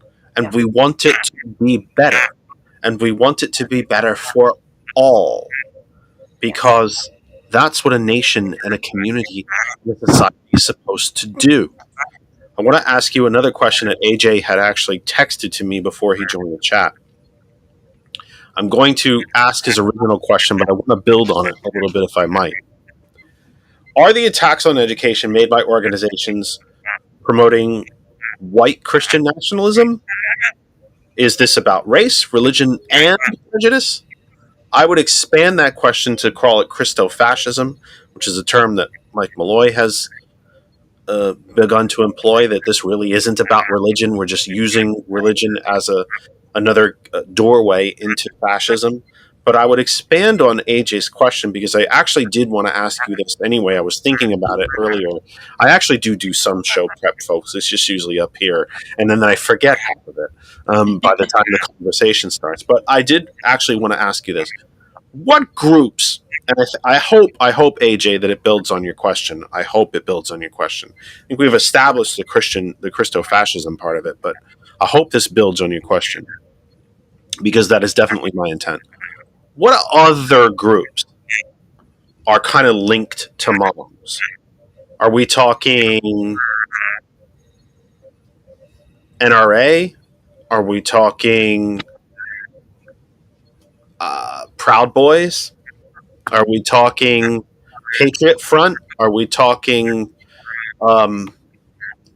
Yeah. And we want it to be better. And we want it to be better for all. Because that's what a nation and a community and a society is supposed to do. I want to ask you another question that AJ had actually texted to me before he joined the chat. I'm going to ask his original question, but I want to build on it a little bit if I might. Are the attacks on education made by organizations promoting white Christian nationalism? Is this about race, religion, and prejudice? I would expand that question to call it Christo-fascism, which is a term that Mike Malloy has begun to employ, that this really isn't about religion. We're just using religion as another doorway into fascism. But I would expand on AJ's question because I actually did want to ask you this anyway. I was thinking about it earlier. I actually do some show prep, folks. It's just usually up here, and then I forget half of it by the time the conversation starts. But I did actually want to ask you this: what groups? And I hope AJ that it builds on your question. I hope it builds on your question. I think we've established the Christo-fascism part of it, but I hope this builds on your question because that is definitely my intent. What other groups are kind of linked to moms? Are we talking NRA? Are we talking Proud Boys? Are we talking Patriot Front? Are we talking um,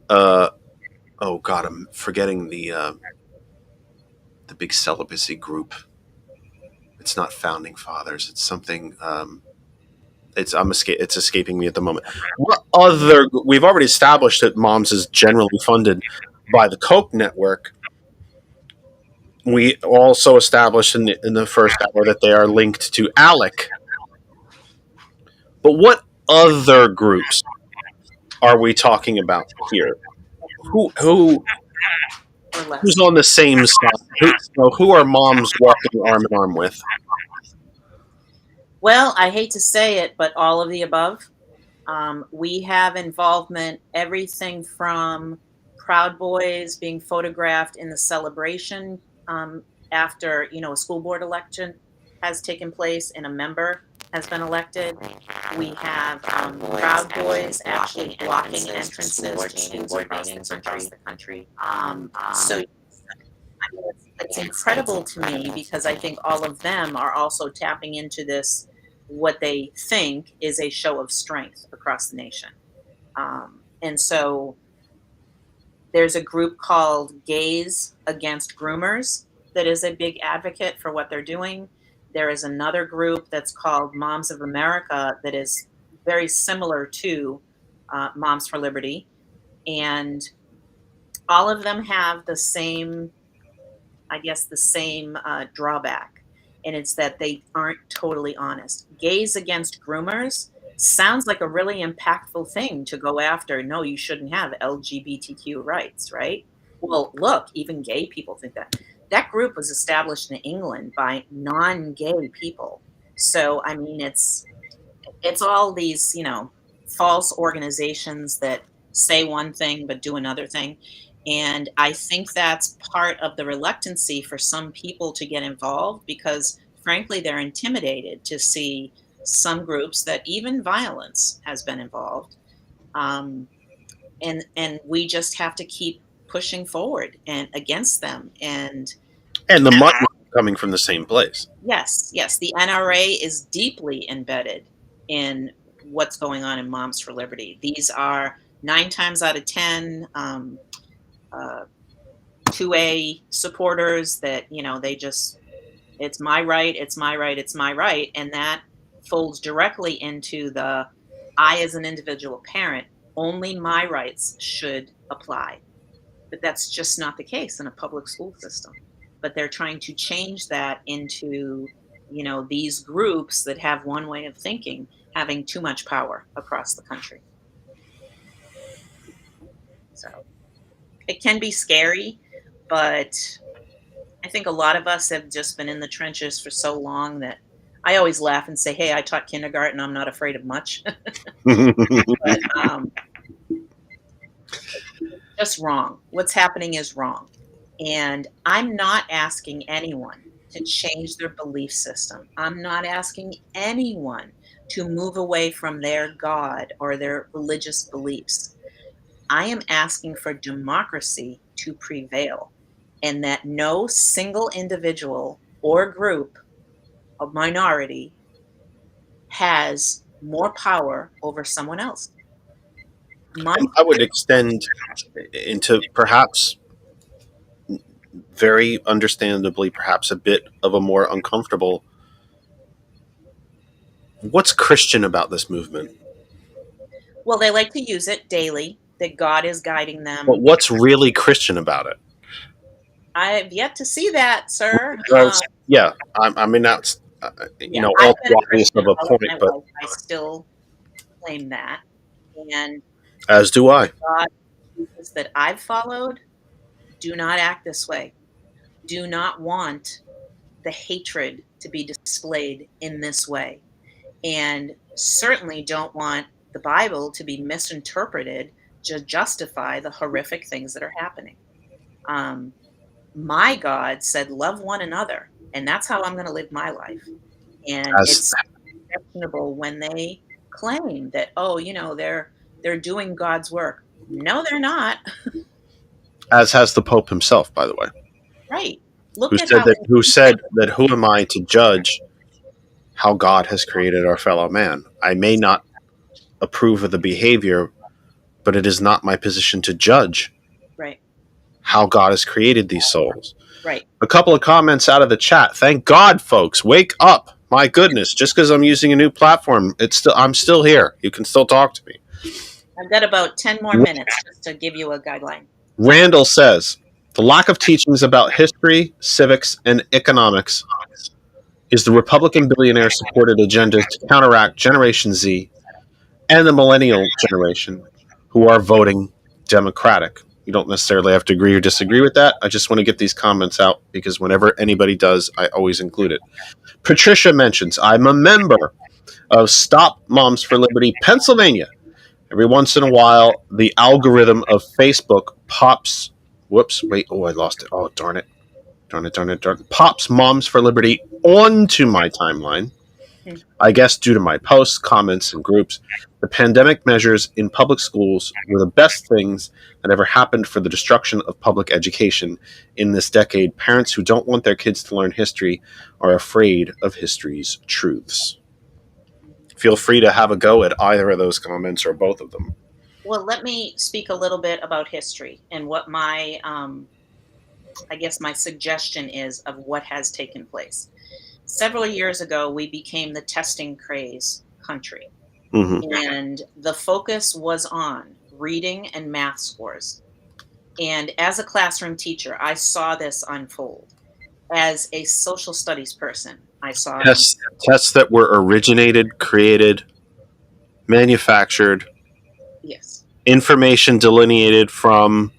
oh God, I'm forgetting the big celibacy group. It's not Founding Fathers. It's something. It's escaping me at the moment. What other? We've already established that Moms is generally funded by the Koch network. We also established in the first hour that they are linked to ALEC. But what other groups are we talking about here? Who Or less. who's on the same side? Who are moms walking arm in arm with? Well, I hate to say it, but all of the above. We have involvement, everything from Proud Boys being photographed in the celebration after, a school board election has taken place and a member has been elected. We have Proud Boys actually blocking entrances to school board meetings across the country. So it's incredible to me because I think all of them are also tapping into this, what they think is a show of strength across the nation. And so there's a group called Gays Against Groomers that is a big advocate for what they're doing. There is another group that's called Moms of America that is very similar to Moms for Liberty. And all of them have the same, I guess, the same drawback. And it's that they aren't totally honest. Gays Against Groomers sounds like a really impactful thing to go after. No, you shouldn't have LGBTQ rights, right? Well, look, even gay people think that. That group was established in England by non-gay people. So, I mean, it's all these, false organizations that say one thing but do another thing. And I think that's part of the reluctancy for some people to get involved because, frankly, they're intimidated to see some groups that even violence has been involved. And we just have to keep pushing forward and against them. And And the money coming from the same place. yes, the NRA is deeply embedded in what's going on in Moms for Liberty. These are 9 times out of 10 2A supporters that, they just, it's my right, it's my right, it's my right. And that folds directly into the, I, as an individual parent, only my rights should apply. But that's just not the case in a public school system. But they're trying to change that into, these groups that have one way of thinking having too much power across the country. So it can be scary, but I think a lot of us have just been in the trenches for so long that I always laugh and say, "Hey, I taught kindergarten. I'm not afraid of much." But just wrong. What's happening is wrong. And I'm not asking anyone to change their belief system. I'm not asking anyone to move away from their God or their religious beliefs. I am asking for democracy to prevail and that no single individual or group of minority has more power over someone else. I would extend into perhaps very understandably, perhaps a bit of a more uncomfortable. What's Christian about this movement? Well, they like to use it daily, that God is guiding them. But what's really Christian about it? I have yet to see that, sir. Yeah, I mean that's all I've been a obvious Christian of a all point, my but life. I still claim that, and as do I. God, Jesus that I've followed, do not act this way. Do not want the hatred to be displayed in this way, and certainly don't want the Bible to be misinterpreted to justify the horrific things that are happening. My God said, "Love one another," and that's how I'm going to live my life. And it's questionable when they claim that, they're doing God's work. No, they're not. As has the Pope himself, by the way. Right. Look Who at said how that? Who said that? Who am I to judge how God has created our fellow man? I may not approve of the behavior, but it is not my position to judge right, how God has created these souls. right. A couple of comments out of the chat. Thank God, folks. Wake up. My goodness. Just because I'm using a new platform, I'm still here. You can still talk to me. I've got about 10 more minutes just to give you a guideline. Randall says, the lack of teachings about history, civics, and economics is the Republican billionaire-supported agenda to counteract Generation Z and the millennial generation who are voting Democratic. You don't necessarily have to agree or disagree with that. I just want to get these comments out because whenever anybody does, I always include it. Patricia mentions, I'm a member of Stop Moms for Liberty, Pennsylvania. Every once in a while, the algorithm of Facebook pops. Whoops, wait, I lost it. Oh, darn it. Pops Moms for Liberty onto my timeline. I guess due to my posts, comments, and groups. The pandemic measures in public schools were the best things that ever happened for the destruction of public education in this decade. Parents who don't want their kids to learn history are afraid of history's truths. Feel free to have a go at either of those comments or both of them. Well, let me speak a little bit about history and what my, my suggestion is of what has taken place. Several years ago, we became the testing craze country. Mm-hmm. And the focus was on reading and math scores. And as a classroom teacher, I saw this unfold. As a social studies person, I saw tests that were originated, created, manufactured. Yes. Information delineated from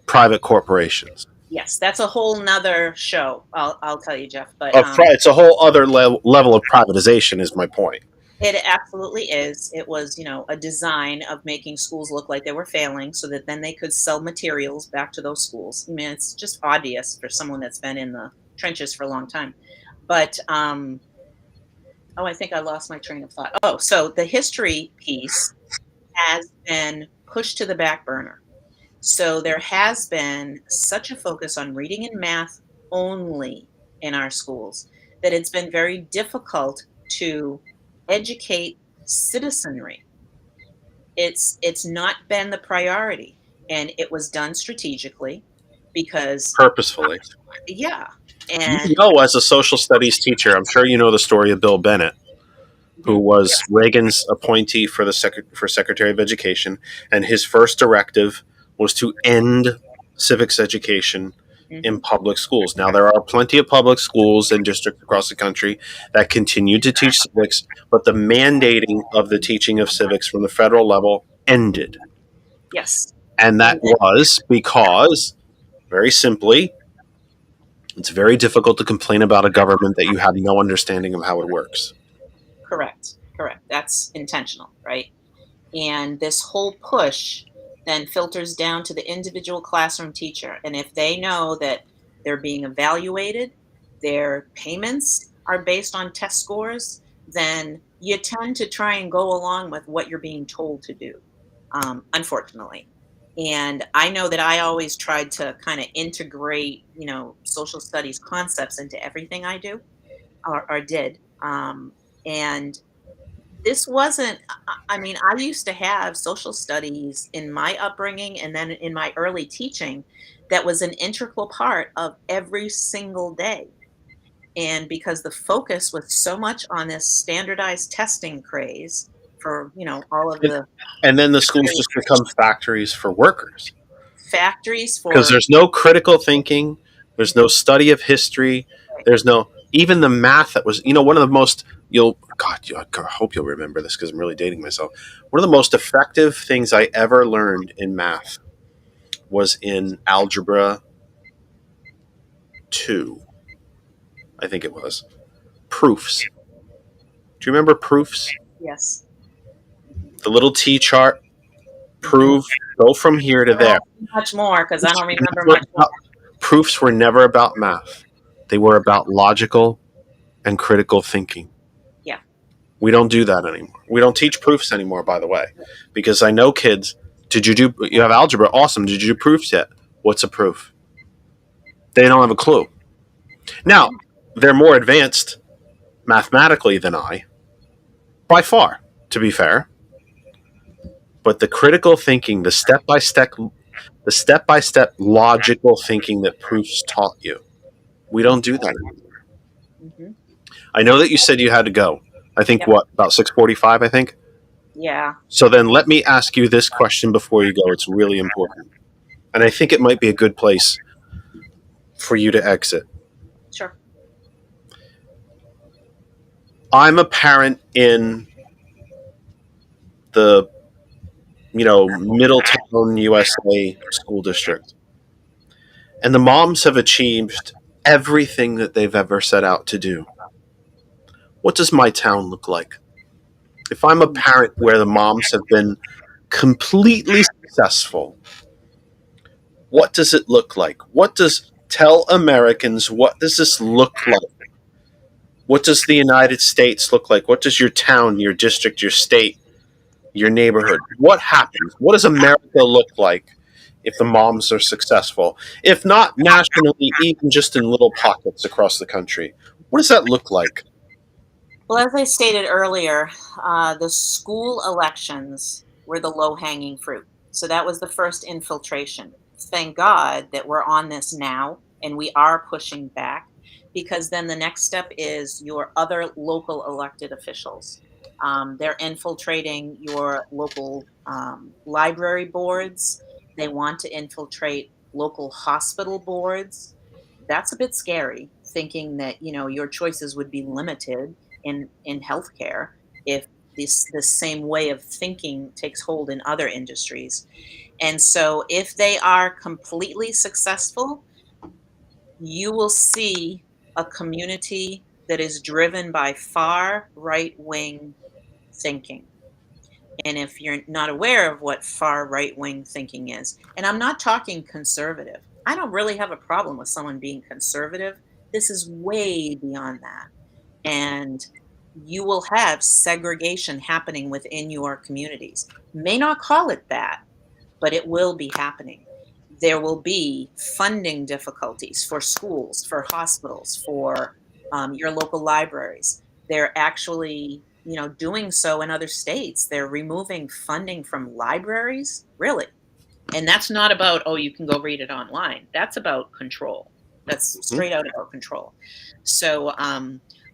private corporations. Yes, that's a whole nother show. I'll tell you, Jeff. But it's a whole other level of privatization, is my point. It absolutely is. It was, a design of making schools look like they were failing so that then they could sell materials back to those schools. I mean, it's just obvious for someone that's been in the trenches for a long time. But, I think I lost my train of thought. Oh, so the history piece has been pushed to the back burner. So there has been such a focus on reading and math only in our schools that it's been very difficult to educate citizenry. It's not been the priority, and it was done strategically because purposefully. Yeah. And as a social studies teacher, I'm sure you know the story of Bill Bennett, who was Reagan's appointee for Secretary of Education, and his first directive was to end civics education in Mhm. public schools. Now, there are plenty of public schools and districts across the country that continue to teach civics, but the mandating of the teaching of civics from the federal level ended. Yes. And that And was because, very simply, it's very difficult to complain about a government that you have no understanding of how it works. correct. Correct. That's intentional, right? And this whole push then filters down to the individual classroom teacher. And if they know that they're being evaluated, their payments are based on test scores, then you tend to try and go along with what you're being told to do, unfortunately. And I know that I always tried to kind of integrate, social studies concepts into everything I do or did. And this wasn't I mean, I used to have social studies in my upbringing and then in my early teaching that was an integral part of every single day. And because the focus was so much on this standardized testing craze for, all of And, the and then the schools just become factories for workers factories because for there's no critical thinking, there's no study of history, there's no even the math that was, one of the most I hope you'll remember this because I'm really dating myself. One of the most effective things I ever learned in math was in algebra 2, I think it was. Proofs. Do you remember proofs? yes. The little T chart, Mhm. prove, go from here to there. Much more because I don't remember much more. Proofs were never about math. They were about logical and critical thinking. Yeah. We don't do that anymore. We don't teach proofs anymore, by the way, because I know kids. You have algebra? Awesome. Did you do proofs yet? What's a proof? They don't have a clue. Now, they're more advanced mathematically than I, by far, to be fair. But the critical thinking, the step by step logical thinking that proofs taught you, we don't do that anymore. Mhm. I know that you said you had to go. I think Yep. what, about 6:45, I think. Yeah. So then let me ask you this question before you go. It's really important. And I think it might be a good place for you to exit. Sure. I'm a parent in the, Middletown, USA school district. And the moms have achieved everything that they've ever set out to do. What does my town look like? If I'm a parent where the moms have been completely successful, what does it look like? Tell Americans, what does this look like? What does the United States look like? What does your town, your district, your state, your neighborhood, what happens? What does America look like if the moms are successful? If not nationally, even just in little pockets across the country. What does that look like? Well, as I stated earlier, the school elections were the low hanging fruit. So that was the first infiltration. Thank God that we're on this now and we are pushing back because then the next step is your other local elected officials. They're infiltrating your local library boards, they want to infiltrate local hospital boards. That's a bit scary, thinking that your choices would be limited in healthcare if this same way of thinking takes hold in other industries. And so if they are completely successful, you will see a community that is driven by far right wing thinking. And if you're not aware of what far right wing thinking is, and I'm not talking conservative, I don't really have a problem with someone being conservative. This is way beyond that. And you will have segregation happening within your communities. May not call it that, but it will be happening. There will be funding difficulties for schools, for hospitals, for your local libraries. They're actually, doing so in other states. They're removing funding from libraries, really. And that's not about, oh, you can go read it online. That's about control. That's Mhm. straight out about control. So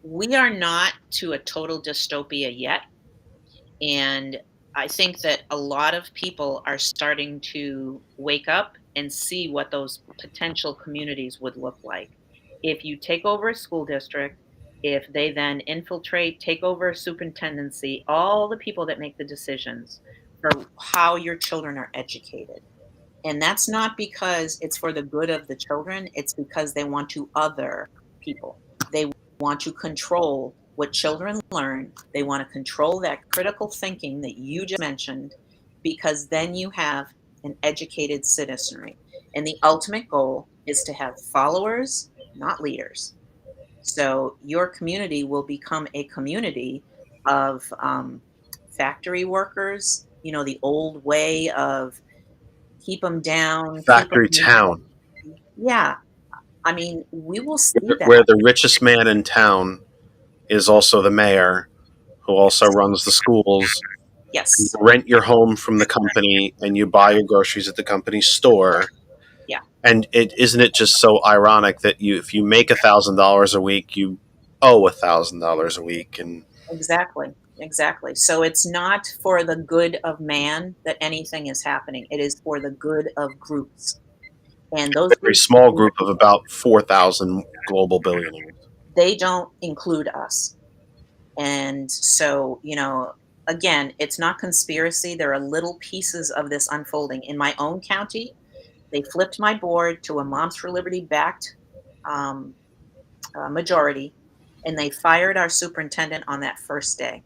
we are not to a total dystopia yet. And I think that a lot of people are starting to wake up and see what those potential communities would look like. If you take over a school district, if they then infiltrate, take over a superintendency, all the people that make the decisions for how your children are educated. And that's not because it's for the good of the children, it's because they want to other people. They want to control what children learn. They want to control that critical thinking that you just mentioned, because then you have an educated citizenry. And the ultimate goal is to have followers, not leaders. So your community will become a community of factory workers, the old way of keep them down, keep Factory them. town, Yeah, I mean, we will see where that. the richest man in town is also the mayor, who also Yes. runs the schools. You Yes. rent your home from the company, and you buy your groceries at the company store. Yeah, And isn't it just so ironic that if you make $1,000 a week, you owe $1,000 a week, and exactly. Exactly. So it's not for the good of man that anything is happening. It is for the good of groups. And those a very groups, small group of about 4,000 global billionaires. they don't include us. And so, again, it's not conspiracy. There are little pieces of this unfolding. In my own county, they flipped my board to a Moms for Liberty backed um, majority, and they fired our superintendent on that first day.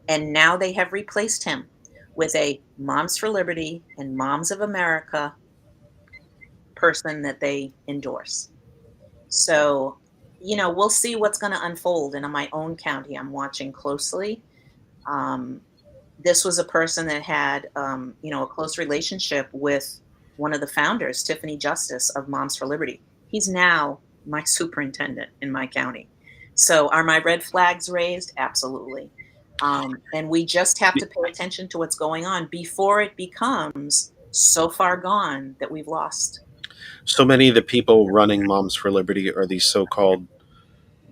And now they have replaced him with a Moms for Liberty and Moms of America person that they endorse. So, we'll see what's going to unfold. And in my own county, I'm watching closely. Um, this was a person that had, a close relationship with one of the founders, Tiffany Justice of Moms for Liberty. He's now my superintendent in my county. So, are my red flags raised? Absolutely. And we just have to pay attention to what's going on before it becomes so far gone that we've lost. So many of the people running Moms for Liberty are these so-called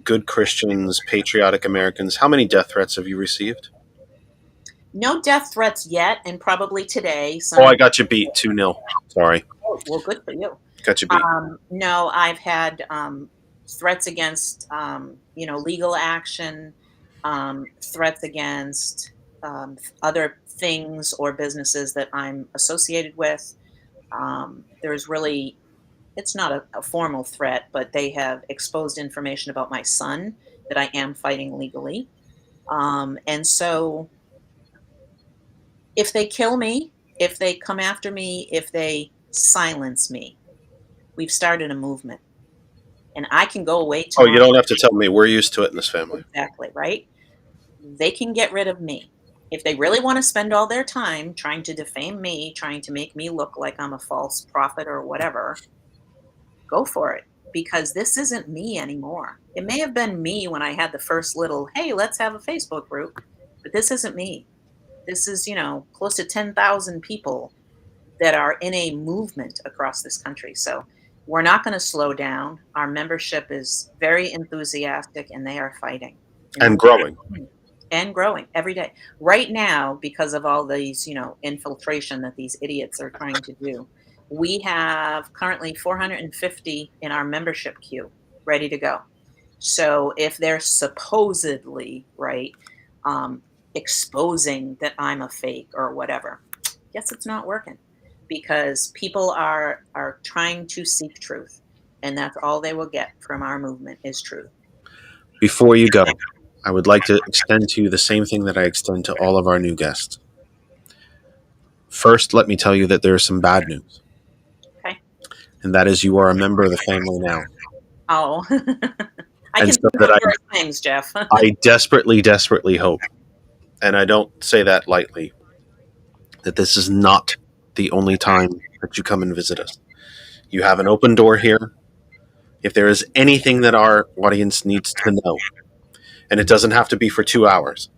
good Christians, patriotic Americans. How many death threats have you received? No death threats yet, and probably today. Oh, I got you beat 2-0. Sorry. Oh, well, good for you. Got you beat. No, I've had threats against, legal action, threats against other things or businesses that I'm associated with. There's really, it's not a formal threat, but they have exposed information about my son that I am fighting legally. And so if they kill me, if they come after me, if they silence me, we've started a movement. And I can go away Oh, you tomorrow. don't have to tell me. We're used to it in this family. Exactly, right? They can get rid of me. If they really want to spend all their time trying to defame me, trying to make me look like I'm a false prophet or whatever, go for it. Because this isn't me anymore. It may have been me when I had the first little, hey, let's have a Facebook group, but this isn't me. This is, close to 10,000 people that are in a movement across this country. So we're not going to slow down. Our membership is very enthusiastic and they are fighting. And growing. And growing every day. Right now, because of all these, infiltration that these idiots are trying to do, we have currently 450 in our membership queue ready to go. So if they're supposedly, right, exposing that I'm a fake or whatever, guess it's not working, because people are trying to seek truth, and that's all they will get from our movement is truth. Before you go, I would like to extend to you the same thing that I extend to all of our new guests. First, let me tell you that there is some bad news. Okay. And that is you are a member of the family now. Oh, I And can so do that worse things, Jeff. I desperately, desperately hope, and I don't say that lightly, that this is not the only time that you come and visit us. You have an open door here. If there is anything that our audience needs to know, and it doesn't have to be for 2 hours,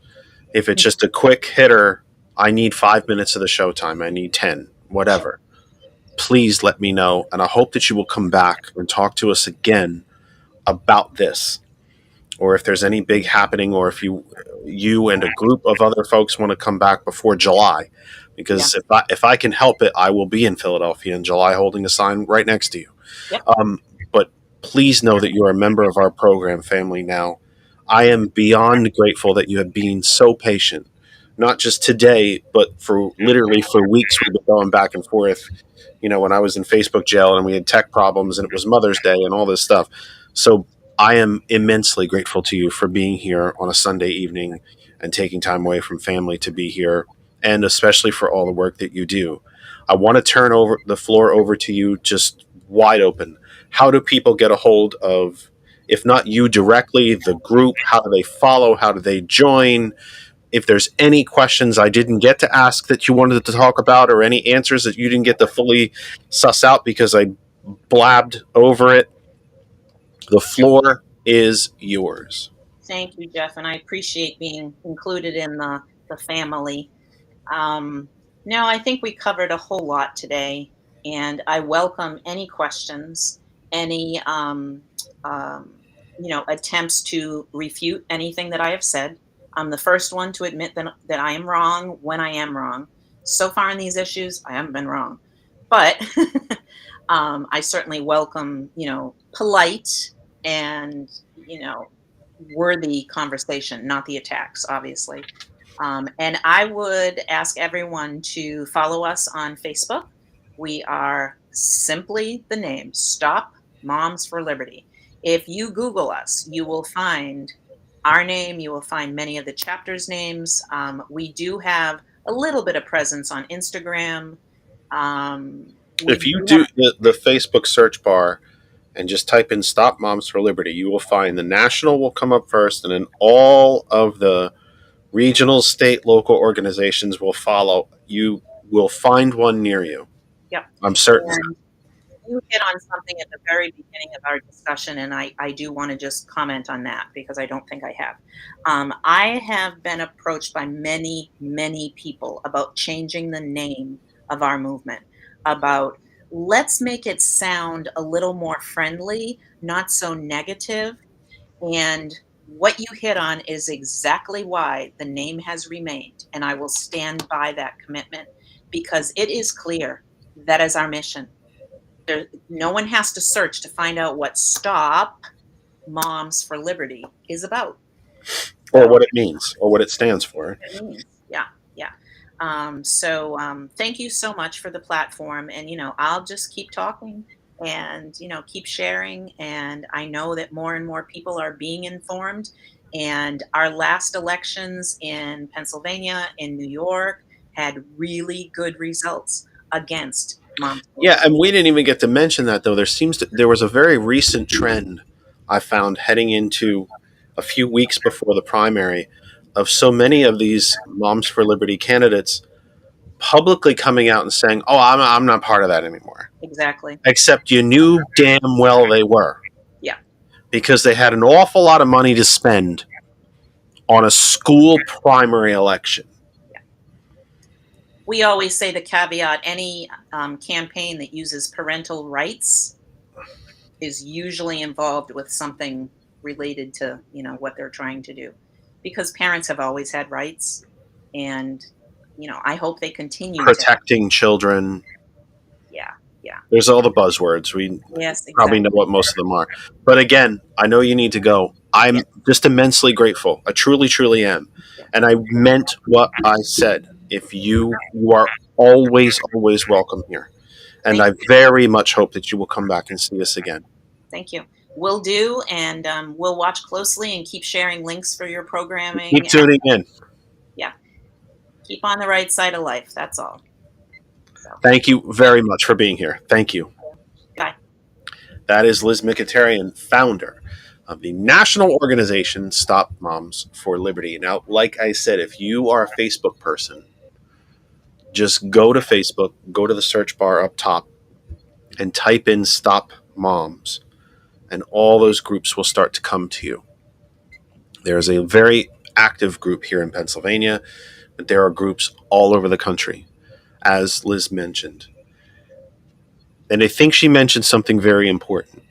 if it's just a quick hitter, I need 5 minutes of the showtime, I need 10, whatever, please let me know. And I hope that you will come back and talk to us again about this. or if there's any big happening, or if you and a group of other folks want to come back before July, because if I can help it, I will be in Philadelphia in July holding a sign right next to you. Yep. But please know that you are a member of our program family now. I am beyond grateful that you have been so patient, not just today, but for literally for weeks. We've been going back and forth. When I was in Facebook jail and we had tech problems and it was Mother's Day and all this stuff. So I am immensely grateful to you for being here on a Sunday evening and taking time away from family to be here, and especially for all the work that you do. I want to turn over the floor over to you, just wide open. How do people get a hold of, if not you directly, the group? How do they follow? How do they join? If there's any questions I didn't get to ask that you wanted to talk about, or any answers that you didn't get to fully suss out because I blabbed over it, the floor is yours. Thank you, Jeff, and I appreciate being included in the family. Um, no, I think we covered a whole lot today, and I welcome any questions, any attempts to refute anything that I have said. I'm the first one to admit that I am wrong when I am wrong. So far in these issues, I haven't been wrong, but I certainly welcome polite and worthy conversation, not the attacks, obviously. And I would ask everyone to follow us on Facebook. We are simply the name Stop Moms for Liberty. If you Google us, you will find our name. You will find many of the chapters' names. We do have a little bit of presence on Instagram. If you do the Facebook search bar and just type in Stop Moms for Liberty, you will find the national will come up first, and then all of the regional, state, local organizations will follow. You will find one near you. Yep. I'm certain. And you hit on something at the very beginning of our discussion, and I do want to just comment on that because I don't think I have. I have been approached by many, many people about changing the name of our movement, about let's make it sound a little more friendly, not so negative. And what you hit on is exactly why the name has remained. And I will stand by that commitment because it is clear that is our mission. No one has to search to find out what Stop Moms for Liberty is about. Or what it means, or what it stands for. It means. Yeah, yeah. Thank you so much for the platform. And, I'll just keep talking and, keep sharing. And I know that more and more people are being informed. And our last elections in Pennsylvania, in New York, had really good results against moms. Yeah, and we didn't even get to mention that, though. There was a very recent trend I found heading into a few weeks before the primary of so many of these Moms for Liberty candidates publicly coming out and saying, "Oh, I'm not part of that anymore." Exactly. Except you knew damn well they were. Yeah. Because they had an awful lot of money to spend on a school primary election. Yeah. We always say the caveat: any campaign that uses parental rights is usually involved with something related to what they're trying to do, because parents have always had rights, and I hope they continue protecting children. Yeah. There's all the buzzwords. We probably know what most of them are. But again, I know you need to go. I'm just immensely grateful. I truly, truly am. Yeah. And I meant what I said. If you are always, always welcome here. And I very much hope that you will come back and see us again. Thank you. Will do. And we'll watch closely and keep sharing links for your programming. Keep tuning in. Yeah. Keep on the right side of life. That's all. So. Thank you very much for being here. Thank you. Bye. That is Liz Mkhitaryan, founder of the national organization Stop Moms for Liberty. Now, like I said, if you are a Facebook person, just go to Facebook, go to the search bar up top, and type in Stop Moms, and all those groups will start to come to you. There's a very active group here in Pennsylvania, but there are groups all over the country, as Liz mentioned. And I think she mentioned something very important.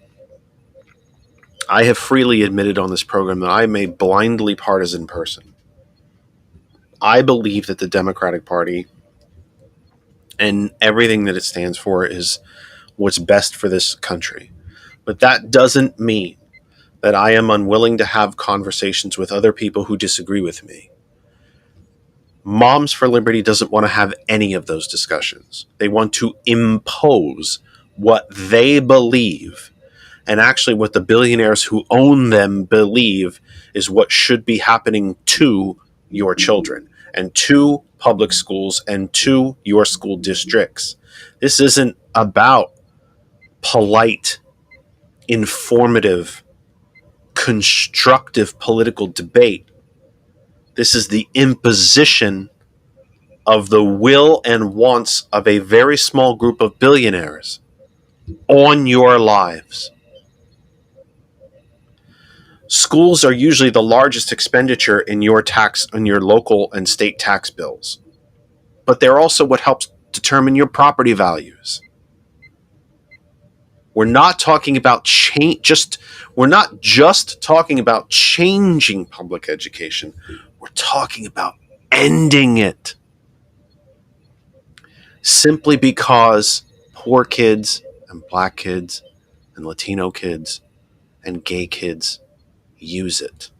I have freely admitted on this program that I am a blindly partisan person. I believe that the Democratic Party and everything that it stands for is what's best for this country. But that doesn't mean that I am unwilling to have conversations with other people who disagree with me. Moms for Liberty doesn't want to have any of those discussions. They want to impose what they believe, and actually what the billionaires who own them believe is what should be happening to your children and to public schools and to your school districts. This isn't about polite, informative, constructive political debate. This is the imposition of the will and wants of a very small group of billionaires on your lives. Schools are usually the largest expenditure in your local and state tax bills, but they're also what helps determine your property values. We're not talking about we're not just talking about changing public education. We're talking about ending it. Simply because poor kids and black kids and Latino kids and gay kids use it.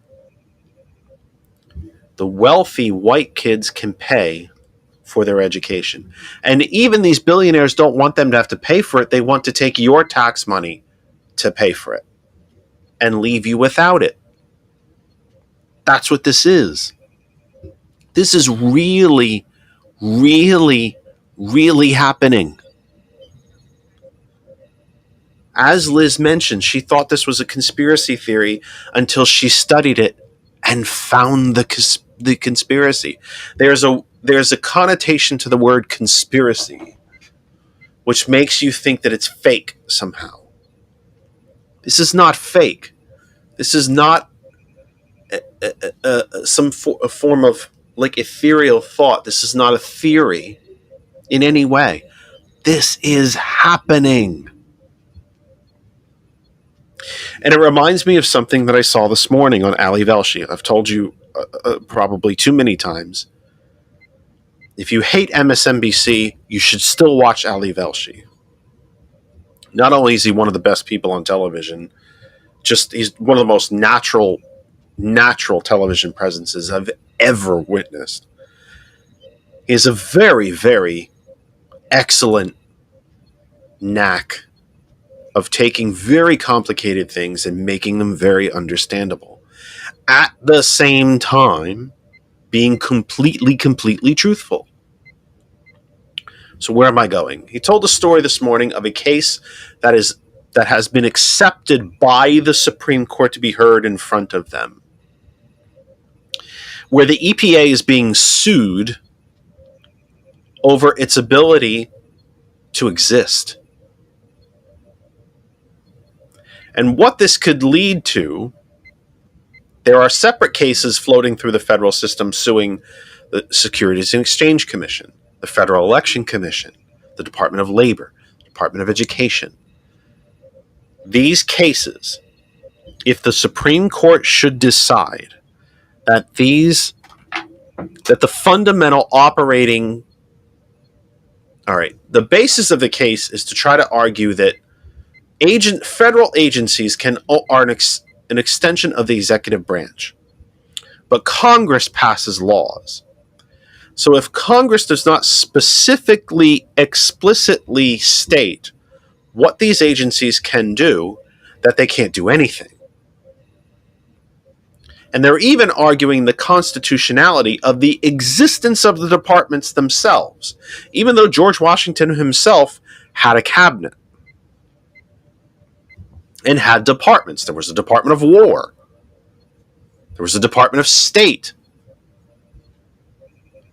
The wealthy white kids can pay for their education. And even these billionaires don't want them to have to pay for it. They want to take your tax money to pay for it and leave you without it. That's what this is. This is really, really, really happening. As Liz mentioned, she thought this was a conspiracy theory until she studied it and found the conspiracy. There's a connotation to the word conspiracy, which makes you think that it's fake somehow. This is not fake. This is not a form of like ethereal thought. This is not a theory in any way. This is happening. And it reminds me of something that I saw this morning on Ali Velshi. I've told you probably too many times. If you hate MSNBC, you should still watch Ali Velshi. Not only is he one of the best people on television, he's one of the most natural television presences I've ever witnessed. He has a very, very excellent knack of taking very complicated things and making them very understandable. At the same time, being completely truthful. So where am I going? He told a story this morning of a case that has been accepted by the Supreme Court to be heard in front of them, where the EPA is being sued over its ability to exist. And what this could lead to, there are separate cases floating through the federal system suing the Securities and Exchange Commission, the Federal Election Commission, the Department of Labor, the Department of Education. These cases, if the Supreme Court should decide that the fundamental operating, the basis of the case is to try to argue that federal agencies are an extension of the executive branch, but Congress passes laws. So if Congress does not specifically, explicitly state what these agencies can do, that they can't do anything. And they're even arguing the constitutionality of the existence of the departments themselves, even though George Washington himself had a cabinet and had departments. There was a Department of War. There was a Department of State.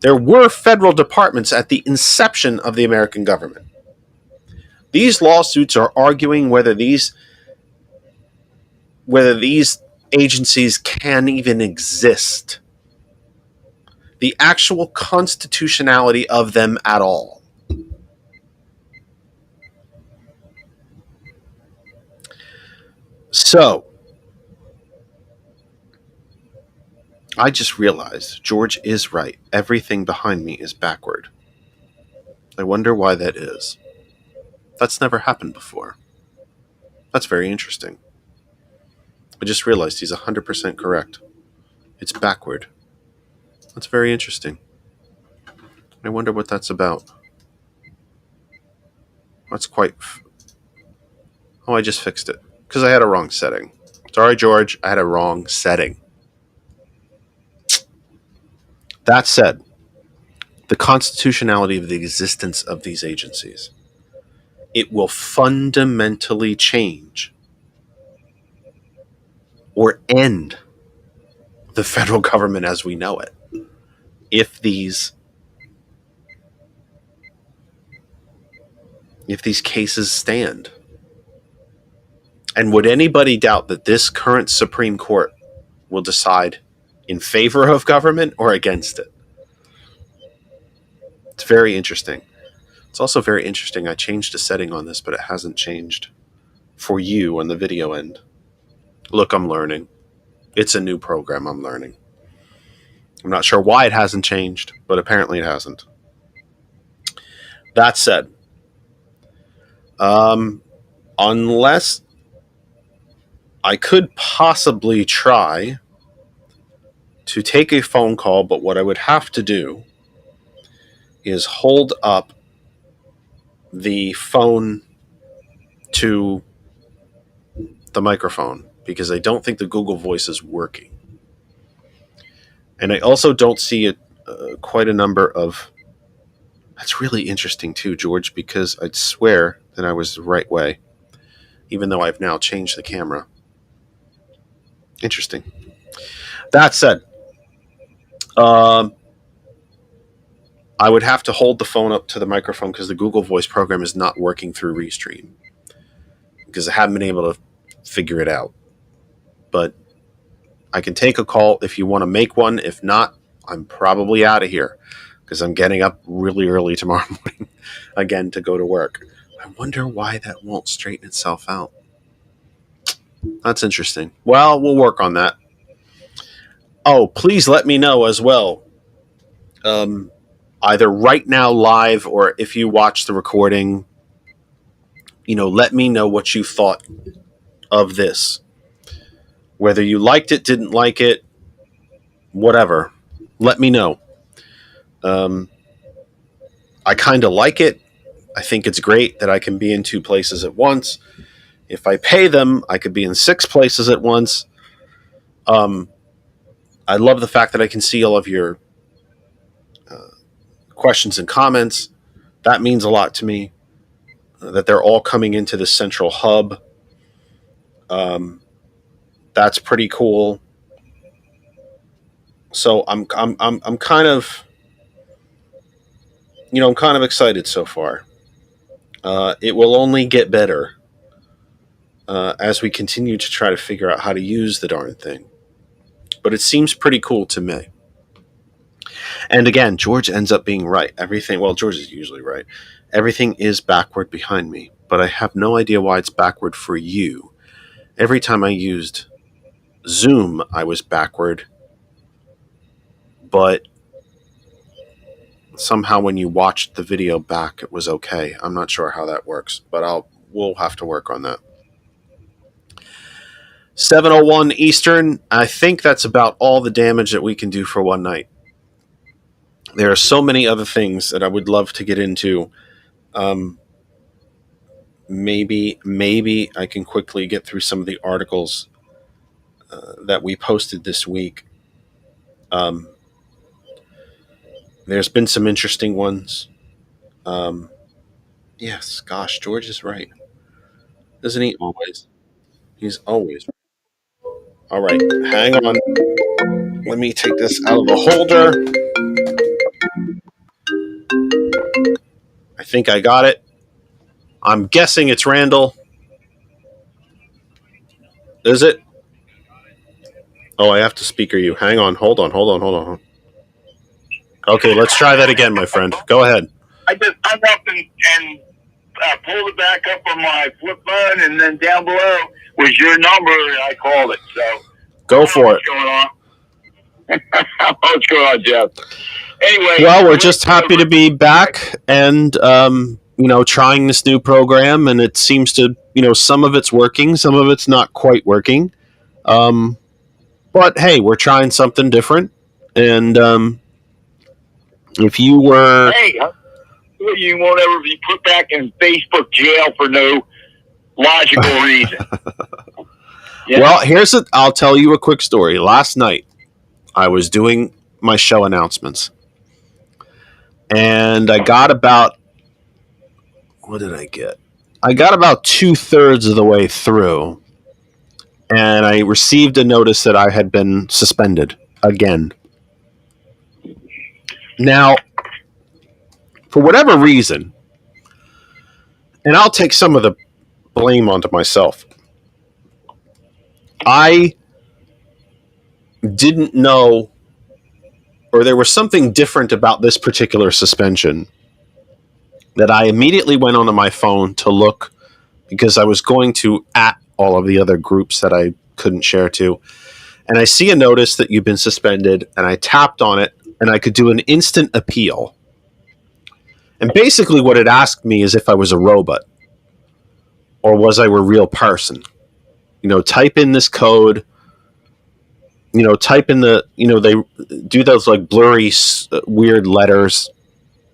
There were federal departments at the inception of the American government. These lawsuits are arguing whether these agencies can even exist. The actual constitutionality of them at all. So, I just realized George is right. Everything behind me is backward. I wonder why that is. That's never happened before. That's very interesting. I just realized he's 100% correct. It's backward. That's very interesting. I wonder what that's about. That's quite... Oh, I just fixed it. Because I had a wrong setting. Sorry, George. I had a wrong setting. That said, the constitutionality of the existence of these agencies, it will fundamentally change or end the federal government as we know it if these cases stand. And would anybody doubt that this current Supreme Court will decide in favor of government or against it? It's very interesting. It's also very interesting. I changed a setting on this, but it hasn't changed for you on the video end. Look, I'm learning. It's a new program. I'm learning. I'm not sure why it hasn't changed, but apparently it hasn't. That said, unless I could possibly try to take a phone call, but what I would have to do is hold up the phone to the microphone because I don't think the Google Voice is working. And I also don't see quite a number of... That's really interesting too, George, because I'd swear that I was the right way, even though I've now changed the camera. Interesting. That said, I would have to hold the phone up to the microphone because the Google Voice program is not working through Restream because I haven't been able to figure it out. But I can take a call if you want to make one. If not, I'm probably out of here because I'm getting up really early tomorrow morning again to go to work. I wonder why that won't straighten itself out. That's interesting. Well, we'll work on that. Oh, please let me know as well. Either right now live or if you watch the recording, let me know what you thought of this. Whether you liked it, didn't like it, whatever. Let me know. I kind of like it. I think it's great that I can be in 2 places at once. If I pay them, I could be in 6 places at once. I love the fact that I can see all of your questions and comments. That means a lot to me. That they're all coming into the central hub. That's pretty cool. So I'm kind of, I'm kind of excited so far. It will only get better as we continue to try to figure out how to use the darn thing. But it seems pretty cool to me. And again, George ends up being right. George is usually right. Everything is backward behind me, but I have no idea why it's backward for you. Every time I used Zoom, I was backward, but somehow when you watched the video back, it was okay. I'm not sure how that works, but we'll have to work on that. 7:01 Eastern. I think that's about all the damage that we can do for one night. There are so many other things that I would love to get into. Maybe I can quickly get through some of the articles that we posted this week. There's been some interesting ones. Yes, gosh, George is right. Isn't he always? He's always right. All right, hang on. Let me take this out of the holder. I think I got it. I'm guessing it's Randall. Is it? Oh, I have to speaker you. Hang on. Hold on. Okay, let's try that again, my friend. Go ahead. I just hung up and pulled it back up on my flip phone, and then down below was your number, and I called it. So go for it. What's going on? What's going on, Jeff? Anyway, Well, we're just happy to be back and, trying this new program. And it seems to, some of it's working, some of it's not quite working. But hey, we're trying something different. And if you were. Hey, you won't ever be put back in Facebook jail for no logical reason. Yeah. Well, I'll tell you a quick story. Last night, I was doing my show announcements. And I got about. What did I get? I got about 2/3 of the way through. And I received a notice that I had been suspended again. Now, for whatever reason, and I'll take some of the blame onto myself, I didn't know, or there was something different about this particular suspension that I immediately went onto my phone to look because I was going to at all of the other groups that I couldn't share to. And I see a notice that you've been suspended, and I tapped on it, and I could do an instant appeal. And basically what it asked me is if I was a robot or was I a real person. Type in this code, type in they do those like blurry, weird letters,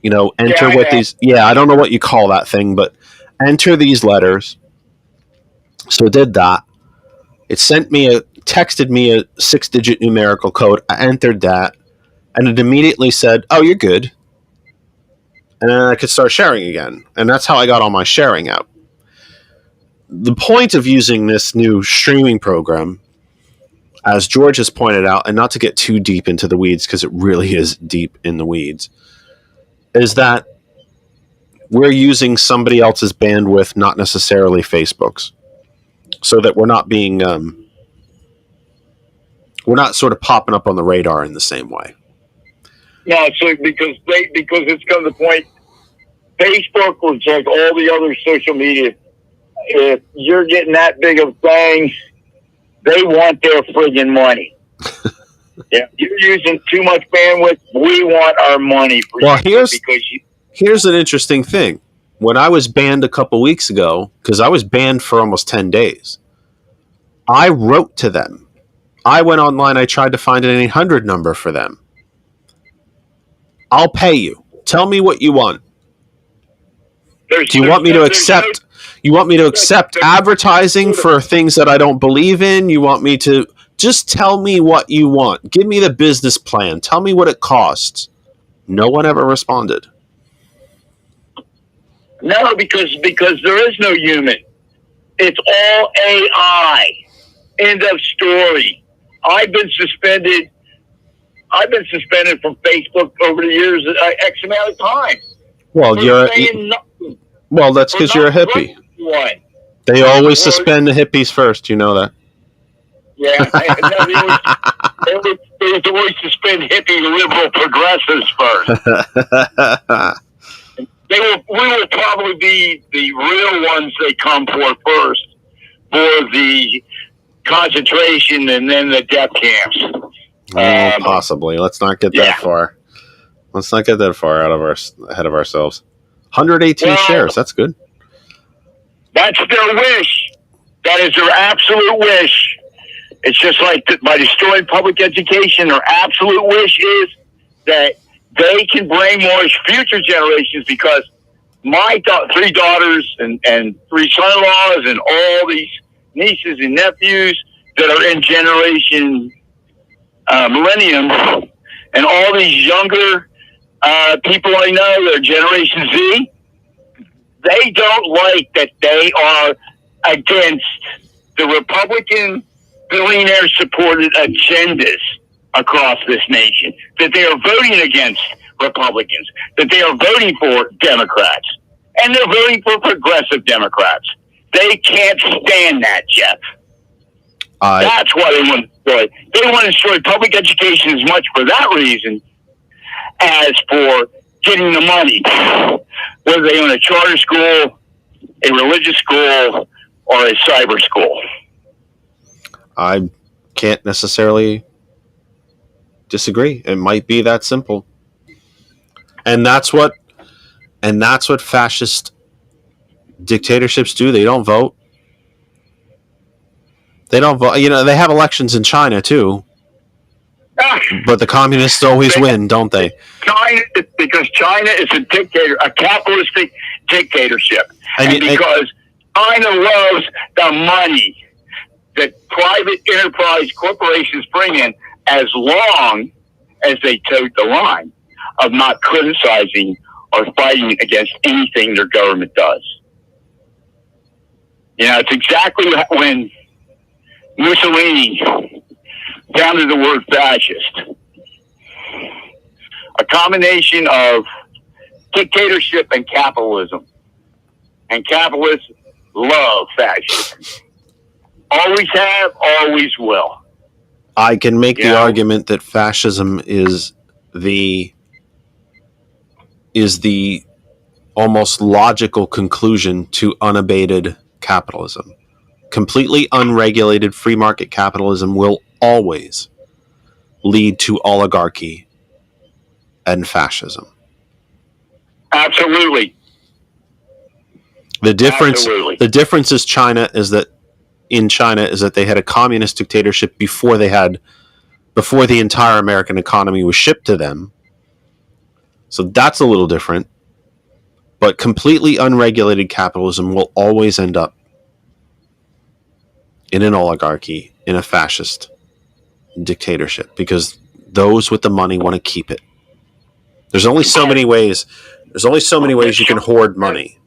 enter I don't know what you call that thing, but enter these letters. So I did that. It texted me a 6-digit numerical code. I entered that, and it immediately said, "Oh, you're good." And then I could start sharing again. And that's how I got all my sharing out. The point of using this new streaming program, as George has pointed out, and not to get too deep into the weeds, because it really is deep in the weeds, is that we're using somebody else's bandwidth, not necessarily Facebook's, so that we're not being, we're not sort of popping up on the radar in the same way. No, so because it's come to the point, Facebook or like all the other social media, if you're getting that big of a thing, they want their friggin' money. Yeah, you're using too much bandwidth. We want our money for here's an interesting thing. When I was banned a couple weeks ago, because I was banned for almost 10 days, I wrote to them. I went online. I tried to find an 800 number for them. I'll pay you. Tell me what you want. Do you want me to accept? You want me to accept advertising for things that I don't believe in? You want me to just tell me what you want? Give me the business plan. Tell me what it costs. No one ever responded. No, because there is no human. It's all AI. End of story. I've been suspended from Facebook over the years X amount of times. Well, that's because you're a hippie. They always suspend the hippies first. You know that. Yeah, they would always suspend hippie liberal progressives first. We will probably be the real ones they come for first, for the concentration and then the death camps. Possibly. Let's not get that far. Let's not get that far ahead of ourselves. 118 shares. That's good. That's their wish. That is their absolute wish. It's just like by destroying public education, their absolute wish is that they can brainwash future generations, because my 3 daughters and 3 son-in-laws and all these nieces and nephews that are in generation millennium, and all these younger people I know that are Generation Z, they don't like that they are against the Republican billionaire-supported agendas across this nation, that they are voting against Republicans, that they are voting for Democrats, and they're voting for progressive Democrats. They can't stand that, Jeff. That's why they want to destroy. They want to destroy public education as much for that reason as for getting the money, whether they own a charter school, a religious school, or a cyber school. I can't necessarily disagree. It might be that simple. And that's what fascist dictatorships do. They don't vote. They don't vote. You know, they have elections in China too. But the communists always win, don't they? Because China is a capitalistic dictatorship. And because China loves the money that private enterprise corporations bring in, as long as they toed the line of not criticizing or fighting against anything their government does. You know, it's exactly when Mussolini founded the word fascist. A combination of dictatorship and capitalism. And capitalists love fascism. Always have, always will. I can make the argument that fascism is the almost logical conclusion to unabated capitalism. Completely unregulated free market capitalism will always lead to oligarchy and fascism. Absolutely. The difference is in China is that they had a communist dictatorship before the entire American economy was shipped to them. So that's a little different. But completely unregulated capitalism will always end up in an oligarchy, in a fascist dictatorship, because those with the money want to keep it. There's only so many ways you can hoard money.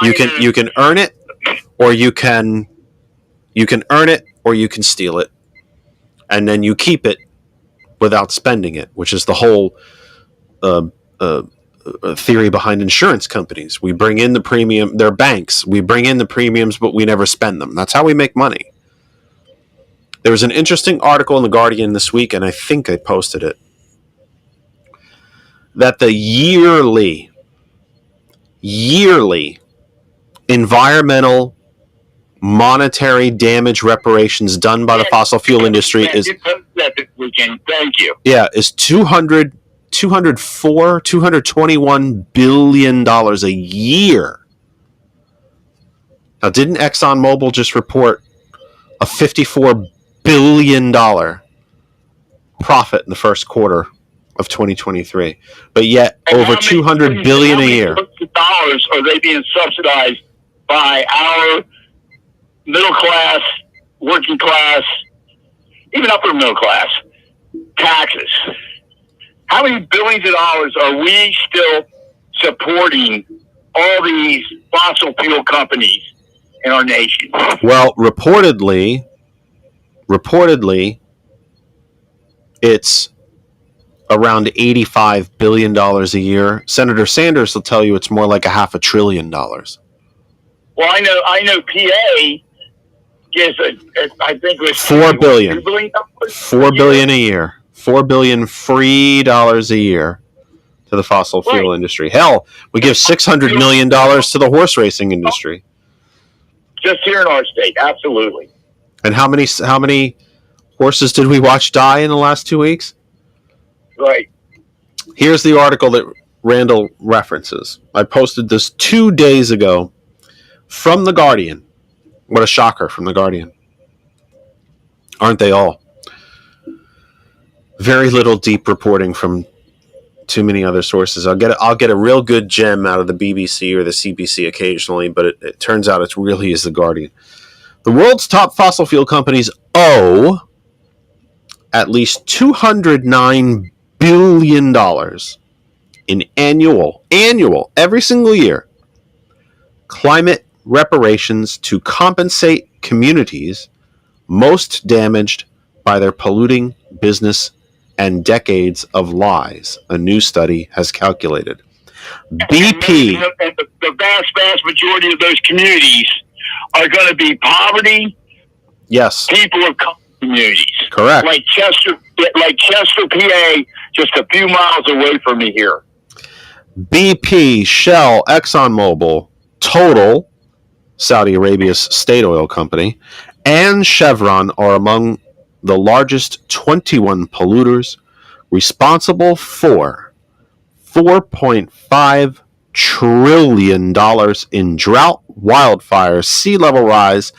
You can earn it, or you can earn it, or you can steal it, and then you keep it without spending it, which is the whole theory behind insurance companies. We bring in the premium. They're banks. We bring in the premiums, but we never spend them. That's how we make money. There was an interesting article in The Guardian this week, and I think I posted it, that the yearly environmental monetary damage reparations done by the fossil fuel industry is $221 billion a year. Now, didn't ExxonMobil just report a $54 billion profit in the first quarter of 2023? But yet, over $200 billion a year. Dollars are they being subsidized by our middle class, working class, even upper middle class taxes? How many billions of dollars are we still supporting all these fossil fuel companies in our nation? Well, reportedly, it's around $85 billion a year. Senator Sanders will tell you it's more like $500 billion. Well, I know PA gives I think it was $4 billion. $4 billion a year. $4 billion free dollars a year to the fossil fuel industry. Hell, we give $600 million to the horse racing industry. Just here in our state, absolutely. And how many horses did we watch die in the last 2 weeks? Right. Here's the article that Randall references. I posted this 2 days ago from The Guardian. What a shocker from The Guardian. Aren't they all? Very little deep reporting from too many other sources. I'll get a real good gem out of the BBC or the CBC occasionally, but it turns out it really is The Guardian. The world's top fossil fuel companies owe at least $209 billion in annual, every single year, climate reparations to compensate communities most damaged by their polluting business and decades of lies, a new study has calculated. BP. And the vast majority of those communities are going to be poverty. Yes. People of communities. Correct. Like Chester, PA, just a few miles away from me here. BP, Shell, ExxonMobil, Total, Saudi Arabia's state oil company, and Chevron are among the largest 21 polluters, responsible for $4.5 trillion in drought, wildfires, sea level rise,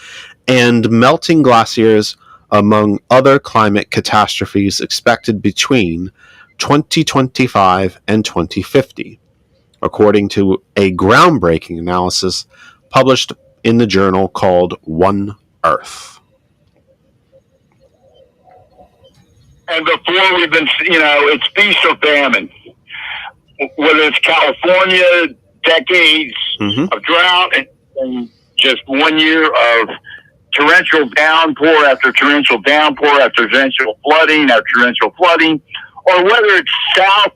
and melting glaciers, among other climate catastrophes expected between 2025 and 2050, according to a groundbreaking analysis published in the journal called One Earth. And before we've been, it's feast or famine. Whether it's California, decades of drought and just 1 year of torrential downpour after torrential downpour after torrential flooding after torrential flooding, or whether it's South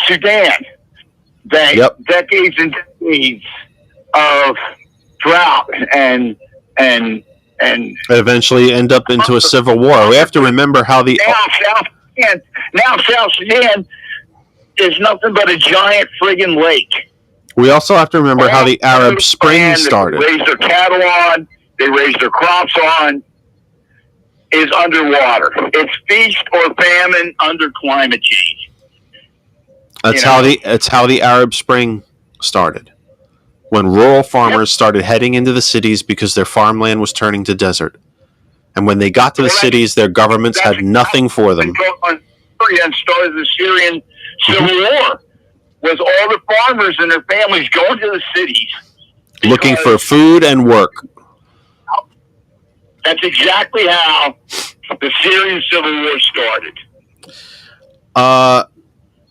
Sudan, decades and decades of drought and eventually end up into a civil war. We have to remember how South Sudan is nothing but a giant friggin' lake. We also have to remember how the Arab Spring started. They raise their cattle on, they raise their crops on, is underwater. It's feast or famine under climate change. That's how the Arab Spring started. When rural farmers started heading into the cities because their farmland was turning to desert. And when they got to the cities, their governments had nothing for them. And started the Syrian Civil War. Was all the farmers and their families going to the cities looking for food and work. That's exactly how the Syrian Civil War started.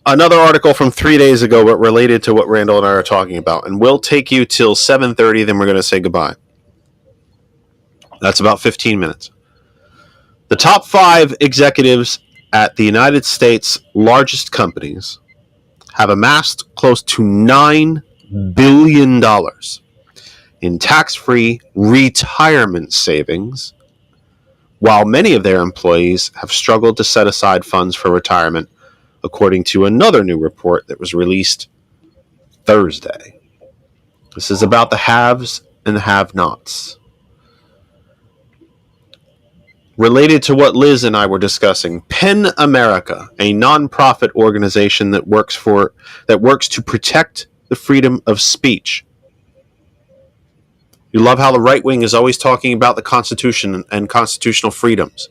Another article from 3 days ago, but related to what Randall and I are talking about. And we'll take you till 7:30, then we're going to say goodbye. That's about 15 minutes. The top 5 executives at the United States' largest companies have amassed close to $9 billion in tax-free retirement savings, while many of their employees have struggled to set aside funds for retirement, according to another new report that was released Thursday. This is about the haves and the have-nots. Related to what Liz and I were discussing, PEN America, a nonprofit organization that works to protect the freedom of speech. You love how the right wing is always talking about the Constitution and constitutional freedoms.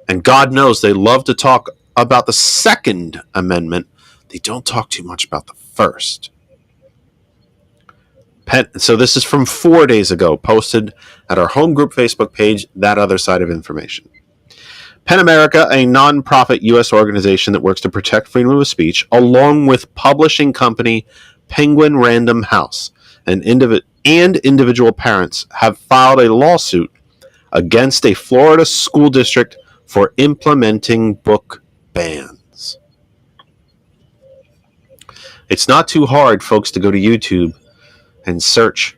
And God knows they love to talk about the Second Amendment. They don't talk too much about the First. So this is from 4 days ago, posted at our home group Facebook page, That Other Side of Information. PEN America, a nonprofit U.S. organization that works to protect freedom of speech, along with publishing company Penguin Random House and individual parents, have filed a lawsuit against a Florida school district for implementing book bans. It's not too hard, folks, to go to YouTube and search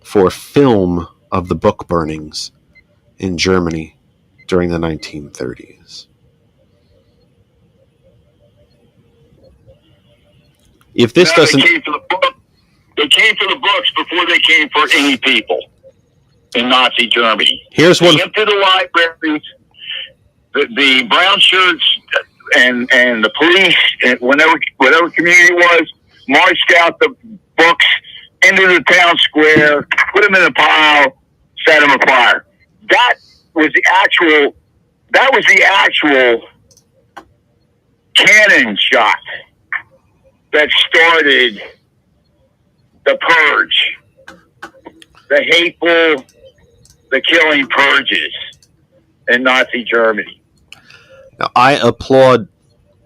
for film of the book burnings in Germany during the 1930s. If this doesn't... They came for the books before they came for any people in Nazi Germany. Here's one. They went to the libraries, the brown shirts and the police, and whatever community it was, marched out the books into the town square, put them in a pile, set them afire. That was the actual cannon shot that started the purge, the hateful, the killing purges in Nazi Germany. Now, I applaud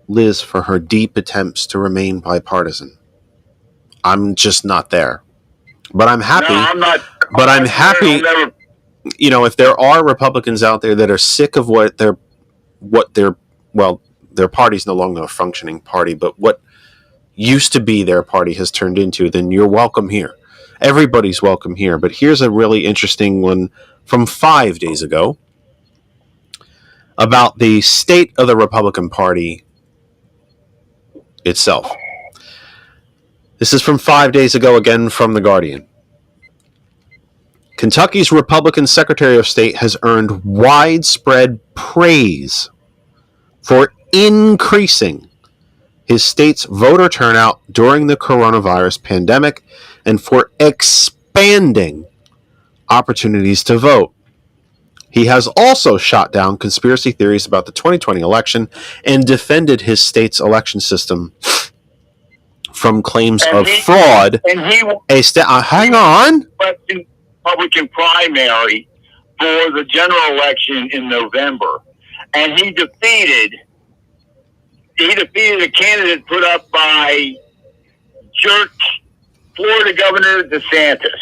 Liz for her deep attempts to remain bipartisan. I'm just not there. But I'm happy. No, I'm not. But I'm happy. If there are Republicans out there that are sick of their party's no longer a functioning party, but what used to be their party has turned into, then you're welcome here. Everybody's welcome here. But here's a really interesting one from 5 days ago about the state of the Republican Party itself. This is from 5 days ago, again from The Guardian. Kentucky's Republican Secretary of State has earned widespread praise for increasing his state's voter turnout during the coronavirus pandemic and for expanding opportunities to vote. He has also shot down conspiracy theories about the 2020 election and defended his state's election system from claims of fraud. And he hang on. Republican primary for the general election in November, and he defeated a candidate put up by jerk Florida Governor DeSantis.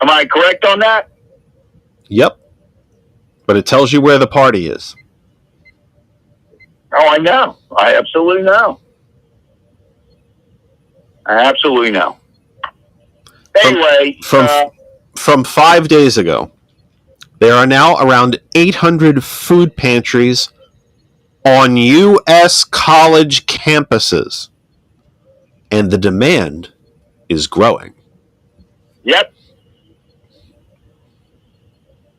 Am I correct on that? Yep. But it tells you where the party is. Oh, I know. I absolutely know. Anyway, from 5 days ago, there are now around 800 food pantries on U.S. college campuses, and the demand is growing. Yep.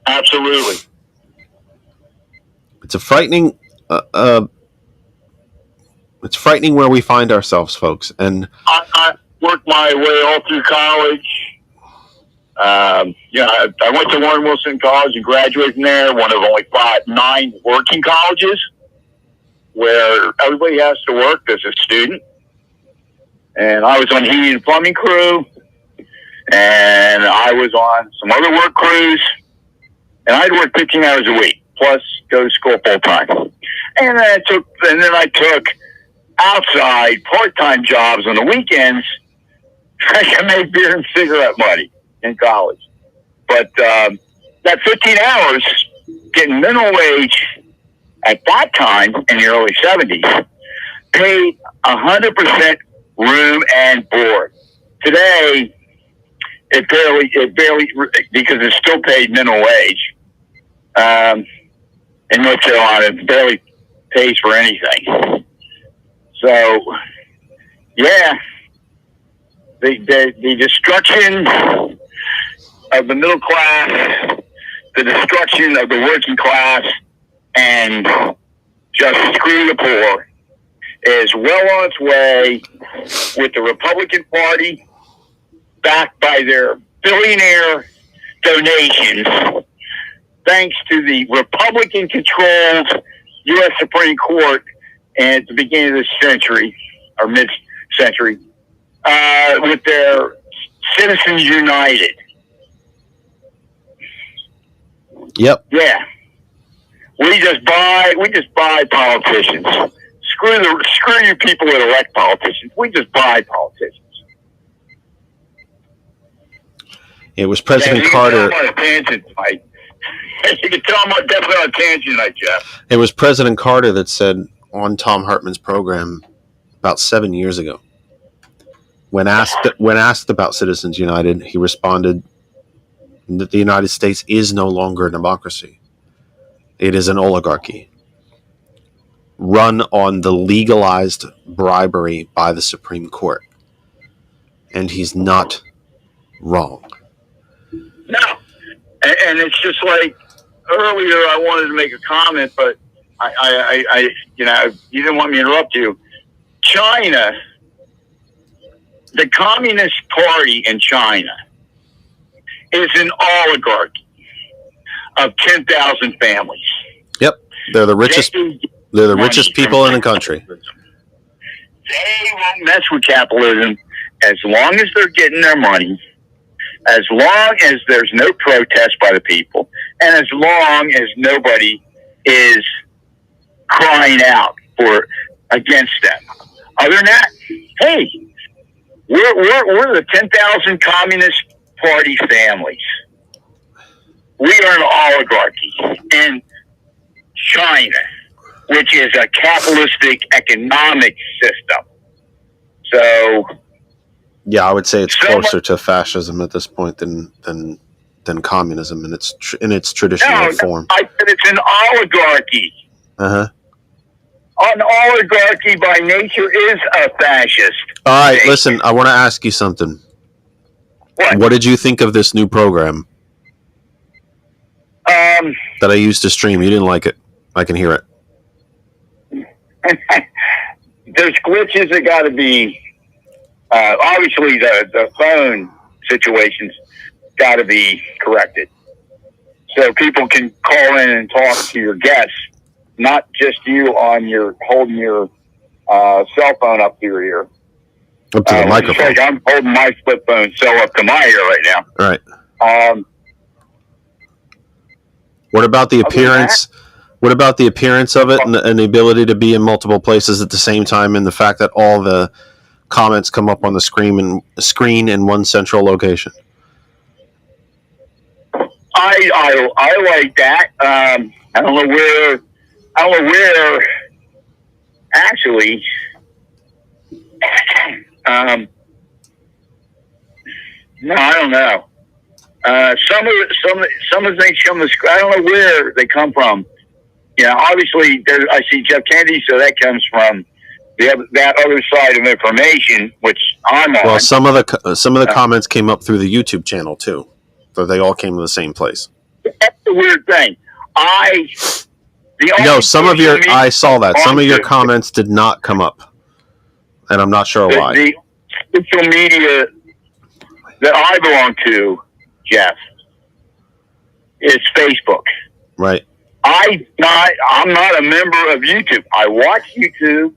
Absolutely. It's a frightening. It's frightening where we find ourselves, folks. And I worked my way all through college. I went to Warren Wilson College and graduated from there. One of only 9 working colleges where everybody has to work as a student. And I was on the heating and plumbing crew, and I was on some other work crews, and I'd work 15 hours a week, plus go to school full time. And then I took outside part-time jobs on the weekends. I could make beer and cigarette money in college. But that 15 hours, getting minimum wage at that time in the early 70s, paid 100% room and board. Today, it barely, because it's still paid minimum wage. In North Carolina, it barely pays for anything. So, yeah, the destruction of the middle class, the destruction of the working class, and just screw the poor is well on its way with the Republican Party, backed by their billionaire donations, thanks to the Republican-controlled U.S. Supreme Court at the beginning of this century, or mid-century, with their Citizens United. Yep. Yeah. We just buy politicians. Screw you people that elect politicians. We just buy politicians. It was President Carter. You can tell I'm definitely on a tangent tonight, Jeff. It was President Carter that said on Tom Hartman's program about 7 years ago, when asked about Citizens United, he responded that the United States is no longer a democracy. It is an oligarchy run on the legalized bribery by the Supreme Court. And he's not wrong. No. And it's just like earlier I wanted to make a comment, but I you didn't want me to interrupt you. China, the Communist Party in China is an oligarchy of 10,000 families. Yep. They're the richest people in the country. They won't mess with capitalism as long as they're getting their money, as long as there's no protest by the people, and as long as nobody is crying out against them. Other than that, hey, we're the 10,000 Communist Party families. We are an oligarchy in China, which is a capitalistic economic system. So, yeah, I would say it's closer to fascism at this point than communism in its traditional form. I said it's an oligarchy. An oligarchy by nature is a fascist. All right, listen, I want to ask you something. What? What did you think of this new program? that I used to stream. You didn't like it. I can hear it. There's glitches that got to be. Obviously, the phone situations got to be corrected, so people can call in and talk to your guests, not just you on your holding your cell phone up to your ear. Up to the microphone. I'm holding my flip phone so up to my ear right now. Right. What about the appearance? What about the appearance of it and the ability to be in multiple places at the same time, and the fact that all the comments come up on the screen in one central location? I like that. I don't know where. Actually, no, I don't know. Some of the things come. I don't know where they come from. Obviously, I see Jeff Kennedy, so that comes from that other side of information, which I'm on. Well, some of the comments came up through the YouTube channel too, so they all came to the same place. That's the weird thing. I saw that. Some of your comments did not come up, and I'm not sure why. The social media that I belong to, Jeff, is Facebook. Right. I'm not a member of YouTube. I watch YouTube.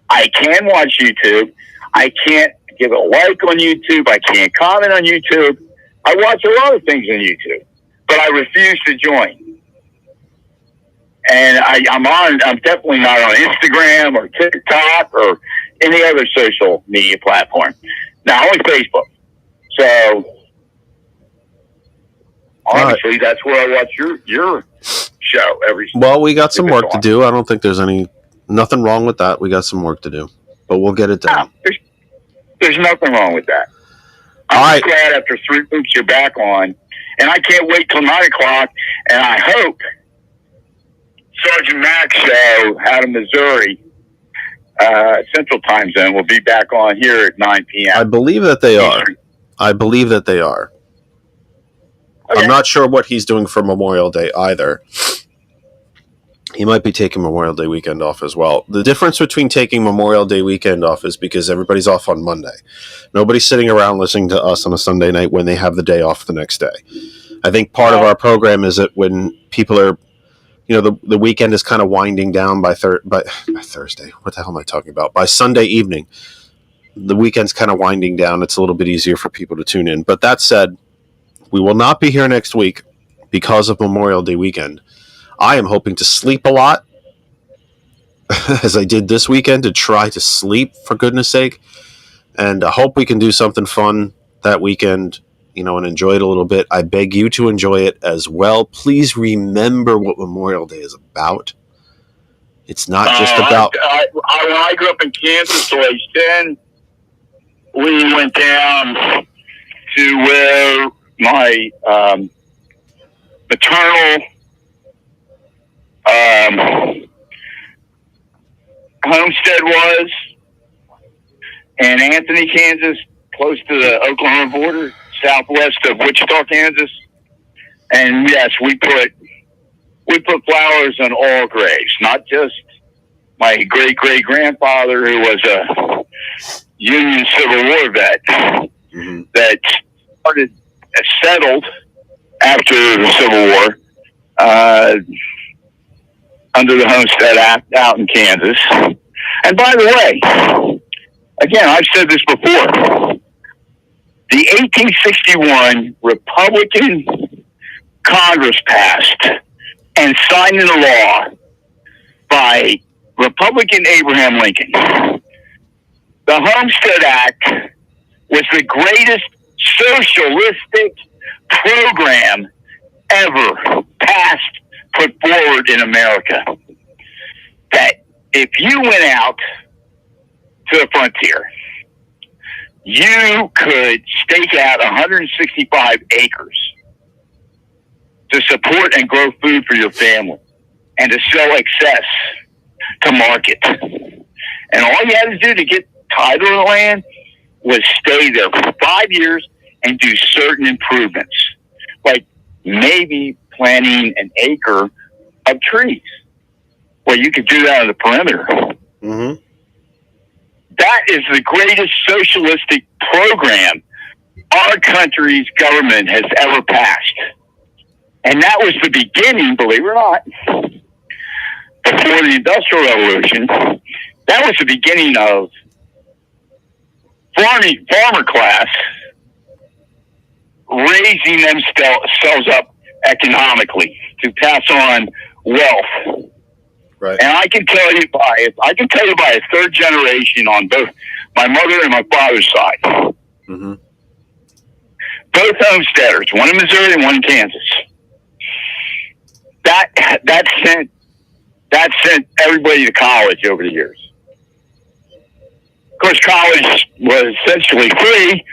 I can watch YouTube. I can't give a like on YouTube. I can't comment on YouTube. I watch a lot of things on YouTube, but I refuse to join. And I'm definitely not on Instagram or TikTok or any other social media platform. Now, only Facebook. So, honestly, that's where I watch your show every. Well, we got some work to do. I don't think there's nothing wrong with that. We got some work to do, but we'll get it done. No, there's nothing wrong with that. I'm glad after 3 weeks you're back on, and I can't wait till 9 o'clock. And I hope Sergeant Max show out of Missouri, Central Time Zone, will be back on here at 9 p.m. I believe that they are. Okay. I'm not sure what he's doing for Memorial Day either. He might be taking Memorial Day weekend off as well. The difference between taking Memorial Day weekend off is because everybody's off on Monday. Nobody's sitting around listening to us on a Sunday night when they have the day off the next day. I think part of our program is that when people are, the weekend is kind of winding down by Thursday. What the hell am I talking about? By Sunday evening, the weekend's kind of winding down. It's a little bit easier for people to tune in. But that said, we will not be here next week because of Memorial Day weekend. I am hoping to sleep a lot, as I did this weekend, to try to sleep, for goodness sake. And I hope we can do something fun that weekend, and enjoy it a little bit. I beg you to enjoy it as well. Please remember what Memorial Day is about. It's not just about... when I grew up in Kansas, till age 10, we went down to where my maternal homestead was in Anthony, Kansas, close to the Oklahoma border, southwest of Wichita, Kansas. And yes, we put flowers on all graves, not just my great-great-grandfather, who was a Union Civil War vet that settled after the Civil War under the Homestead Act out in Kansas. And by the way, again, I've said this before, the 1861 Republican Congress passed and signed into law by Republican Abraham Lincoln. The Homestead Act was the greatest socialistic program ever put forward in America. That if you went out to the frontier, you could stake out 165 acres to support and grow food for your family and to sell excess to market. And all you had to do to get title of the land was stay there for 5 years and do certain improvements, like maybe planting an acre of trees. Well, you could do that on the perimeter. Mm-hmm. That is the greatest socialistic program our country's government has ever passed. And that was the beginning, believe it or not, before the Industrial Revolution. That was the beginning of farmer class raising themselves up economically to pass on wealth. Right. And I can tell you by a third generation on both my mother and my father's side. Mm-hmm. Both homesteaders, one in Missouri and one in Kansas. That sent everybody to college over the years. Of course, college was essentially free.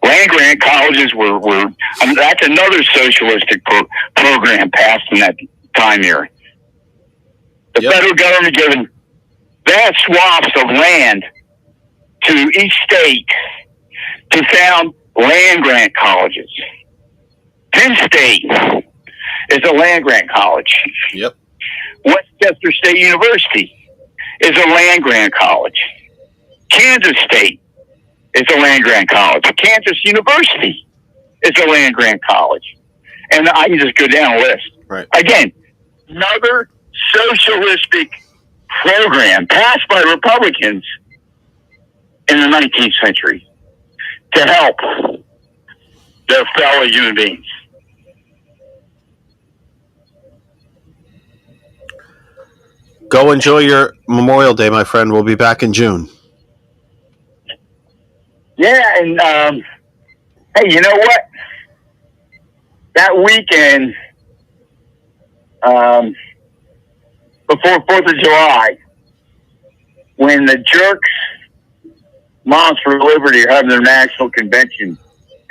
Land grant colleges were that's another socialistic program passed in that time era. The federal government giving vast swaths of land to each state to found land grant colleges. Penn State is a land grant college. Yep. Westchester State University is a land grant college. Kansas State is a land grant college. Kansas University is a land grant college. And I can just go down a list. Right. Again, another socialistic program passed by Republicans in the 19th century to help their fellow human beings. Go enjoy your Memorial Day, my friend. We'll be back in June. Yeah, and hey, you know what? That weekend before 4th of July, when the Jerks Moms for Liberty are having their national convention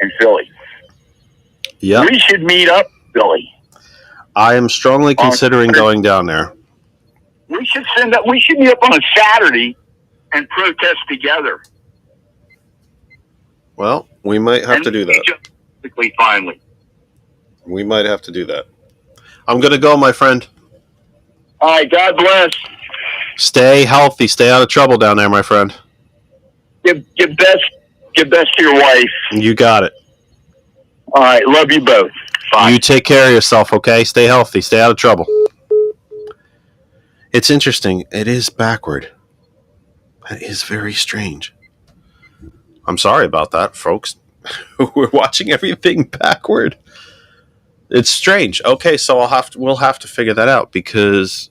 in Philly. Yeah. We should meet up, Philly. I am strongly considering going down there. We should meet up on a Saturday and protest together. Well, we might have to do that. Finally. We might have to do that. I'm going to go, my friend. All right, God bless. Stay healthy. Stay out of trouble down there, my friend. Give best to your wife. You got it. All right, love you both. Bye. You take care of yourself, okay? Stay healthy. Stay out of trouble. It's interesting. It is backward. That is very strange. I'm sorry about that, folks. We're watching everything backward. It's strange. Okay, so we'll have to figure that out, because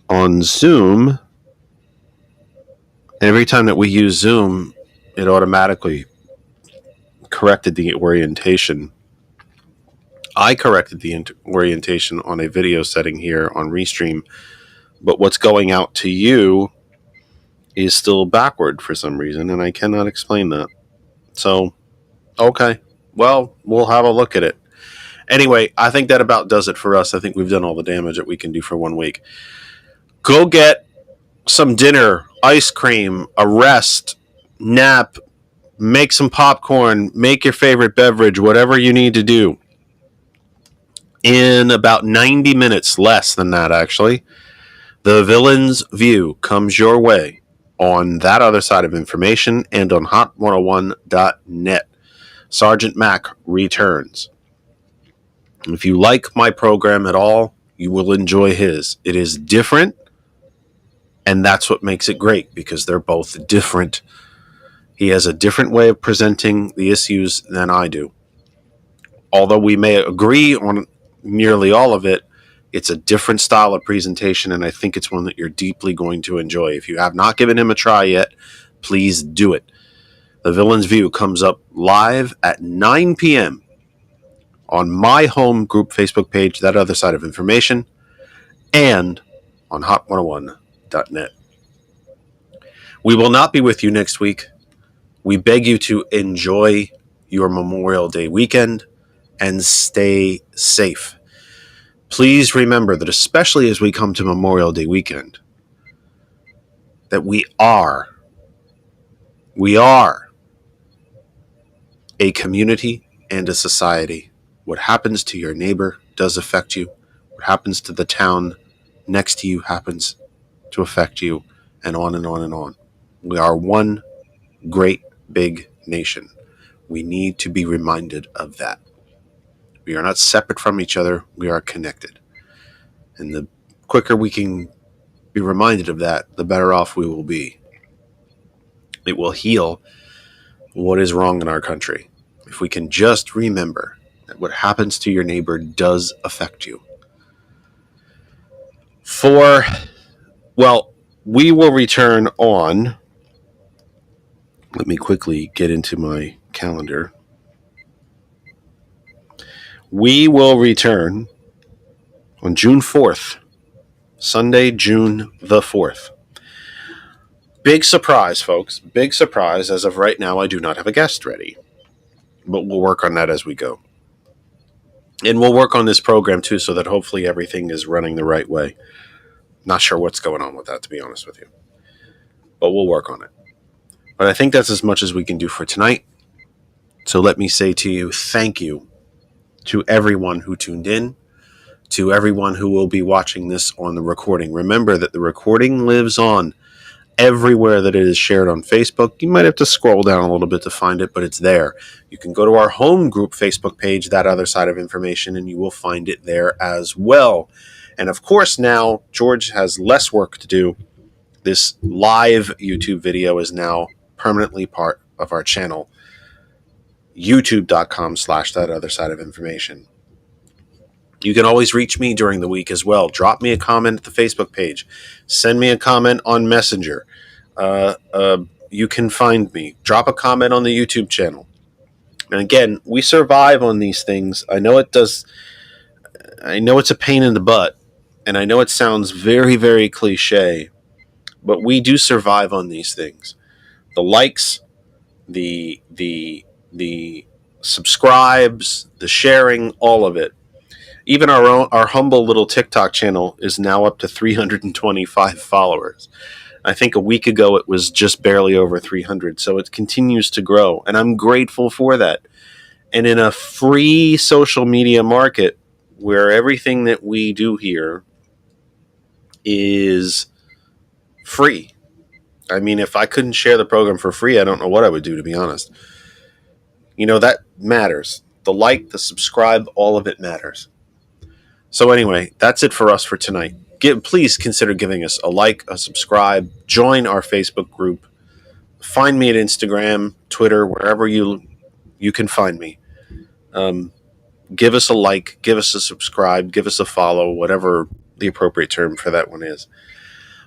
on Zoom, every time that we use Zoom, it automatically corrected the orientation. I corrected the orientation on a video setting here on Restream, but what's going out to you is still backward for some reason, and I cannot explain that. So, okay. Well, we'll have a look at it. Anyway, I think that about does it for us. I think we've done all the damage that we can do for 1 week. Go get some dinner, ice cream, a rest, nap, make some popcorn, make your favorite beverage, whatever you need to do. In about 90 minutes, less than that actually, The Villain's View comes your way on That Other Side of Information and on hot101.net. Sergeant Mac returns. If you like my program at all, you will enjoy his. It is different, and that's what makes it great, because they're both different. He has a different way of presenting the issues than I do. Although we may agree on nearly all of it, it's a different style of presentation, and I think it's one that you're deeply going to enjoy. If you have not given him a try yet, please do it. The Villain's View comes up live at 9 p.m. on my home group Facebook page, That Other Side of Information, and on hot101.net. We will not be with you next week. We beg you to enjoy your Memorial Day weekend and stay safe. Please remember that, especially as we come to Memorial Day weekend, that we are a community and a society. What happens to your neighbor does affect you. What happens to the town next to you happens to affect you, and on and on and on. We are one great big nation. We need to be reminded of that. We are not separate from each other. We are connected. And the quicker we can be reminded of that, the better off we will be. It will heal what is wrong in our country. If we can just remember that what happens to your neighbor does affect you. We will return on. Let me quickly get into my calendar. We will return on June 4th, Sunday, June the 4th. Big surprise, folks. Big surprise. As of right now, I do not have a guest ready. But we'll work on that as we go. And we'll work on this program, too, so that hopefully everything is running the right way. Not sure what's going on with that, to be honest with you. But we'll work on it. But I think that's as much as we can do for tonight. So let me say to you, thank you to everyone who tuned in, to everyone who will be watching this on the recording. Remember that the recording lives on everywhere that it is shared on Facebook. You might have to scroll down a little bit to find it, but it's there. You can go to our home group Facebook page, That Other Side of Information, and you will find it there as well. And of course, now George has less work to do. This live YouTube video is now permanently part of our channel, youtube.com/That Other Side of Information. You can always reach me during the week as well. Drop me a comment at the Facebook page. Send me a comment on Messenger. You can find me. Drop a comment on the YouTube channel. And again, we survive on these things. I know it does. I know it's a pain in the butt. And I know it sounds very, very cliche. But we do survive on these things. The likes, the subscribes, the sharing, all of it. Even our humble little TikTok channel is now up to 325 followers. I think a week ago it was just barely over 300, so it continues to grow, and I'm grateful for that. And in a free social media market where everything that we do here is free. I mean, if I couldn't share the program for free, I don't know what I would do, to be honest. You know, that matters. The like, the subscribe, all of it matters. So anyway, that's it for us for tonight. Please consider giving us a like, a subscribe, join our Facebook group, find me at Instagram, Twitter, wherever you can find me. Give us a like, give us a subscribe, give us a follow, whatever the appropriate term for that one is.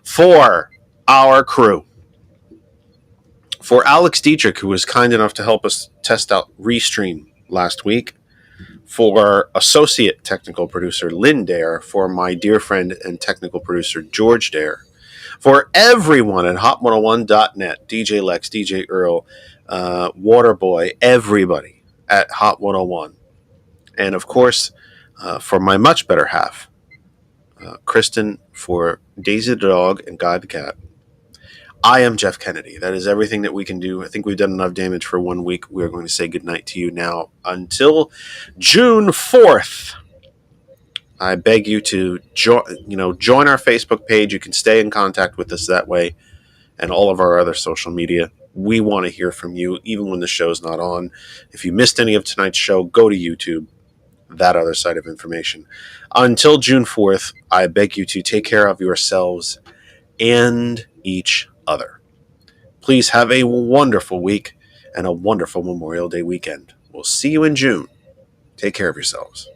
For our crew, for Alex Dietrich, who was kind enough to help us test out Restream last week, for associate technical producer Lynn Dare, for my dear friend and technical producer George Dare, for everyone at Hot101.net, DJ Lex, DJ Earl, Waterboy, everybody at Hot 101. And of course, for my much better half, Kristen, for Daisy the dog and Guy the cat. I am Jeff Kennedy. That is everything that we can do. I think we've done enough damage for 1 week. We are going to say goodnight to you now until June 4th. I beg you to join our Facebook page. You can stay in contact with us that way, and all of our other social media. We want to hear from you, even when the show's not on. If you missed any of tonight's show, go to YouTube, That Other Side of Information. Until June 4th, I beg you to take care of yourselves and each other. Please have a wonderful week and a wonderful Memorial Day weekend. We'll see you in June. Take care of yourselves.